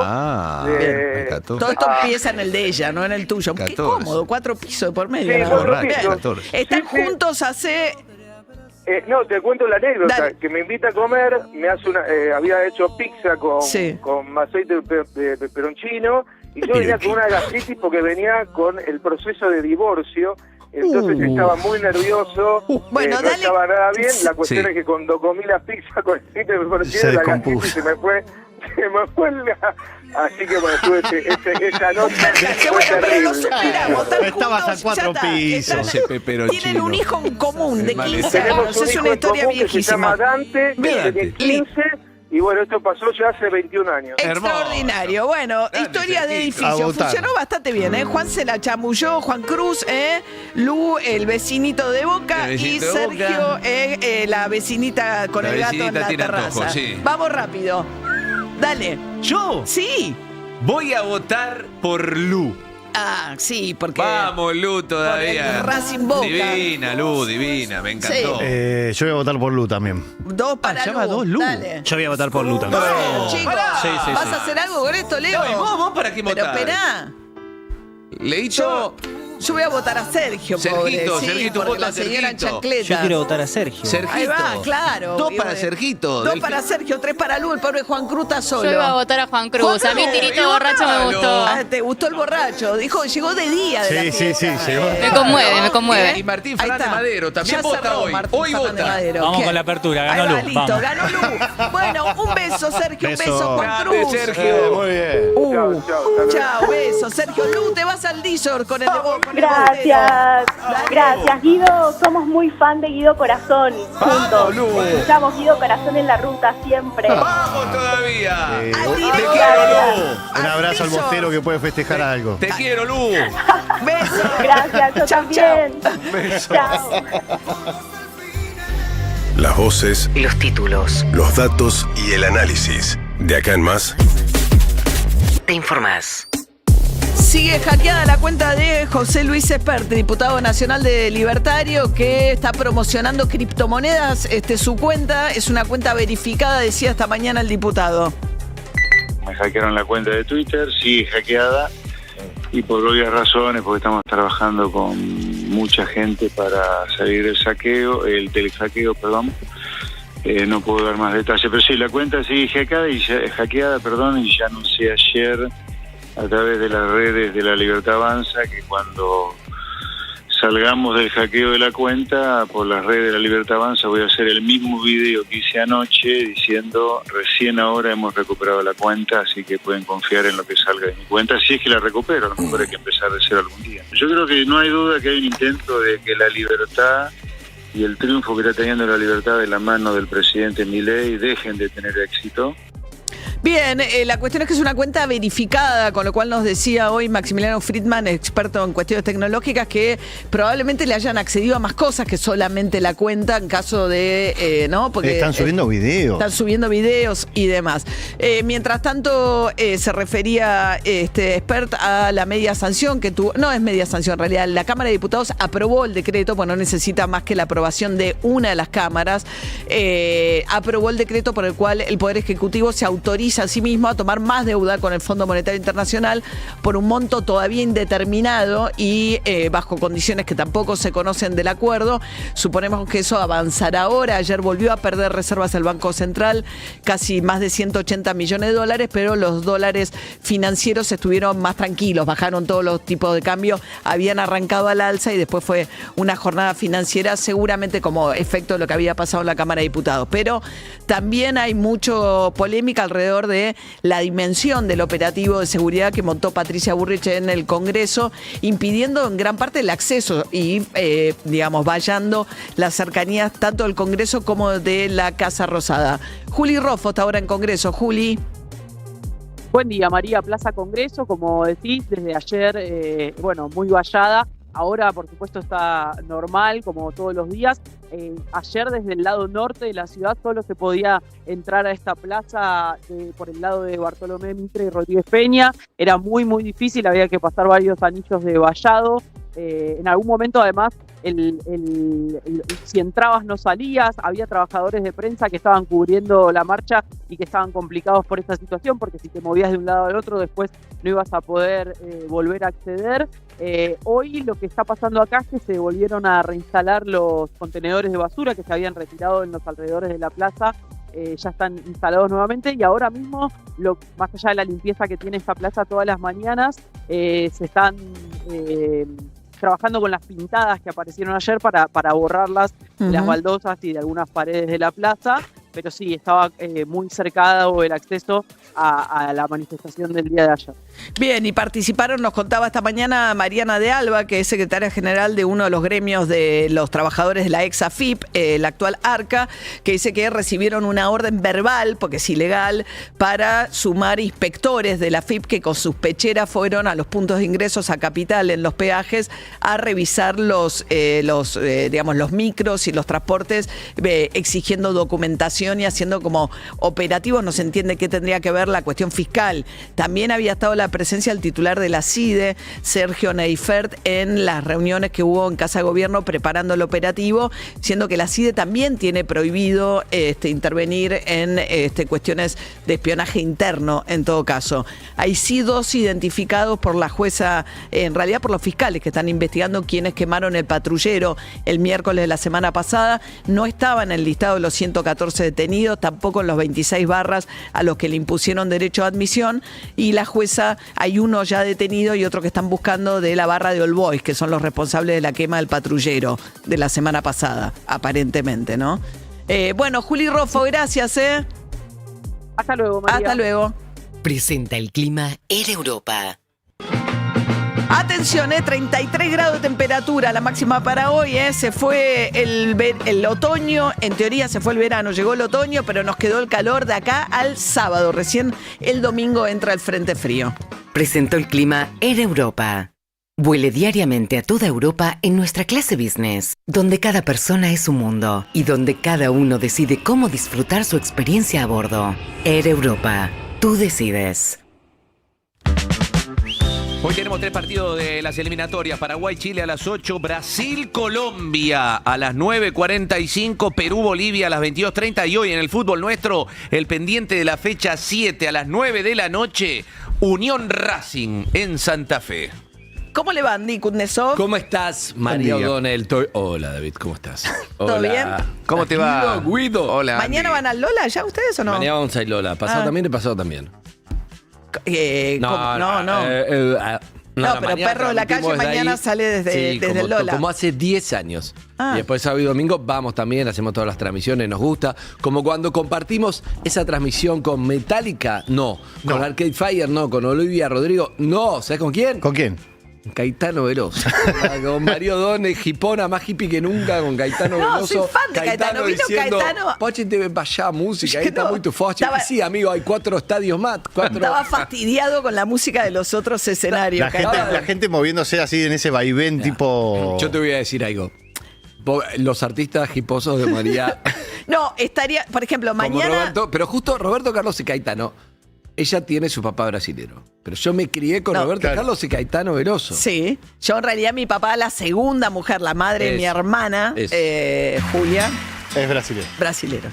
[SPEAKER 5] Todo esto empieza en el de ella, no en el tuyo. Qué cómodo, 4 pisos por medio.
[SPEAKER 8] Sí,
[SPEAKER 5] ¿no?
[SPEAKER 8] 4
[SPEAKER 5] Bien.
[SPEAKER 8] pisos.
[SPEAKER 5] Están juntos hace...
[SPEAKER 8] No, te cuento la anécdota, que me invita a comer, me hace había hecho pizza con aceite de peperoncino y yo venía con una gastritis porque venía con el proceso de divorcio. Entonces estaba muy nervioso, no estaba nada bien. La cuestión es que cuando comí la pizza con aceite de peperoncino, la gastritis se me fue así que bueno, tuve esa noche.
[SPEAKER 5] Qué bueno, pero lo superamos.
[SPEAKER 17] Estabas a 4 pisos.
[SPEAKER 5] Tienen un hijo en común de 15
[SPEAKER 8] Tenemos
[SPEAKER 5] años.
[SPEAKER 8] un
[SPEAKER 5] Es
[SPEAKER 8] hijo
[SPEAKER 5] una
[SPEAKER 8] en
[SPEAKER 5] historia
[SPEAKER 8] común que se
[SPEAKER 5] viejísima.
[SPEAKER 8] llama Dante, que tiene 15. Y bueno, esto pasó ya hace 21 años.
[SPEAKER 5] Extraordinario. Bueno, historia de
[SPEAKER 8] A
[SPEAKER 5] edificio.
[SPEAKER 8] votar.
[SPEAKER 5] Funcionó bastante bien, ¿eh? Juan se la chamulló, Juan Cruz, Lu, el vecinito de Boca,
[SPEAKER 6] El
[SPEAKER 5] y
[SPEAKER 6] vecinito de
[SPEAKER 5] Sergio, la vecinita con
[SPEAKER 6] La
[SPEAKER 5] el gato en
[SPEAKER 6] vecinita
[SPEAKER 5] la
[SPEAKER 6] tiene antojo,
[SPEAKER 5] terraza.
[SPEAKER 6] sí.
[SPEAKER 5] Vamos rápido. Dale.
[SPEAKER 6] ¿Yo?
[SPEAKER 5] Sí.
[SPEAKER 6] Voy a votar por Lu.
[SPEAKER 5] Ah, sí, porque...
[SPEAKER 6] Vamos, Lu, todavía.
[SPEAKER 5] Por el Racing Boca.
[SPEAKER 6] Divina, Lu, divina, me encantó.
[SPEAKER 17] Yo voy a votar por Lu también.
[SPEAKER 5] 2 para Lu. Dale.
[SPEAKER 9] Yo voy a votar por Lu también.
[SPEAKER 5] Chicos,
[SPEAKER 9] Sí,
[SPEAKER 5] ¿vas
[SPEAKER 9] sí.
[SPEAKER 5] a hacer algo con esto, Leo?
[SPEAKER 6] No, ¿y vos para qué
[SPEAKER 5] Pero
[SPEAKER 6] votar?
[SPEAKER 5] esperá.
[SPEAKER 6] Leito.
[SPEAKER 5] Yo voy a votar a Sergio, pobre.
[SPEAKER 6] Sergito,
[SPEAKER 5] Sí,
[SPEAKER 6] Sergito,
[SPEAKER 5] porque
[SPEAKER 6] vota
[SPEAKER 5] la señora en
[SPEAKER 6] Sergito.
[SPEAKER 5] chancleta.
[SPEAKER 9] Yo quiero votar a Sergio.
[SPEAKER 6] Sergito.
[SPEAKER 5] Ahí va, claro.
[SPEAKER 6] 2
[SPEAKER 5] Y
[SPEAKER 6] para
[SPEAKER 5] bueno,
[SPEAKER 6] Sergito.
[SPEAKER 5] 2 para Sergio, 3 para Lu, el pobre Juan Cruz está solo.
[SPEAKER 3] Yo iba a votar a Juan Cruz. A mí Tirito Borracho me gustó.
[SPEAKER 5] Ah, ¿te gustó el borracho? Dijo que llegó de día de la fiesta.
[SPEAKER 17] llegó.
[SPEAKER 3] Me conmueve, me conmueve.
[SPEAKER 6] Y Martín
[SPEAKER 5] Ahí
[SPEAKER 6] Fernández
[SPEAKER 5] está.
[SPEAKER 6] Madero también
[SPEAKER 5] Ya
[SPEAKER 6] vota
[SPEAKER 5] cerró
[SPEAKER 6] hoy.
[SPEAKER 5] Martín
[SPEAKER 6] Hoy
[SPEAKER 5] Fernández
[SPEAKER 6] vota.
[SPEAKER 5] Madero.
[SPEAKER 9] Vamos
[SPEAKER 5] ¿Qué?
[SPEAKER 9] con la apertura,
[SPEAKER 5] Ahí
[SPEAKER 9] ganó
[SPEAKER 5] va,
[SPEAKER 9] Lu.
[SPEAKER 5] listo,
[SPEAKER 9] Vamos.
[SPEAKER 5] ganó Lu. Bueno, un beso, Sergio, un beso, Juan
[SPEAKER 6] Grande,
[SPEAKER 5] Cruz.
[SPEAKER 6] Sergio.
[SPEAKER 17] Muy bien.
[SPEAKER 5] Chao, beso. Sergio Lu, te vas al Dizor con el de vos.
[SPEAKER 7] Gracias, Guido. Somos muy fan de Guido Corazón. Juntos. Escuchamos Guido Corazón en la ruta siempre.
[SPEAKER 6] ¡Vamos todavía!
[SPEAKER 5] Te
[SPEAKER 6] quiero, Lu.
[SPEAKER 17] Un abrazo al bostero que puede festejar algo.
[SPEAKER 6] Te quiero, Lu.
[SPEAKER 5] Beso.
[SPEAKER 7] Gracias, yo también. Chao.
[SPEAKER 2] Las voces,
[SPEAKER 4] Los títulos.
[SPEAKER 2] los datos y el análisis. De acá en más,
[SPEAKER 4] Te informás.
[SPEAKER 5] Sigue hackeada la cuenta de José Luis Espert, diputado nacional de Libertario, que está promocionando criptomonedas. Su cuenta es una cuenta verificada, decía esta mañana el diputado.
[SPEAKER 11] Me hackearon la cuenta de Twitter, sigue hackeada y por obvias razones, porque estamos trabajando con mucha gente para salir del hackeo, perdón. No puedo dar más detalles, pero sí, la cuenta sigue hackeada y ya anuncié ayer a través de las redes de La Libertad Avanza que cuando salgamos del hackeo de la cuenta, por las redes de La Libertad Avanza voy a hacer el mismo video que hice anoche diciendo recién ahora hemos recuperado la cuenta, así que pueden confiar en lo que salga de mi cuenta, si es que la recupero, a lo mejor hay que empezar de cero algún día. Yo creo que no hay duda que hay un intento de que la libertad y el triunfo que está teniendo la libertad de la mano del presidente Milei dejen de tener éxito.
[SPEAKER 5] Bien, la cuestión es que es una cuenta verificada, con lo cual nos decía hoy Maximiliano Friedman, experto en cuestiones tecnológicas, que probablemente le hayan accedido a más cosas que solamente la cuenta en caso de... ¿no? Porque
[SPEAKER 17] están subiendo videos.
[SPEAKER 5] Están subiendo videos y demás. Mientras tanto, se refería Espert a la media sanción que tuvo... No es media sanción, en realidad. La Cámara de Diputados aprobó el decreto, pues no necesita más que la aprobación de una de las cámaras. Aprobó el decreto por el cual el Poder Ejecutivo se autoriza a sí mismo a tomar más deuda con el Fondo Monetario Internacional por un monto todavía indeterminado y bajo condiciones que tampoco se conocen del acuerdo. Suponemos que eso avanzará ahora. Ayer volvió a perder reservas el Banco Central, casi más de 180 millones de dólares, pero los dólares financieros estuvieron más tranquilos, bajaron todos los tipos de cambio, habían arrancado al alza y después fue una jornada financiera seguramente como efecto de lo que había pasado en la Cámara de Diputados. Pero también hay mucho polémica alrededor de la dimensión del operativo de seguridad que montó Patricia Bullrich en el Congreso, impidiendo en gran parte el acceso y, vallando las cercanías tanto del Congreso como de la Casa Rosada. Juli Roffo está ahora en Congreso. Juli.
[SPEAKER 12] Buen día, María. Plaza Congreso, como decís, desde ayer, muy vallada. Ahora, por supuesto, está normal, como todos los días. Ayer, desde el lado norte de la ciudad, solo se podía entrar a esta plaza por el lado de Bartolomé Mitre y Rodríguez Peña. Era muy, muy difícil, había que pasar varios anillos de vallado. En algún momento, además, si entrabas no salías. Había trabajadores de prensa que estaban cubriendo la marcha y que estaban complicados por esta situación, porque si te movías de un lado al otro, después no ibas a poder volver a acceder. Hoy lo que está pasando acá es que se volvieron a reinstalar los contenedores de basura que se habían retirado en los alrededores de la plaza. Ya están instalados nuevamente y ahora mismo, más allá de la limpieza que tiene esta plaza todas las mañanas, se están trabajando con las pintadas que aparecieron ayer para borrarlas de las baldosas y de algunas paredes de la plaza. Pero sí, estaba muy cercado el acceso a la manifestación del día de ayer.
[SPEAKER 5] Bien, y participaron, nos contaba esta mañana Mariana de Alba, que es secretaria general de uno de los gremios de los trabajadores de la ex AFIP, la actual ARCA, que dice que recibieron una orden verbal, porque es ilegal, para sumar inspectores de la AFIP que con sus pecheras fueron a los puntos de ingresos a Capital en los peajes a revisar los micros y los transportes, exigiendo documentación y haciendo como operativos. No se entiende qué tendría que ver la cuestión fiscal. También había estado la presencia del titular de la CIDE, Sergio Neifert, en las reuniones que hubo en Casa de Gobierno preparando el operativo, siendo que la CIDE también tiene prohibido intervenir en cuestiones de espionaje interno, en todo caso. Hay sí dos identificados por la jueza, en realidad por los fiscales que están investigando quienes quemaron el patrullero el miércoles de la semana pasada. No estaban en el listado de los 114 detenidos, tampoco en los 26 barras a los que le impusieron derecho a admisión, y la jueza, hay uno ya detenido y otro que están buscando de la barra de All Boys, que son los responsables de la quema del patrullero de la semana pasada, aparentemente, ¿no? Juli Roffo, gracias,
[SPEAKER 12] Hasta luego, María.
[SPEAKER 5] Hasta luego.
[SPEAKER 4] Presenta el clima Air Europa.
[SPEAKER 5] Atención, 33 grados de temperatura, la máxima para hoy, se fue el otoño, en teoría se fue el verano, llegó el otoño, pero nos quedó el calor de acá al sábado, recién el domingo entra el frente frío.
[SPEAKER 4] Presentó el clima Air Europa. Vuele diariamente a toda Europa en nuestra clase business, donde cada persona es un mundo y donde cada uno decide cómo disfrutar su experiencia a bordo. Air Europa, tú decides.
[SPEAKER 6] Hoy tenemos 3 partidos de las eliminatorias. Paraguay-Chile a las 8, Brasil-Colombia a las 9:45, Perú-Bolivia a las 22:30 y hoy en el fútbol nuestro, el pendiente de la fecha 7 a las 9 de la noche, Unión Racing en Santa Fe.
[SPEAKER 5] ¿Cómo le va, Andy Kudnesov?
[SPEAKER 13] ¿Cómo estás, María O'Donnell? Hola, David, ¿cómo estás?
[SPEAKER 5] ¿Todo
[SPEAKER 13] Hola.
[SPEAKER 5] bien?
[SPEAKER 6] ¿Cómo te va?
[SPEAKER 13] Guido.
[SPEAKER 6] Hola.
[SPEAKER 5] ¿Mañana van al Lola ya ustedes o no?
[SPEAKER 13] Mañana vamos a ir Lola. ¿Pasado también y pasado también?
[SPEAKER 5] No. No, pero Perro de la Calle mañana sale desde el Lola.
[SPEAKER 13] Como hace 10 años.
[SPEAKER 5] Ah.
[SPEAKER 13] Y después sábado y domingo vamos también, hacemos todas las transmisiones, nos gusta. Como cuando compartimos esa transmisión con Metallica, no. Con Arcade Fire, no. Con Olivia Rodrigo, no. ¿Sabes con quién?
[SPEAKER 17] ¿Con quién?
[SPEAKER 13] Caetano Veloso. Con Mario Donne, hipona, más hippie que nunca, con Caetano Veloso.
[SPEAKER 5] No, soy fan de Caetano. Vino
[SPEAKER 13] diciendo,
[SPEAKER 5] Caetano.
[SPEAKER 13] Pochi te ven para allá, música, ahí está
[SPEAKER 5] No,
[SPEAKER 13] muy tu foche. Sí, amigo, hay 4 estadios más.
[SPEAKER 5] Estaba fastidiado con la música de los otros escenarios.
[SPEAKER 17] La gente moviéndose así en ese vaivén tipo...
[SPEAKER 13] Yo te voy a decir algo. Los artistas hiposos de María.
[SPEAKER 5] No, estaría, por ejemplo,
[SPEAKER 13] como
[SPEAKER 5] mañana.
[SPEAKER 13] Roberto, pero justo Roberto Carlos y Caetano. Ella tiene su papá brasilero. Pero yo me crié con Roberto Carlos y Caetano Veloso.
[SPEAKER 5] Sí. Yo en realidad mi papá, la segunda mujer, la madre de mi hermana, Julia.
[SPEAKER 17] Es brasilero.
[SPEAKER 5] Brasilero.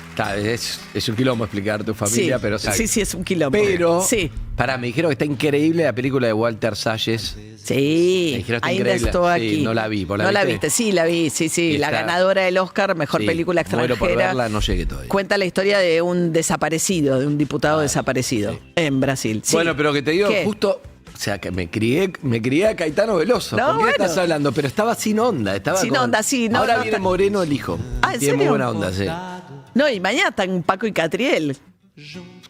[SPEAKER 13] Es un quilombo explicar tu familia,
[SPEAKER 5] Sí,
[SPEAKER 13] pero...
[SPEAKER 5] sí, es un quilombo.
[SPEAKER 13] Pero,
[SPEAKER 5] sí.
[SPEAKER 13] me dijeron que está increíble la película de Walter Salles.
[SPEAKER 5] Sí,
[SPEAKER 13] Me dijeron que está
[SPEAKER 5] ahí
[SPEAKER 13] increíble.
[SPEAKER 5] estoy aquí.
[SPEAKER 13] Sí, no la vi. ¿Vos
[SPEAKER 5] No la
[SPEAKER 13] viste?
[SPEAKER 5] viste, sí, la vi, sí. La
[SPEAKER 13] Está-
[SPEAKER 5] ganadora del Oscar, mejor
[SPEAKER 13] Sí,
[SPEAKER 5] película extranjera.
[SPEAKER 13] muero por verla, no llegué todavía.
[SPEAKER 5] Cuenta la historia de un desaparecido, de un diputado desaparecido en Brasil. Sí.
[SPEAKER 13] Bueno, pero que te digo,
[SPEAKER 5] ¿Qué?
[SPEAKER 13] justo... O sea, que me crié a Caetano Veloso.
[SPEAKER 5] No,
[SPEAKER 13] ¿Con qué
[SPEAKER 5] bueno.
[SPEAKER 13] estás hablando? Pero estaba sin onda.
[SPEAKER 5] Sin onda, sí, no,
[SPEAKER 13] Ahora
[SPEAKER 5] no,
[SPEAKER 13] viene
[SPEAKER 5] está-
[SPEAKER 13] Moreno el hijo.
[SPEAKER 5] Ah, ¿en
[SPEAKER 13] Tiene muy
[SPEAKER 5] serio?
[SPEAKER 13] buena onda, sí.
[SPEAKER 5] No, y mañana están Paco y Catriel.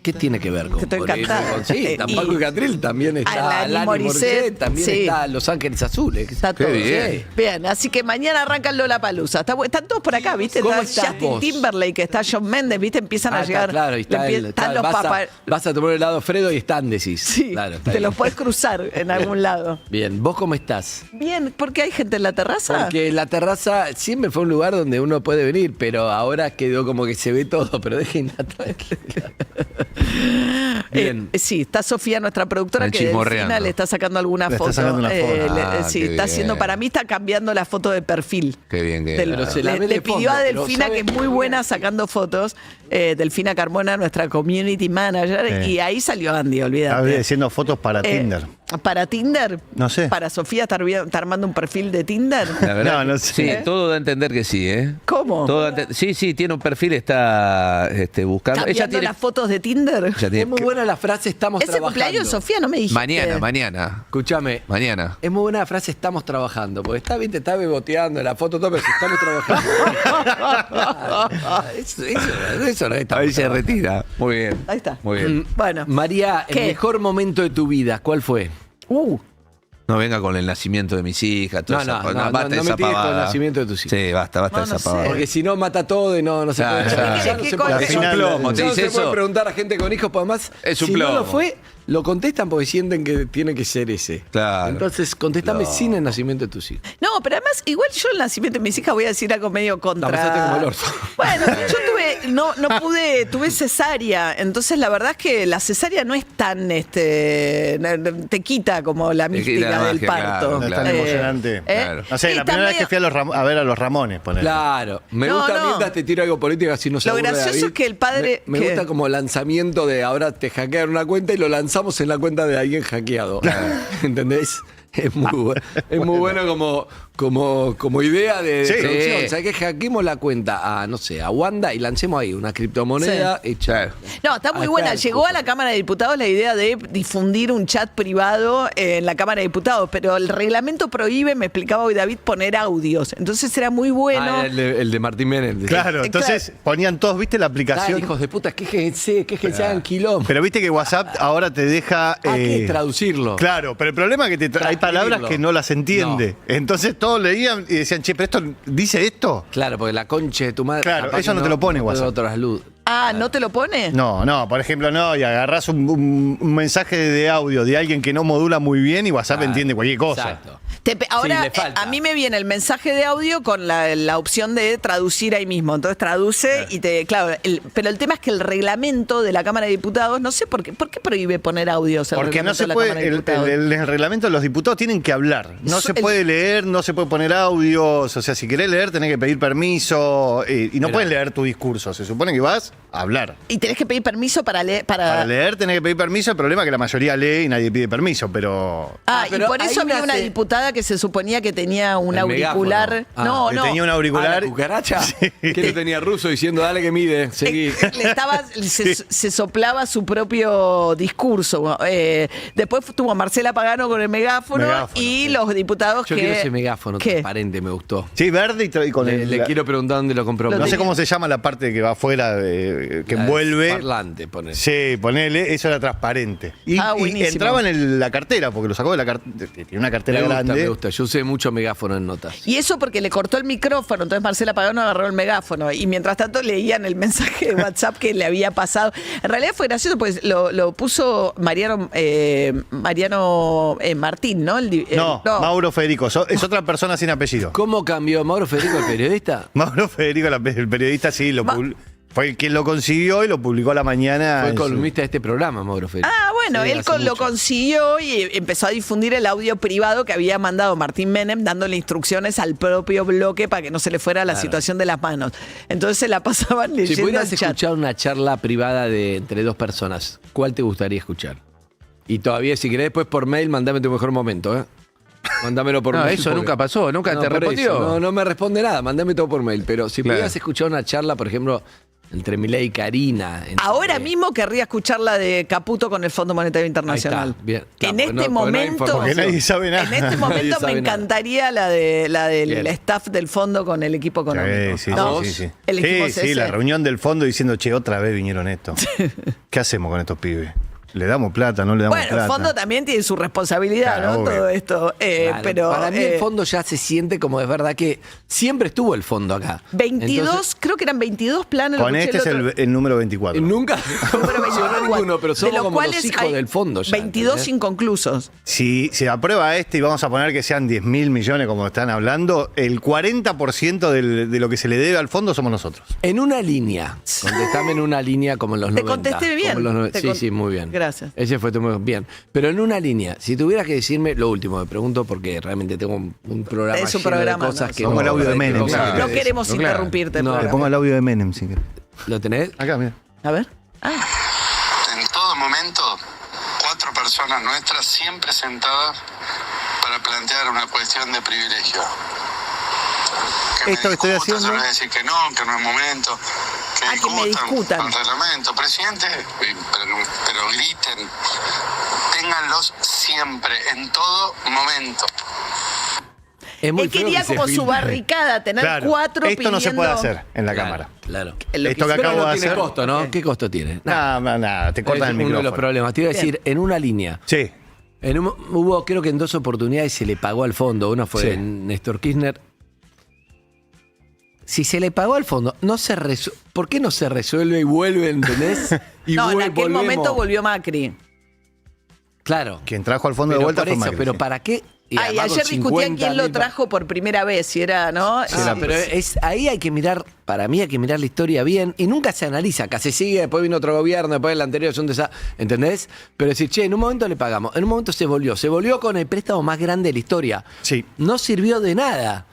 [SPEAKER 13] ¿Qué tiene que ver con
[SPEAKER 5] Estoy
[SPEAKER 13] Moreno?
[SPEAKER 5] encantada.
[SPEAKER 13] Sí, está Paco y Catriel, también está
[SPEAKER 5] Alanis
[SPEAKER 13] Alanis Morissette, también
[SPEAKER 5] sí.
[SPEAKER 13] está Los Ángeles Azules.
[SPEAKER 5] Está todo.
[SPEAKER 13] bien.
[SPEAKER 5] Bien, así que mañana arranca el Lollapalooza. Están todos por acá, ¿viste?
[SPEAKER 13] ¿Cómo
[SPEAKER 5] Está
[SPEAKER 13] estás
[SPEAKER 5] Justin
[SPEAKER 13] vos?
[SPEAKER 5] Timberlake, está John Mendes, ¿viste? Empiezan a llegar.
[SPEAKER 13] Claro, y está
[SPEAKER 5] están los papas.
[SPEAKER 13] vas a tomar el helado Fredo y están, decís.
[SPEAKER 5] Sí,
[SPEAKER 13] Claro, está
[SPEAKER 5] te
[SPEAKER 13] bien.
[SPEAKER 5] los puedes cruzar en algún lado.
[SPEAKER 13] Bien, ¿vos cómo estás?
[SPEAKER 5] Bien, ¿por qué hay gente en la terraza?
[SPEAKER 13] Porque la terraza siempre fue un lugar donde uno puede venir, pero ahora quedó como que se ve todo, pero dejen tranquila. Bien.
[SPEAKER 5] Sí, está Sofía, nuestra productora,
[SPEAKER 6] Están
[SPEAKER 5] que del
[SPEAKER 6] chismorreando.
[SPEAKER 5] final le está sacando alguna
[SPEAKER 17] Le está
[SPEAKER 5] foto.
[SPEAKER 17] sacando una foto.
[SPEAKER 5] Sí,
[SPEAKER 6] qué
[SPEAKER 5] está
[SPEAKER 6] bien.
[SPEAKER 5] haciendo, para mí está cambiando la foto de perfil.
[SPEAKER 6] Qué bien, qué
[SPEAKER 5] Del-
[SPEAKER 6] bien.
[SPEAKER 13] Pero se la ve
[SPEAKER 5] le
[SPEAKER 13] de
[SPEAKER 5] pidió
[SPEAKER 13] fondo,
[SPEAKER 5] a
[SPEAKER 13] pero
[SPEAKER 5] Delfina,
[SPEAKER 13] sabe
[SPEAKER 5] que es muy buena sacando fotos, Delfina Carmona, nuestra community manager,
[SPEAKER 17] Sí.
[SPEAKER 5] y ahí salió Andy,
[SPEAKER 17] Estaba
[SPEAKER 5] olvídate.
[SPEAKER 17] haciendo fotos para Tinder.
[SPEAKER 5] ¿Para Tinder?
[SPEAKER 17] No sé.
[SPEAKER 5] ¿Para Sofía está armando un perfil de Tinder?
[SPEAKER 6] La verdad,
[SPEAKER 17] No sé.
[SPEAKER 6] Sí, todo da a entender que sí, ¿eh?
[SPEAKER 5] ¿Cómo?
[SPEAKER 6] Todo da a sí, tiene un perfil, está buscando. Ella
[SPEAKER 5] ¿Cambiando
[SPEAKER 6] tiene.
[SPEAKER 5] las fotos de Tinder?
[SPEAKER 6] ella tiene-
[SPEAKER 13] Es muy buena la frase, estamos
[SPEAKER 5] ¿Es el
[SPEAKER 13] trabajando.
[SPEAKER 5] cumpleaños de Sofía? No me dijiste.
[SPEAKER 6] Mañana.
[SPEAKER 13] Escúchame,
[SPEAKER 6] Mañana.
[SPEAKER 13] es muy buena la frase, estamos trabajando, porque te está beboteando en la foto, todo, pero si estamos trabajando. eso no está
[SPEAKER 6] Ahí se
[SPEAKER 13] trabajando.
[SPEAKER 6] retira. Muy bien.
[SPEAKER 5] Ahí está.
[SPEAKER 6] Muy bien.
[SPEAKER 5] Bueno.
[SPEAKER 13] María, el
[SPEAKER 5] ¿Qué?
[SPEAKER 13] mejor momento de tu vida, ¿cuál fue?
[SPEAKER 6] No venga con el nacimiento de mis hijas. Toda
[SPEAKER 13] No,
[SPEAKER 6] esa-
[SPEAKER 13] no,
[SPEAKER 6] basta de
[SPEAKER 13] me
[SPEAKER 6] esa
[SPEAKER 13] tires con el
[SPEAKER 6] pavada.
[SPEAKER 13] nacimiento de tus hijos.
[SPEAKER 6] Sí, basta
[SPEAKER 5] No,
[SPEAKER 6] de
[SPEAKER 5] no
[SPEAKER 6] esa
[SPEAKER 5] sé.
[SPEAKER 6] pavada.
[SPEAKER 13] Porque si no mata todo y no se
[SPEAKER 6] Claro,
[SPEAKER 13] puede.
[SPEAKER 6] claro.
[SPEAKER 13] Ya no
[SPEAKER 5] ¿Qué
[SPEAKER 13] se
[SPEAKER 5] cosa?
[SPEAKER 13] puede.
[SPEAKER 6] Es un
[SPEAKER 17] final,
[SPEAKER 6] plomo,
[SPEAKER 13] Ya
[SPEAKER 6] te
[SPEAKER 13] no
[SPEAKER 6] dice
[SPEAKER 13] se puede
[SPEAKER 6] eso.
[SPEAKER 13] preguntar a gente con hijos, porque además,
[SPEAKER 6] Es un
[SPEAKER 13] si
[SPEAKER 6] plomo.
[SPEAKER 13] no lo fue, lo contestan porque sienten que tiene que ser ese.
[SPEAKER 6] Claro.
[SPEAKER 13] Entonces, contestame
[SPEAKER 6] Claro.
[SPEAKER 13] sin el nacimiento de tus hijos.
[SPEAKER 5] No, pero además, igual yo el nacimiento de mis hijas voy a decir algo medio contra.
[SPEAKER 13] La pasaste como el orto.
[SPEAKER 5] Bueno, yo no pude, tuve cesárea, entonces la verdad es que la cesárea no es tan, te quita como la
[SPEAKER 6] Te quita
[SPEAKER 5] mística
[SPEAKER 6] la
[SPEAKER 5] del
[SPEAKER 6] magia,
[SPEAKER 5] parto.
[SPEAKER 17] No es tan emocionante.
[SPEAKER 6] Claro.
[SPEAKER 17] No sé,
[SPEAKER 5] Sí,
[SPEAKER 17] la
[SPEAKER 5] está
[SPEAKER 17] primera vez
[SPEAKER 5] medio-
[SPEAKER 17] que fui a ver a los Ramones, ponele.
[SPEAKER 13] Claro. Me
[SPEAKER 5] No,
[SPEAKER 13] gusta
[SPEAKER 5] no.
[SPEAKER 13] mientras te tiro algo político, así no se
[SPEAKER 5] Lo
[SPEAKER 13] aburre
[SPEAKER 5] gracioso
[SPEAKER 13] David.
[SPEAKER 5] es que el padre-
[SPEAKER 13] Me
[SPEAKER 5] ¿qué?
[SPEAKER 13] gusta como lanzamiento de ahora te hackean una cuenta y lo lanzamos en la cuenta de alguien hackeado. ¿Entendés? Es muy bueno como idea de
[SPEAKER 17] Sí.
[SPEAKER 13] producción.
[SPEAKER 6] Sí.
[SPEAKER 13] ¿Sabes qué? Hackeemos la cuenta a, no sé, a Wanda y lancemos ahí una criptomoneda hecha.
[SPEAKER 5] No, está muy
[SPEAKER 13] Acá
[SPEAKER 5] buena.
[SPEAKER 13] el
[SPEAKER 5] Llegó a la Cámara de Diputados la idea de difundir un chat privado en la Cámara de Diputados, pero el reglamento prohíbe, me explicaba hoy David, poner audios. Entonces era muy bueno.
[SPEAKER 13] Ah, el de Martín Menéndez.
[SPEAKER 17] Claro, entonces ponían todos, ¿viste la aplicación?
[SPEAKER 13] Hijos de puta, quéjense, hagan quilombo.
[SPEAKER 17] Pero viste que WhatsApp ahora te deja...
[SPEAKER 13] que traducirlo.
[SPEAKER 17] Claro, pero el problema es que hay palabras que no las entiende. Entonces todos leían y decían, che, pero esto dice esto.
[SPEAKER 13] Claro, porque la concha de tu madre.
[SPEAKER 17] Claro,
[SPEAKER 13] capaz
[SPEAKER 17] eso
[SPEAKER 13] que
[SPEAKER 17] no te lo pone
[SPEAKER 13] no
[SPEAKER 17] WhatsApp.
[SPEAKER 13] otras
[SPEAKER 5] Ah, ¿no te lo pone?
[SPEAKER 17] No, por ejemplo, no, y agarrás un mensaje de audio de alguien que no modula muy bien y WhatsApp entiende cualquier cosa.
[SPEAKER 13] Exacto.
[SPEAKER 5] Ahora,
[SPEAKER 13] Sí, le falta.
[SPEAKER 5] a mí me viene el mensaje de audio con la opción de traducir ahí mismo. Entonces traduce y te. Claro, pero el tema es que el reglamento de la Cámara de Diputados, no sé por qué prohíbe poner audios.
[SPEAKER 17] Porque no se puede. El reglamento, los diputados tienen que hablar. No se puede leer, no se puede poner audios. O sea, si querés leer, tenés que pedir permiso. Y no puedes leer tu discurso. Se supone que vas a hablar.
[SPEAKER 5] Y tenés que pedir permiso para leer.
[SPEAKER 17] Para leer tenés que pedir permiso. El problema es que la mayoría lee y nadie pide permiso, pero.
[SPEAKER 5] Y por eso había una diputada que se suponía que tenía un auricular.
[SPEAKER 13] Megáfono.
[SPEAKER 5] No.
[SPEAKER 17] Tenía un auricular.
[SPEAKER 13] ¿La cucaracha? Que lo tenía ruso diciendo, dale que mide, seguí.
[SPEAKER 5] Se soplaba su propio discurso. Después tuvo a Marcela Pagano con el megáfono y los diputados
[SPEAKER 13] Yo
[SPEAKER 5] que.
[SPEAKER 13] quiero ese megáfono transparente, me gustó.
[SPEAKER 17] Sí, verde y con
[SPEAKER 13] le quiero preguntar dónde lo compró.
[SPEAKER 17] No sé cómo se llama la parte que va afuera, que envuelve.
[SPEAKER 13] Parlante, ponele.
[SPEAKER 17] Sí, ponele, eso era transparente. Y entraba en la cartera, porque lo sacó de la cartera. Tiene una cartera grande.
[SPEAKER 13] Me gusta. Yo usé mucho megáfono en notas.
[SPEAKER 5] Y eso porque le cortó el micrófono, entonces Marcela Pagano agarró el megáfono y mientras tanto leían el mensaje de WhatsApp que le había pasado. En realidad fue gracioso, pues lo puso Mariano Martín, ¿no?
[SPEAKER 17] No, Mauro Federico, es otra persona sin apellido.
[SPEAKER 13] ¿Cómo cambió Mauro Federico, el periodista?
[SPEAKER 17] Mauro Federico, el periodista, sí, fue quien lo consiguió y lo publicó a la mañana.
[SPEAKER 13] Fue columnista de este programa, Mauro Federico.
[SPEAKER 5] Bueno,
[SPEAKER 13] Sí,
[SPEAKER 5] él lo consiguió y empezó a difundir el audio privado que había mandado Martín Menem dándole instrucciones al propio bloque para que no se le fuera la situación de las manos. Entonces se la pasaban leyendo
[SPEAKER 13] Si pudieras
[SPEAKER 5] el chat.
[SPEAKER 13] escuchar una charla privada entre dos personas, ¿cuál te gustaría escuchar? Y todavía, si querés, después por mail, mandame tu mejor momento, ¿eh? Mándamelo por mail.
[SPEAKER 6] Eso nunca pasó, nunca te respondió.
[SPEAKER 13] No me responde nada, mándame todo por mail. Pero si pudieras escuchar una charla, por ejemplo, entre Milei y Karina.
[SPEAKER 5] Ahora mismo querría escuchar la de Caputo con el Fondo Monetario Internacional.
[SPEAKER 13] Ahí está, bien.
[SPEAKER 5] En este momento,
[SPEAKER 17] porque nadie sabe nada.
[SPEAKER 5] En este momento me encantaría la del
[SPEAKER 17] Bien.
[SPEAKER 5] staff del fondo con el equipo económico.
[SPEAKER 17] Sí,
[SPEAKER 5] ¿No?
[SPEAKER 17] sí.
[SPEAKER 5] Elegimos ese.
[SPEAKER 17] La reunión del fondo diciendo, che, otra vez vinieron estos. ¿Qué hacemos con estos pibes? ¿Le damos plata? ¿No le damos plata?
[SPEAKER 5] Bueno, el fondo también tiene su responsabilidad,
[SPEAKER 17] Claro,
[SPEAKER 5] ¿no?
[SPEAKER 17] obvio.
[SPEAKER 5] Todo esto.
[SPEAKER 13] Claro,
[SPEAKER 5] pero
[SPEAKER 13] para mí el fondo ya se siente como es verdad que siempre estuvo el fondo acá.
[SPEAKER 5] 22,
[SPEAKER 13] Entonces,
[SPEAKER 5] creo que eran 22 planes.
[SPEAKER 17] Con este es el número 24.
[SPEAKER 13] nunca funcionó ninguno, pero somos como los hijos del fondo ya.
[SPEAKER 5] 22
[SPEAKER 13] ¿entendés?
[SPEAKER 5] inconclusos.
[SPEAKER 17] Si se aprueba este y vamos a poner que sean 10.000 millones como están hablando, el 40% de lo que se le debe al fondo somos nosotros.
[SPEAKER 13] En una línea. Contestame en una línea como en los 90.
[SPEAKER 5] contesté bien.
[SPEAKER 13] Como en los sí, muy bien.
[SPEAKER 5] Gracias.
[SPEAKER 13] Ese fue muy bien. Pero en una línea, si tuvieras que decirme, lo último me pregunto porque realmente tengo un programa
[SPEAKER 5] Es un
[SPEAKER 13] lleno
[SPEAKER 5] programa,
[SPEAKER 13] de cosas
[SPEAKER 5] ¿no?
[SPEAKER 13] que
[SPEAKER 17] Pongo el audio de Menem.
[SPEAKER 5] No queremos interrumpirte.
[SPEAKER 13] No,
[SPEAKER 17] Le pongo el audio de Menem, si querés.
[SPEAKER 13] ¿Lo tenés?
[SPEAKER 17] Acá, mira.
[SPEAKER 5] A ver.
[SPEAKER 18] En todo momento, 4 personas nuestras siempre sentadas para plantear una cuestión de privilegio.
[SPEAKER 17] Esto que estoy haciendo.
[SPEAKER 18] Yo les voy a decir que no es momento, que
[SPEAKER 5] me discutan.
[SPEAKER 18] el reglamento. Presidente, pero griten, ténganlos siempre, en todo momento.
[SPEAKER 5] Él quería como su barricada, tener 4
[SPEAKER 17] Esto no se puede
[SPEAKER 5] pidiendo-
[SPEAKER 17] hacer en la Cámara.
[SPEAKER 13] Claro.
[SPEAKER 17] Esto que acabo de
[SPEAKER 13] tiene
[SPEAKER 17] hacer.
[SPEAKER 13] costo, ¿no? ¿Qué costo tiene?
[SPEAKER 17] Nada, te cortan el
[SPEAKER 13] Es uno
[SPEAKER 17] micrófono.
[SPEAKER 13] de los problemas. Te iba a decir, en una línea.
[SPEAKER 17] Sí.
[SPEAKER 13] Hubo, creo que en 2 oportunidades se le pagó al fondo. Una fue
[SPEAKER 17] Sí.
[SPEAKER 13] Néstor Kirchner. Si se le pagó al fondo, ¿por qué no se resuelve y vuelve, ¿entendés? Y
[SPEAKER 5] No, en aquel
[SPEAKER 13] volvemos?
[SPEAKER 5] momento volvió Macri.
[SPEAKER 13] Claro.
[SPEAKER 17] Quien trajo al fondo de
[SPEAKER 13] Pero
[SPEAKER 17] vuelta
[SPEAKER 13] por
[SPEAKER 17] fue
[SPEAKER 13] eso,
[SPEAKER 17] Macri.
[SPEAKER 13] pero
[SPEAKER 17] sí.
[SPEAKER 13] ¿para qué? Y
[SPEAKER 5] Ay,
[SPEAKER 13] además con
[SPEAKER 5] ayer discutían quién lo
[SPEAKER 13] 50.000
[SPEAKER 5] trajo por primera vez, si era, ¿no?
[SPEAKER 13] Pero ahí hay que mirar, para mí hay que mirar la historia bien y nunca se analiza, acá se sigue, después vino otro gobierno, después el anterior es un desastre, ¿entendés? Pero decir, che, en un momento le pagamos, en un momento se volvió con el préstamo más grande de la historia.
[SPEAKER 17] Sí.
[SPEAKER 13] No sirvió de nada.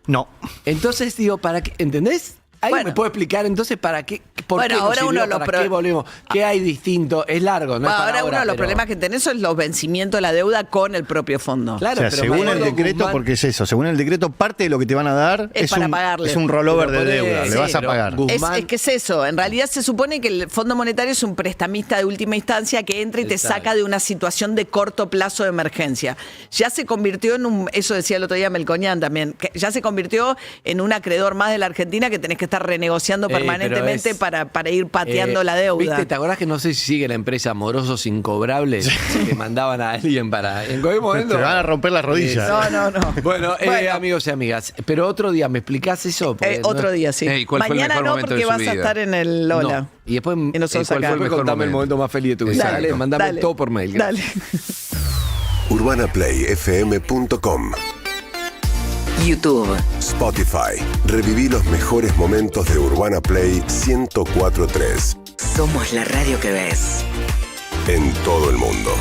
[SPEAKER 17] No.
[SPEAKER 13] Entonces digo, ¿para qué? ¿Entendés? Ahí me puedo explicar entonces para qué, por
[SPEAKER 5] Bueno,
[SPEAKER 13] qué no
[SPEAKER 5] ahora
[SPEAKER 13] sirvió,
[SPEAKER 5] uno lo
[SPEAKER 13] para qué volvemos, qué hay distinto, es largo, ¿no?
[SPEAKER 5] Bueno,
[SPEAKER 13] es para
[SPEAKER 5] ahora uno de los
[SPEAKER 13] pero-
[SPEAKER 5] problemas que tenés son los vencimientos de la deuda con el propio fondo.
[SPEAKER 13] Claro,
[SPEAKER 17] O sea,
[SPEAKER 13] pero
[SPEAKER 17] según
[SPEAKER 13] me
[SPEAKER 17] el
[SPEAKER 13] acuerdo
[SPEAKER 17] decreto,
[SPEAKER 13] Guzmán-
[SPEAKER 17] porque es eso, según el decreto, parte de lo que te van a dar
[SPEAKER 5] Es para pagarle.
[SPEAKER 17] es un rollover de
[SPEAKER 13] Pero
[SPEAKER 17] deuda,
[SPEAKER 13] sí,
[SPEAKER 17] le vas a
[SPEAKER 13] pero
[SPEAKER 17] pagar.
[SPEAKER 5] Es que es eso, en realidad se supone que el Fondo Monetario es un prestamista de última instancia que entra y te
[SPEAKER 13] Exacto.
[SPEAKER 5] saca de una situación de corto plazo de emergencia. Ya se convirtió en un, eso decía el otro día Melconian también, que ya se convirtió en un acreedor más de la Argentina que tenés que estar renegociando permanentemente
[SPEAKER 13] pero
[SPEAKER 5] para ir pateando la deuda.
[SPEAKER 13] ¿Viste? ¿Te acordás que no sé si sigue la empresa Morosos Incobrables? Que mandaban a alguien para... En cualquier momento...
[SPEAKER 17] Te van a romper las rodillas.
[SPEAKER 5] No.
[SPEAKER 13] Bueno, amigos y amigas, pero otro día, ¿me explicás eso?
[SPEAKER 5] Otro día, sí. Mañana no, porque vas a estar en el Lola.
[SPEAKER 13] No. Y después,
[SPEAKER 5] nosotros acá.
[SPEAKER 13] Contame el momento más feliz de tu vida. Dale, mandame todo por mail.
[SPEAKER 5] Dale.
[SPEAKER 2] UrbanaPlayFM.com
[SPEAKER 4] YouTube.
[SPEAKER 2] Spotify. Reviví los mejores momentos de Urbana Play 104.3
[SPEAKER 4] Somos la radio que ves.
[SPEAKER 2] en todo el mundo.